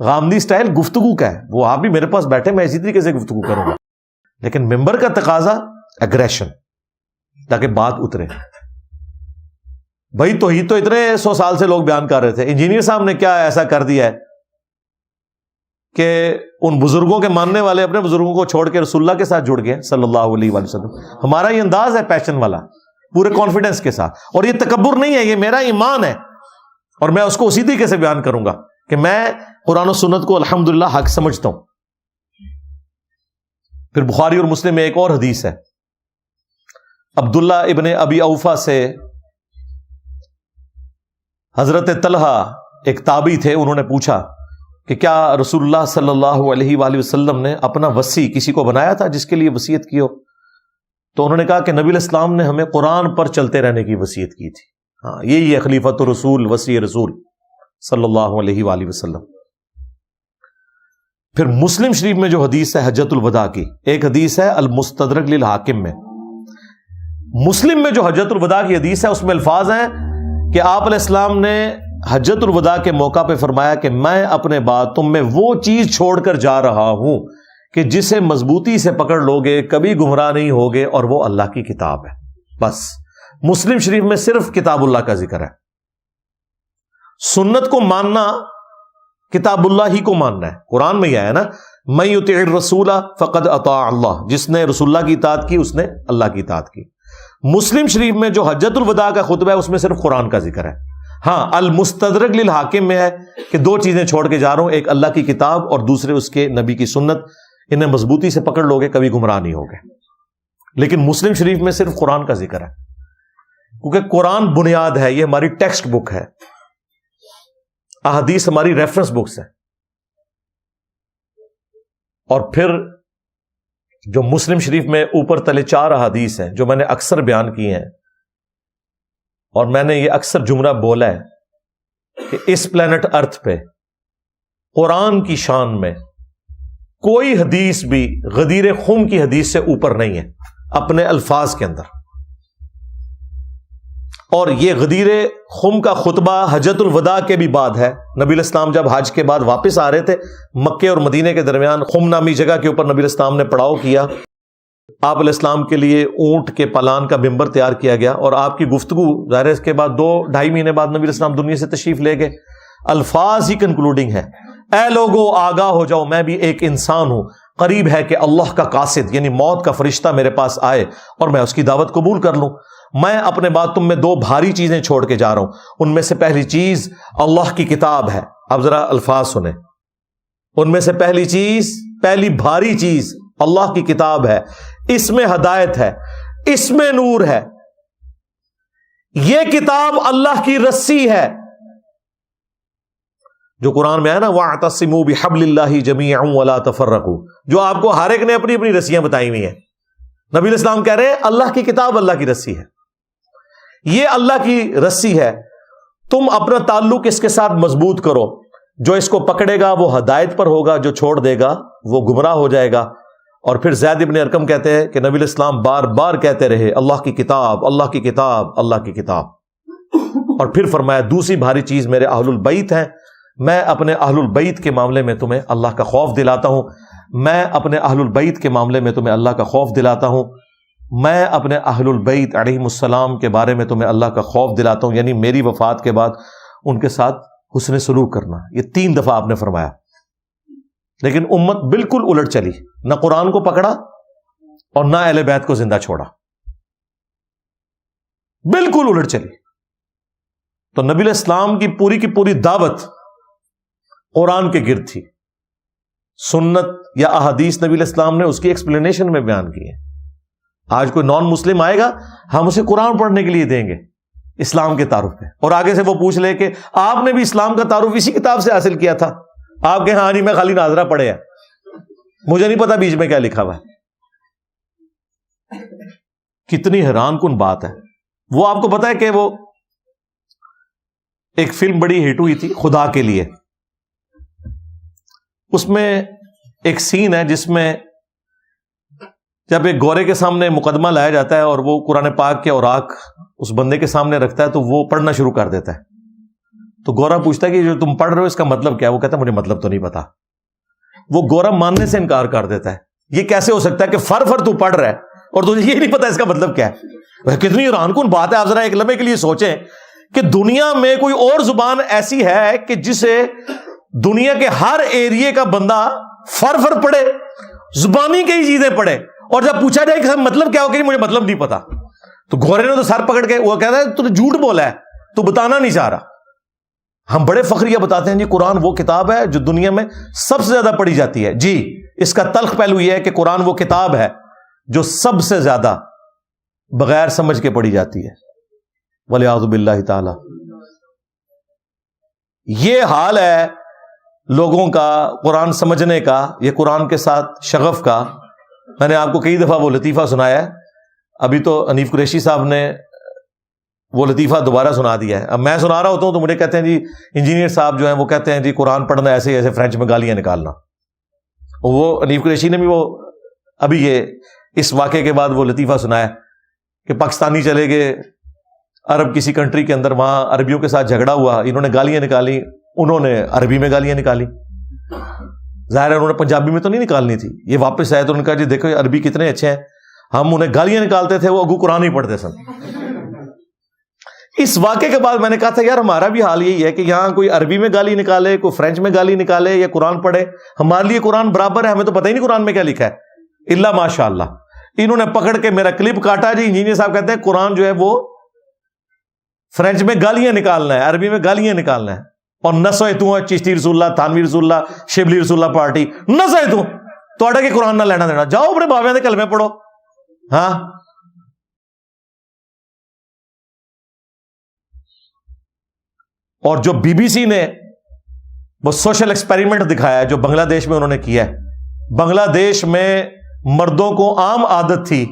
غامدی سٹائل گفتگو کا ہے، وہ آپ بھی میرے پاس بیٹھے میں اسی طریقے سے گفتگو کروں گا، لیکن ممبر کا تقاضا اگریشن، تاکہ بات اترے۔ بھائی توحید تو اتنے 100 سال سے لوگ بیان کر رہے تھے، انجینئر صاحب نے کیا ایسا کر دیا ہے کہ ان بزرگوں کے ماننے والے اپنے بزرگوں کو چھوڑ کے رسول اللہ کے ساتھ جڑ گئے صلی اللہ علیہ وآلہ وسلم۔ ہمارا یہ انداز ہے پیشن والا، پورے کانفیڈنس کے ساتھ، اور یہ تکبر نہیں ہے، یہ میرا ایمان ہے، اور میں اس کو اسی طریقے سے بیان کروں گا کہ میں قرآن و سنت کو الحمدللہ حق سمجھتا ہوں۔ پھر بخاری اور مسلم میں ایک اور حدیث ہے، عبداللہ ابن ابی اوفا سے، حضرت طلحہ ایک تابعی تھے، انہوں نے پوچھا کہ کیا رسول اللہ صلی اللہ علیہ وآلہ وسلم نے اپنا وصی کسی کو بنایا تھا جس کے لیے وصیت کی ہو؟ تو انہوں نے کہا کہ نبی علیہ السلام نے ہمیں قرآن پر چلتے رہنے کی وصیت کی تھی۔ ہاں، یہی ہے خلیفۃ الرسول، وصی رسول صلی اللہ علیہ وآلہ وسلم۔ پھر مسلم شریف میں جو حدیث ہے حجۃ الوداع کی، ایک حدیث ہے المستدرک للحاکم میں، مسلم میں جو حجۃ الوداع کی حدیث ہے اس میں الفاظ ہیں کہ آپ علیہ السلام نے حجۃ الوداع کے موقع پہ فرمایا کہ میں اپنے بعد تم میں وہ چیز چھوڑ کر جا رہا ہوں کہ جسے مضبوطی سے پکڑ لوگے کبھی گمراہ نہیں ہوگے، اور وہ اللہ کی کتاب ہے۔ بس مسلم شریف میں صرف کتاب اللہ کا ذکر ہے۔ سنت کو ماننا کتاب اللہ ہی کو ماننا ہے، قرآن میں یہ ہے نا، من یطع الرسول فقد اطاع اللہ، جس نے رسول اللہ کی اطاعت کی اس نے اللہ کی اطاعت کی۔ مسلم شریف میں جو حجۃ الوداع کا خطبہ ہے اس میں صرف قرآن کا ذکر ہے۔ ہاں، المستدرک للحاکم میں ہے کہ دو چیزیں چھوڑ کے جا رہا ہوں، ایک اللہ کی کتاب اور دوسرے اس کے نبی کی سنت، انہیں مضبوطی سے پکڑ لوگے کبھی گمراہ نہیں ہوگے۔ لیکن مسلم شریف میں صرف قرآن کا ذکر ہے، کیونکہ قرآن بنیاد ہے، یہ ہماری ٹیکسٹ بک ہے، احادیث ہماری ریفرنس بکس ہیں۔ اور پھر جو مسلم شریف میں اوپر تلے 4 احادیث ہیں جو میں نے اکثر بیان کی ہیں، اور میں نے یہ اکثر جملہ بولا ہے کہ اس پلانٹ ارتھ پہ قرآن کی شان میں کوئی حدیث بھی غدیر خم کی حدیث سے اوپر نہیں ہے اپنے الفاظ کے اندر۔ اور یہ غدیر خم کا خطبہ حجۃ الوداع کے بھی بعد ہے۔ نبی علیہ السلام جب حج کے بعد واپس آ رہے تھے، مکے اور مدینے کے درمیان خم نامی جگہ کے اوپر نبی علیہ السلام نے پڑاؤ کیا، آپ علیہ السلام کے لیے اونٹ کے پالان کا ممبر تیار کیا گیا، اور آپ کی گفتگو ظاہر ہے اس کے بعد 2-2.5 مہینے بعد نبی علیہ السلام دنیا سے تشریف لے گئے۔ الفاظ ہی کنکلوڈنگ ہے، اے لوگو آگاہ ہو جاؤ، میں بھی ایک انسان ہوں، قریب ہے کہ اللہ کا قاصد یعنی موت کا فرشتہ میرے پاس آئے اور میں اس کی دعوت قبول کر لوں۔ میں اپنے بعد تم میں 2 بھاری چیزیں چھوڑ کے جا رہا ہوں، ان میں سے پہلی چیز اللہ کی کتاب ہے۔ اب ذرا الفاظ سنیں، ان میں سے پہلی چیز، پہلی بھاری چیز اللہ کی کتاب ہے، اس میں ہدایت ہے، اس میں نور ہے، یہ کتاب اللہ کی رسی ہے، جو قرآن میں ہے نا وَاعْتَصِمُوا بِحَبْلِ اللَّهِ جَمِيعًا وَلَا تَفَرَّقُوا، جو آپ کو ہر ایک نے اپنی اپنی رسیاں بتائی ہوئی ہیں۔ نبی علیہ السلام کہہ رہے ہیں اللہ کی کتاب اللہ کی رسی ہے، یہ اللہ کی رسی ہے، تم اپنا تعلق اس کے ساتھ مضبوط کرو، جو اس کو پکڑے گا وہ ہدایت پر ہوگا، جو چھوڑ دے گا وہ گمراہ ہو جائے گا، اور پھر زید ابن ارقم کہتے ہیں کہ نبی الاسلام بار بار کہتے رہے اللہ کی کتاب، اللہ کی کتاب، اللہ کی کتاب، اور پھر فرمایا دوسری بھاری چیز میرے اہل البیت ہیں، میں اپنے اہل البیت کے معاملے میں تمہیں اللہ کا خوف دلاتا ہوں، میں اپنے اہل البیت کے معاملے میں تمہیں اللہ کا خوف دلاتا ہوں، میں اپنے اہل البیت علیہم السلام کے بارے میں تمہیں اللہ کا خوف دلاتا ہوں، یعنی میری وفات کے بعد ان کے ساتھ حسن سلوک کرنا۔ یہ 3 دفعہ آپ نے فرمایا، لیکن امت بالکل الٹ چلی، نہ قرآن کو پکڑا اور نہ اہل بیت کو زندہ چھوڑا، بالکل الٹ چلی۔ تو نبی الاسلام کی پوری دعوت قرآن کے گرد تھی، سنت یا احادیث نبی الاسلام نے اس کی ایکسپلینیشن میں بیان کی ہے۔ آج کوئی نان مسلم آئے گا، ہم اسے قرآن پڑھنے کے لیے دیں گے اسلام کے تعارف پہ، اور آگے سے وہ پوچھ لے کہ آپ نے بھی اسلام کا تعارف اسی کتاب سے حاصل کیا تھا؟ آپ کہ ہاں جی میں خالی ناظرہ پڑھے ہیں، مجھے نہیں پتا بیچ میں کیا لکھا ہوا ہے۔ کتنی حیران کن بات ہے۔ وہ آپ کو پتا ہے کہ وہ ایک فلم بڑی ہٹ ہوئی تھی خدا کے لیے، اس میں ایک سین ہے جس میں جب ایک گورے کے سامنے مقدمہ لایا جاتا ہے اور وہ قرآن پاک کے اوراق اس بندے کے سامنے رکھتا ہے تو وہ پڑھنا شروع کر دیتا ہے، تو گورا پوچھتا ہے کہ جو تم پڑھ رہے ہو اس کا مطلب کیا ہے؟ وہ کہتا ہے مجھے مطلب تو نہیں پتا۔ وہ گورا ماننے سے انکار کر دیتا ہے، یہ کیسے ہو سکتا ہے کہ فر تو پڑھ رہا ہے اور تجھے یہ نہیں پتا اس کا مطلب کیا ہے؟ کتنی حیران کن بات ہے۔ آپ ذرا ایک لمحے کے لیے سوچیں کہ دنیا میں کوئی اور زبان ایسی ہے کہ جسے دنیا کے ہر ایریے کا بندہ فر پڑھے، زبانی کئی چیزیں پڑھے، اور جب پوچھا جائے کہ مطلب کیا ہو کہ مجھے مطلب نہیں پتا، تو گورے نے تو سر پکڑ کے وہ کہتا ہے تو نے جھوٹ بولا ہے، تو بتانا نہیں چاہ رہا۔ ہم بڑے فخریہ بتاتے ہیں جی قرآن وہ کتاب ہے جو دنیا میں سب سے زیادہ پڑھی جاتی ہے۔ جی اس کا تلخ پہلو یہ ہے کہ قرآن وہ کتاب ہے جو سب سے زیادہ بغیر سمجھ کے پڑھی جاتی ہے، وَلِعَاذُ بِاللَّهِ تعالی۔ یہ حال ہے لوگوں کا قرآن سمجھنے کا، یہ قرآن کے ساتھ شغف کا۔ میں نے آپ کو کئی دفعہ وہ لطیفہ سنایا ہے، ابھی تو حنیف قریشی صاحب نے وہ لطیفہ دوبارہ سنا دیا ہے۔ اب میں سنا رہا ہوتا ہوں تو مجھے کہتے ہیں جی انجینئر صاحب جو ہیں وہ کہتے ہیں جی قرآن پڑھنا ایسے ایسے فرینچ میں گالیاں نکالنا۔ وہ حنیف قریشی نے بھی وہ ابھی یہ اس واقعے کے بعد وہ لطیفہ سنایا کہ پاکستانی چلے گئے عرب کسی کنٹری کے اندر، وہاں عربیوں کے ساتھ جھگڑا ہوا، انہوں نے گالیاں نکالی، انہوں نے عربی میں گالیاں نکالی، ظاہر ہے انہوں نے پنجابی میں تو نہیں نکالنی تھی۔ یہ واپس آئے تو انہوں نے کہا جی دیکھو عربی کتنے اچھے ہیں، ہم انہیں گالیاں نکالتے تھے، وہ اگو قرآن ہی پڑھتے سن۔ اس واقعے کے بعد میں نے کہا تھا یار ہمارا بھی حال یہی ہے کہ یہاں کوئی عربی میں گالی نکالے، کوئی فرینچ میں گالی نکالے یا قرآن پڑھے، ہمارے لیے قرآن برابر ہے، ہمیں تو پتہ ہی نہیں قرآن میں کیا لکھا ہے، الا ماشاء اللہ۔ انہوں نے پکڑ کے میرا کلپ کاٹا جی، انجینئر صاحب کہتے ہیں قرآن جو ہے وہ فرینچ میں گالیاں نکالنا ہے، عربی میں گالیاں نکالنا ہے، اور نسویتوں چشتی رسول اللہ، تھانوی رسول اللہ، شبلی رسول اللہ پارٹی نسویتوں تو کے قرآن نہ لینا دینا، جاؤ اپنے باویاں دے کلمے پڑھو۔ ہاں اور جو بی بی سی نے وہ سوشل ایکسپیریمنٹ دکھایا ہے جو بنگلہ دیش میں انہوں نے کیا ہے، بنگلہ دیش میں مردوں کو عام عادت تھی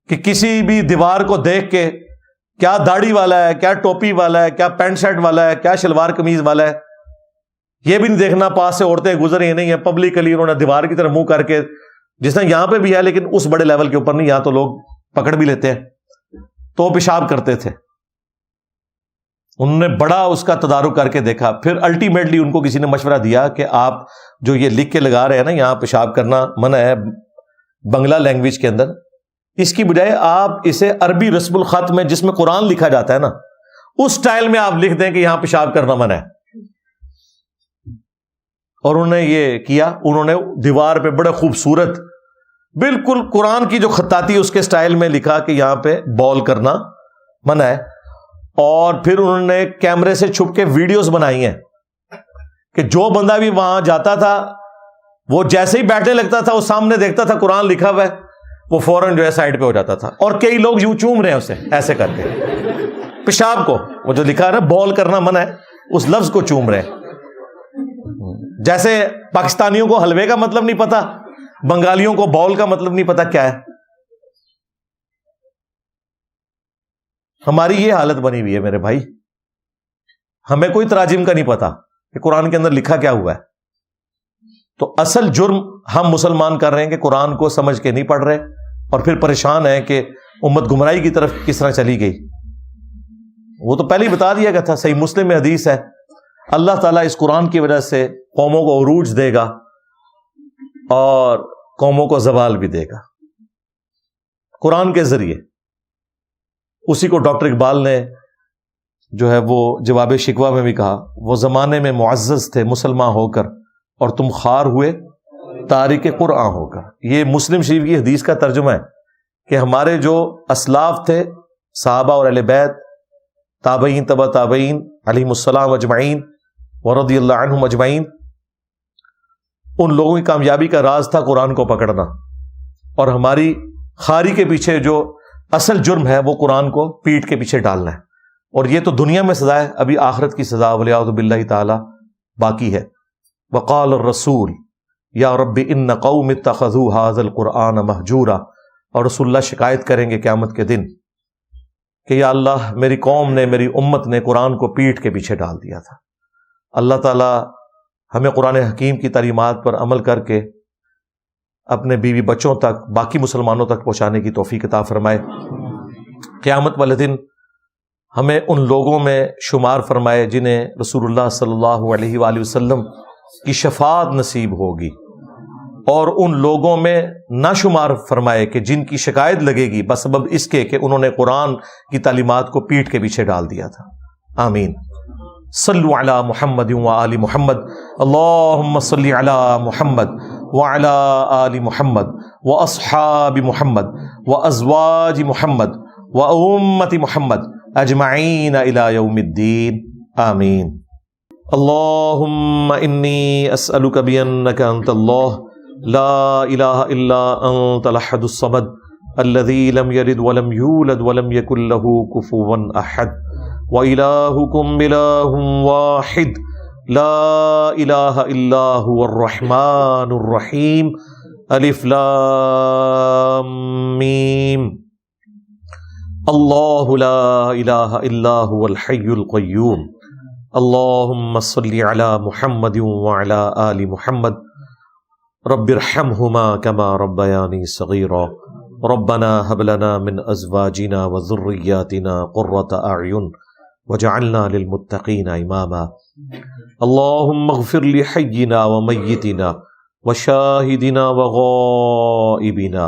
کہ کسی بھی دیوار کو دیکھ کے کیا داڑھی والا ہے، کیا ٹوپی والا ہے، کیا پینٹ شرٹ والا ہے، کیا شلوار قمیض والا ہے، یہ بھی نہیں دیکھنا، پاس سے عورتیں گزر رہی نہیں ہیں، پبلکلی انہوں نے دیوار کی طرف منہ کر کے، جس طرح یہاں پہ بھی ہے لیکن اس بڑے لیول کے اوپر نہیں، یہاں تو لوگ پکڑ بھی لیتے ہیں، تو پیشاب کرتے تھے۔ انہوں نے بڑا اس کا تدارک کر کے دیکھا، پھر الٹیمیٹلی ان کو کسی نے مشورہ دیا کہ آپ جو یہ لکھ کے لگا رہے ہیں نا یہاں پیشاب کرنا منع ہے بنگلہ لینگویج کے اندر، اس کی بجائے آپ اسے عربی رسم الخط میں جس میں قرآن لکھا جاتا ہے نا اس سٹائل میں آپ لکھ دیں کہ یہاں پیشاب کرنا منع ہے۔ اور انہوں نے یہ کیا، انہوں نے دیوار پہ بڑے خوبصورت بالکل قرآن کی جو خطاطی اس کے سٹائل میں لکھا کہ یہاں پہ بال کرنا منع ہے، اور پھر انہوں نے کیمرے سے چھپ کے ویڈیوز بنائی ہیں کہ جو بندہ بھی وہاں جاتا تھا وہ جیسے ہی بیٹھنے لگتا تھا وہ سامنے دیکھتا تھا قرآن لکھا ہوا ہے، وہ فوراً جو ہے سائڈ پہ ہو جاتا تھا، اور کئی لوگ یوں چوم رہے ہیں اسے ایسے کر کے پیشاب کو، وہ جو لکھا ہے نا بال کرنا منع ہے اس لفظ کو چوم رہے ہیں۔ جیسے پاکستانیوں کو حلوے کا مطلب نہیں پتا، بنگالیوں کو بال کا مطلب نہیں پتا کیا ہے۔ ہماری یہ حالت بنی ہوئی ہے میرے بھائی، ہمیں کوئی تراجم کا نہیں پتا کہ قرآن کے اندر لکھا کیا ہوا ہے۔ تو اصل جرم ہم مسلمان کر رہے ہیں کہ قرآن کو سمجھ کے نہیں پڑھ رہے، اور پھر پریشان ہے کہ امت گمراہی کی طرف کس طرح چلی گئی۔ وہ تو پہلے ہی بتا دیا گیا تھا، صحیح مسلم میں حدیث ہے، اللہ تعالیٰ اس قرآن کی وجہ سے قوموں کو عروج دے گا اور قوموں کو زوال بھی دے گا قرآن کے ذریعے۔ اسی کو ڈاکٹر اقبال نے جو ہے وہ جواب شکوہ میں بھی کہا، وہ زمانے میں معزز تھے مسلمان ہو کر، اور تم خوار ہوئے تارک قرآن ہو کر۔ یہ مسلم شریف کی حدیث کا ترجمہ ہے کہ ہمارے جو اسلاف تھے، صحابہ اور اہل بیت، تابعین تبع تابعین علیہم السلام اجمعین ورضی اللہ عنہم اجمعین، ان لوگوں کی کامیابی کا راز تھا قرآن کو پکڑنا، اور ہماری خاری کے پیچھے جو اصل جرم ہے وہ قرآن کو پیٹ کے پیچھے ڈالنا ہے، اور یہ تو دنیا میں سزا ہے، ابھی آخرت کی سزا ولیعوذ باللہ تعالی باقی ہے۔ وقال الرسول یا رب ان قوم اتخذوا ھذا القرآن مہجورا، اور رسول اللہ شکایت کریں گے قیامت کے دن کہ یا اللہ میری قوم نے، میری امت نے قرآن کو پیٹ کے پیچھے ڈال دیا تھا۔ اللہ تعالی ہمیں قرآن حکیم کی تعلیمات پر عمل کر کے اپنے بیوی بچوں تک، باقی مسلمانوں تک پہنچانے کی توفیق عطا فرمائے۔ قیامت والے دن ہمیں ان لوگوں میں شمار فرمائے جنہیں رسول اللہ صلی اللہ علیہ وآلہ وسلم کی شفاعت نصیب ہوگی، اور ان لوگوں میں نہ شمار فرمائے کہ جن کی شکایت لگے گی بسبب اس کے کہ انہوں نے قرآن کی تعلیمات کو پیٹ کے پیچھے ڈال دیا تھا۔ آمین۔ صلو علی محمد وآل محمد، اللہم صلی علی محمد وعلی آل محمد واصحاب محمد وازواج محمد وامت محمد اجمعین الی یوم الدین، آمین۔ اللہم انی اسألک بانک انت اللہ لا الہ الا انت الاحد الصمد الذی لم یلد ولم یولد ولم یکن لہ کفوا احد، وإلہکم الہ واحد لا الہ الا هو الرحمن الرحیم، الف لام میم۔ اللہ لا الہ الا هو الحی القیوم، اللہم صلی علی محمد وعلی آل محمد، رب ارحمہما کما ربیانی صغیرا، ربنا هب لنا من ازواجنا وذریاتنا قرۃ اعین وجعلنا للمتقین اماما، اللہم اغفر لحینا ومیتنا وشاہدنا وغائبنا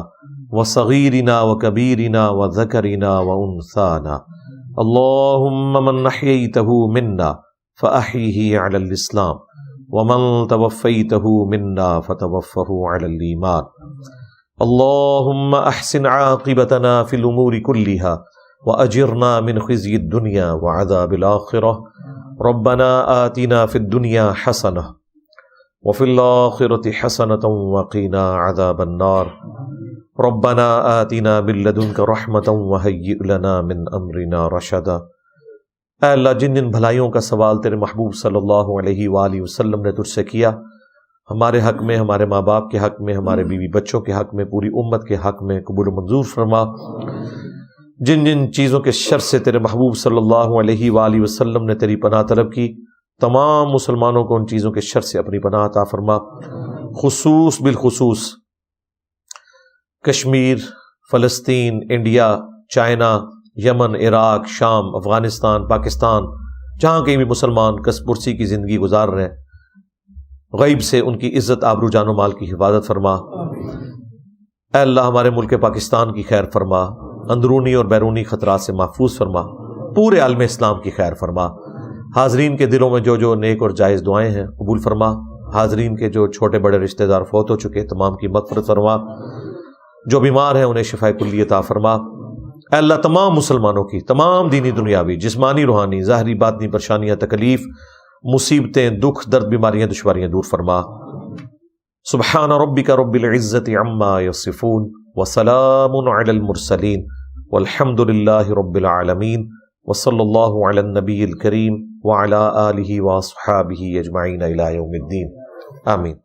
وصغیرنا وکبیرنا وذکرنا وانثانا، اللہم من احییتہ منا فأحیہ علی الاسلام ومن توفیتہ منا فتوفہ علی الایمان، اللہم احسن عاقبتنا فی الامور کلہا وأجرنا من خزي الدنيا وعذاب الآخرة، ربنا آتنا في الدنيا حسنة وفي الآخرة حسنة وقنا عذاب النار، ربنا آتنا من لدنك رحمة وهيئ لنا من أمرنا رشدا۔ اے اللہ، جن جن بھلائیوں کا سوال تیرے محبوب صلی اللہ علیہ وآلہ وسلم نے تجھ سے کیا، ہمارے حق میں، ہمارے ماں باپ کے حق میں، ہمارے بیوی بچوں کے حق میں، پوری امت کے حق میں قبول و منظور فرما۔ جن جن چیزوں کے شر سے تیرے محبوب صلی اللہ علیہ وآلہ وسلم نے تیری پناہ طلب کی، تمام مسلمانوں کو ان چیزوں کے شر سے اپنی پناہ عطا فرما، بالخصوص کشمیر، فلسطین، انڈیا، چائنا، یمن، عراق، شام، افغانستان، پاکستان، جہاں کہیں بھی مسلمان کس پرسی کی زندگی گزار رہے ہیں، غیب سے ان کی عزت، آبرو، جان و مال کی حفاظت فرما۔ اے اللہ، ہمارے ملک پاکستان کی خیر فرما، اندرونی اور بیرونی خطرات سے محفوظ فرما، پورے عالم اسلام کی خیر فرما۔ حاضرین کے دلوں میں جو جو نیک اور جائز دعائیں ہیں قبول فرما، حاضرین کے جو چھوٹے بڑے رشتہ دار فوت ہو چکے تمام کی مغفرت فرما، جو بیمار ہیں انہیں شفاء کلی عطا فرما۔ اے اللہ، تمام مسلمانوں کی تمام دینی دنیاوی جسمانی روحانی ظاہری باطنی پریشانیاں، تکلیف، مصیبتیں، دکھ، درد، بیماریاں، دشواریاں دور فرما۔ سبحان ربک رب العزت عما یصفون وسلام علی المرسلین والحمد للہ رب العالمین، وصلی اللہ علی النبی الکریم وعلی آلہ واصحابہ اجمعین الی یوم الدین، آمین۔